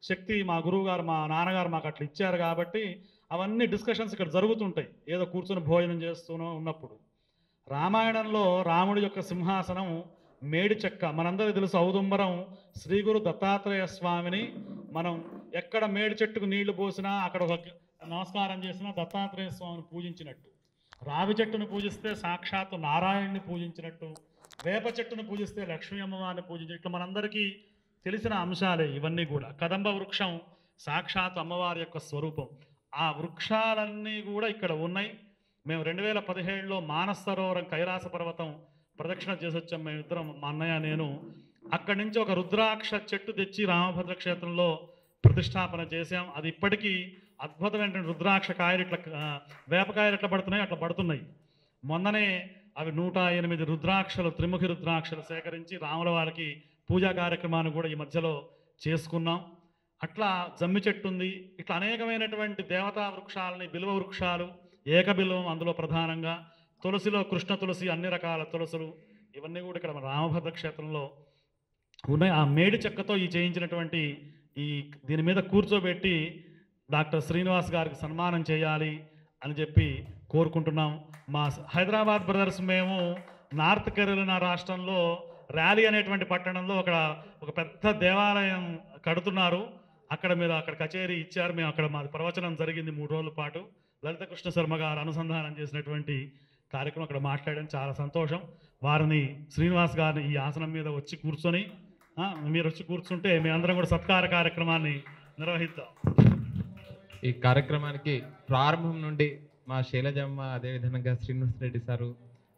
శక్తి మా గురువు గారు, మా నాన్నగారు మాకు అట్లా ఇచ్చారు. కాబట్టి అవన్నీ డిస్కషన్స్ ఇక్కడ జరుగుతుంటాయి ఏదో కూర్చొని భోజనం చేస్తూనో ఉన్నప్పుడు. రామాయణంలో రాముడి యొక్క సింహాసనం మేడి చెక్క, మనందరికీ తెలుసు ఔదుంబరం. శ్రీ గురు దత్తాత్రేయ స్వామిని మనం ఎక్కడ మేడి చెట్టుకు నీళ్లు పోసినా, అక్కడ ఒక నమస్కారం చేసినా దత్తాత్రేయ స్వామిని పూజించినట్టు, రావి చెట్టును పూజిస్తే సాక్షాత్తు నారాయణుని పూజించినట్టు, వేప చెట్టును పూజిస్తే లక్ష్మీ అమ్మవారిని పూజించినట్టు మనందరికీ తెలిసిన అంశాలే ఇవన్నీ కూడా. కదంబ వృక్షం సాక్షాత్ అమ్మవారి యొక్క స్వరూపం. ఆ వృక్షాలన్నీ కూడా ఇక్కడ ఉన్నాయి. మేము 2017లో మానస సరోవరం కైలాస పర్వతం ప్రదక్షిణ చేసి వచ్చాం మేమిద్దరం, మా అన్నయ్య నేను. అక్కడి నుంచి ఒక రుద్రాక్ష చెట్టు తెచ్చి రామభద్ర క్షేత్రంలో ప్రతిష్టాపన చేశాం. అది ఇప్పటికీ అద్భుతమైన రుద్రాక్ష కాయలు, ఇట్లా వేపకాయలు ఎట్లా పడుతున్నాయి అట్లా పడుతున్నాయి. మొన్ననే అవి 108 రుద్రాక్షలు, త్రిముఖి రుద్రాక్షలు సేకరించి రాముల వారికి పూజా కార్యక్రమాన్ని కూడా ఈ మధ్యలో చేసుకున్నాం. అట్లా జమ్మి చెట్టు ఉంది. ఇట్లా అనేకమైనటువంటి దేవతా వృక్షాలని, బిల్వ వృక్షాలు, ఏకబిల్వం అందులో ప్రధానంగా, తులసిలో కృష్ణ తులసి, అన్ని రకాల తులసులు, ఇవన్నీ కూడా ఇక్కడ రామభద్ర క్షేత్రంలో ఉన్నాయి. ఆ మేడి చెక్కతో ఈ చేయించినటువంటి దీని మీద కూర్చోబెట్టి డాక్టర్ శ్రీనివాస్ గారికి సన్మానం చేయాలి అని చెప్పి కోరుకుంటున్నాం. మా హైదరాబాద్ బ్రదర్స్ మేము నార్త్ కెరోలినా రాష్ట్రంలో ర్యాలీ అనేటువంటి పట్టణంలో ఒక పెద్ద దేవాలయం కడుతున్నారు. అక్కడ కచేరీ ఇచ్చారు. మేము అక్కడ మాది ప్రవచనం జరిగింది 3 రోజుల పాటు. లలిత కృష్ణ శర్మ గారు అనుసంధానం చేసినటువంటి కార్యక్రమం అక్కడ మాట్లాడడం చాలా సంతోషం. వారిని శ్రీనివాస్ గారిని ఈ ఆసనం మీద వచ్చి కూర్చొని, మీరు వచ్చి కూర్చుంటే మేమందరం కూడా సత్కార కార్యక్రమాన్ని నిర్వహిద్దాం. ఈ కార్యక్రమానికి ప్రారంభం నుండి మా శైలజమ్మ, అదేవిధంగా శ్రీనివాస్ రెడ్డి సారు,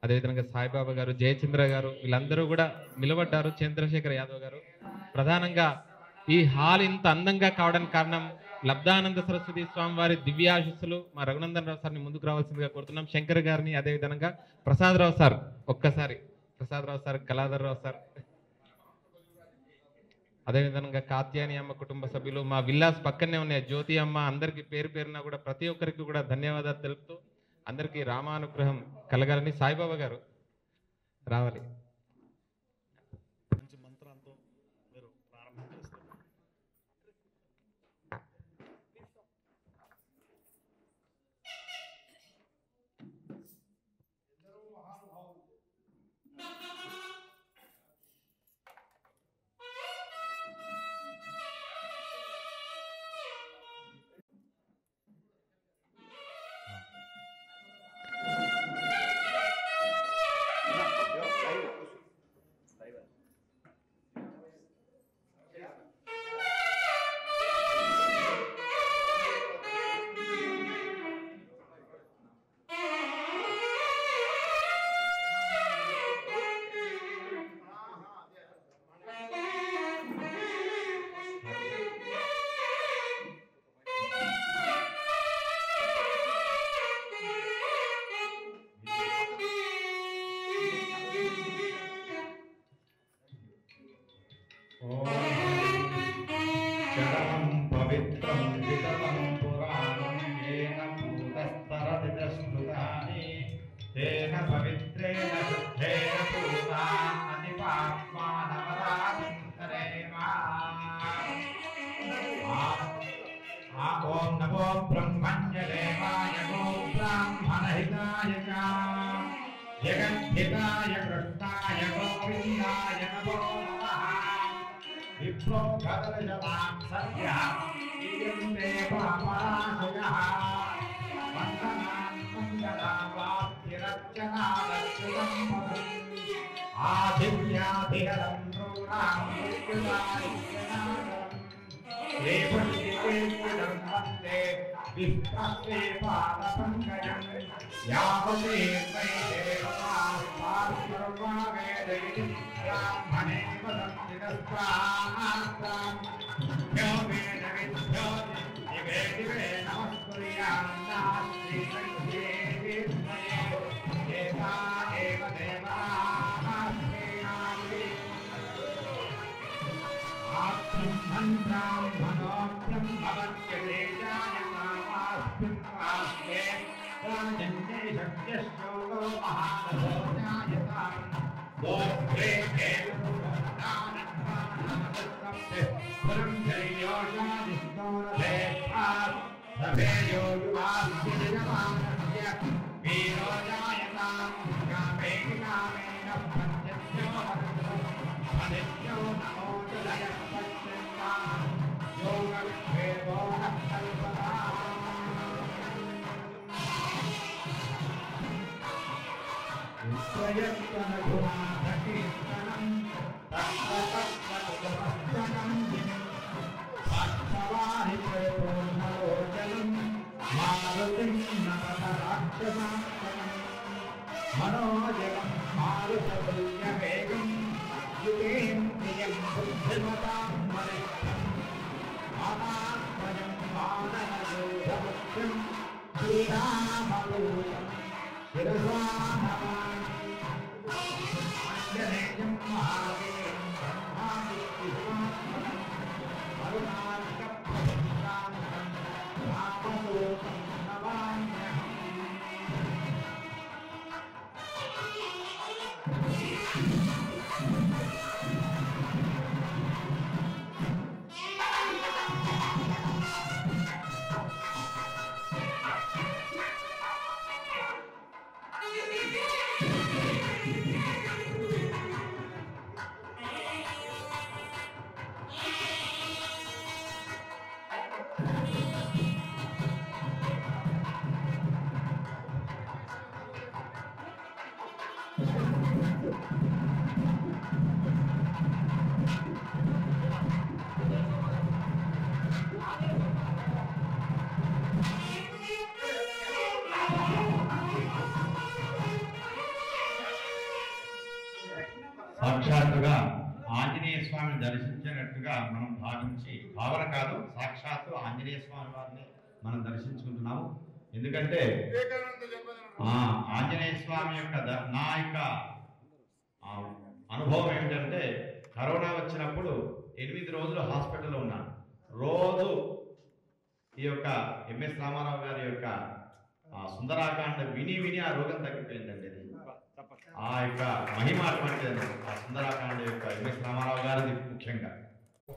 అదేవిధంగా సాయిబాబా గారు, జయచంద్ర గారు, వీళ్ళందరూ కూడా నిలబడ్డారు. చంద్రశేఖర్ యాదవ్ గారు. ప్రధానంగా ఈ హాల్ ఇంత అందంగా కావడానికి కారణం లబ్ధానంద సరస్వతి స్వామి వారి దివ్యాశిస్సులు. మా రఘునందన్ రావు సార్ని ముందుకు రావాల్సిందిగా కోరుతున్నాం. శంకర్ గారిని, అదేవిధంగా ప్రసాదరావు సార్, ఒక్కసారి ప్రసాదరావు సార్, కళాధర్ రావు సార్, అదేవిధంగా కాత్యాని అమ్మ కుటుంబ సభ్యులు, మా విల్లాస్ పక్కనే ఉన్నాయి జ్యోతి అమ్మ, అందరికీ పేరు పేరున కూడా ప్రతి ఒక్కరికి కూడా ధన్యవాదాలు తెలుపుతూ అందరికీ రామానుగ్రహం కలగాలని. సాయిబాబా గారు రావాలి. మంత్రంతో మీరు ప్రారంభం చేస్తారు. नमो ब्रह्मण्य देवाय गो ब्राह्मणहिताय च जगद्धिताय कृष्णाय गोविन्दाय नमो नमः विप्रो भद्रजवां सद्यः इयं देवापराशयः वन्दनान् मङ्गलावाप्तिरर्चनादर्शितं पदम् आदिव्याधिहरं नूनां मृत्युदायित्यनादरम् श्रीपुण्डिकेश्वरं वन्दे विप्रश्रीपादपङ्कजं यावते वै देवताः सर्वावेदैः ब्राह्मणे वदन्ति तस्मात् यो वेदविद्यो दिवे दिवे नमस्कुर्यान्नास्ति सङ्ख्ये विस्मये एता एव देवाः श्रीनाथि ब्रह्मणोऽभ्यं भवत्यदेशाय कामास्मिन् प्राप्ते राजन्ये शक्यश्चोरो महानसो जायताम् दोग्रे केवलनानन्दानन्दसप्ते परञ्जयोषादिष्टोरधेष्ठात् सभेयो युवास्यजमानस्य वीरो जायताम् कामेन कामेन पञ्चत्यो अनित्यो नमो जलय मनोजलं मारुतवेगं युगेन्द्रियं बुद्धिमतां मरिष्ठम् आत्मजं मानवयोधमुख्यं श्रीरामदूतं शिरसा नमामि आञ्जनेयं महावीरं ब्रह्मादित्युमात्मनं करुणाकरप्रभुशान्तं रामदूतं नमाम्यहम् సాక్షాత్తుగా ఆంజనేయ స్వామిని దర్శించినట్టుగా మనం భావించి, భావన కాదు, సాక్షాత్తు ఆంజనేయ స్వామి వారిని మనం దర్శించుకుంటున్నాము. ఎందుకంటే ఆంజనేయ స్వామి యొక్క నా యొక్క అనుభవం ఏమిటంటే, కరోనా వచ్చినప్పుడు 8 రోజులు హాస్పిటల్లో ఉన్నాను. రోజు ఈ యొక్క ఎంఎస్ రామారావు గారి యొక్క సుందరాకాండ విని విని ఆ రోగం తగ్గిపోయిందండి. ఆ యొక్క మహిమ అటువంటిది, ఆ సుందరాకాండ యొక్క ఎంఎస్ రామారావు గారిది ముఖ్యంగా.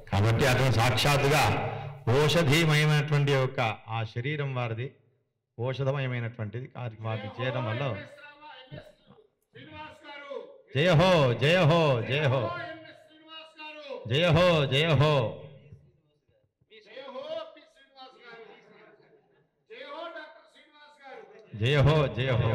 కాబట్టి అతను సాక్షాత్తుగా ఔషధీమయమైనటువంటి యొక్క ఆ శరీరం వారిది ఔషధమయమైనటువంటిది. వారిని చేయడం వల్ల జయ హో జయ హో జయ హో జయ హో జయ హో జయ హో జయ హో.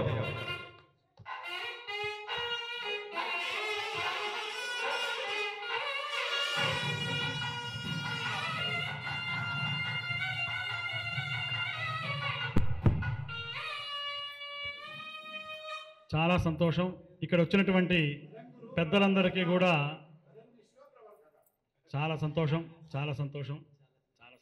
చాలా సంతోషం. ఇక్కడ వచ్చినటువంటి పెద్దలందరికీ కూడా చాలా సంతోషం, చాలా సంతోషం, చాలా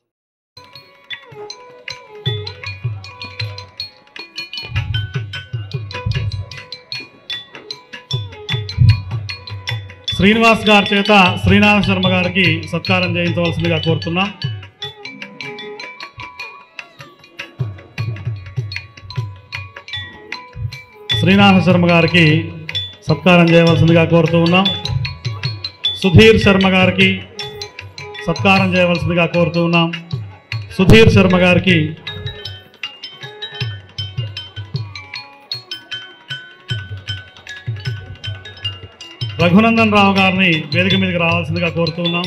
శ్రీనివాస్ గారి చేత శ్రీనాథ శర్మ గారికి సత్కారం చేయించవలసిందిగా కోరుతున్నాం. శ్రీనాథ శర్మ గారికి సత్కారం చేయవలసిందిగా కోరుతూ ఉన్నాం. సుధీర్ శర్మ గారికి సత్కారం చేయవలసిందిగా కోరుతూ ఉన్నాం. సుధీర్ శర్మ గారికి రఘునందన్ రావు గారిని వేదిక మీదకి రావాల్సిందిగా కోరుతున్నాం.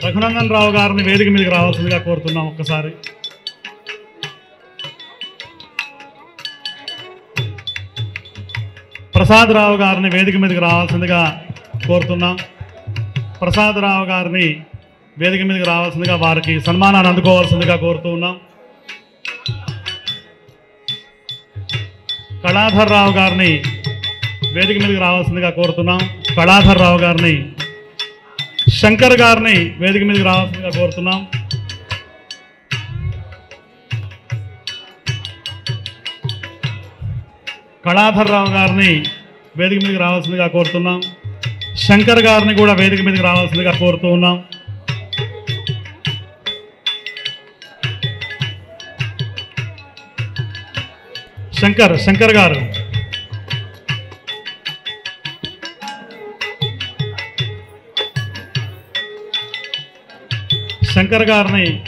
రఘునందన్ రావు గారిని వేదిక మీదకి రావాల్సిందిగా కోరుతున్నాం. ఒక్కసారి ప్రసాద్ రావు గారిని వేదిక మీదకి రావాల్సిందిగా కోరుతున్నాం. ప్రసాద్ రావు గారిని వేదిక మీదకి రావాల్సిందిగా, వారికి సన్మానాన్ని అందుకోవాల్సిందిగా కోరుతూ ఉన్నాం. కళాధర్ రావు గారిని వేదిక మీదకి రావాల్సిందిగా కోరుతున్నాం. కళాధర్ రావు గారిని, శంకర్ గారిని వేదిక మీదకి రావాల్సిందిగా కోరుతున్నాం. కళాధర్ రావు గారిని వేదిక మీదకి రావాల్సిందిగా కోరుతున్నాం. శంకర్ గారిని కూడా వేదిక మీదకి రావాల్సిందిగా కోరుతూ ఉన్నాం. శంకర్ గారు, శంకర్ గారిని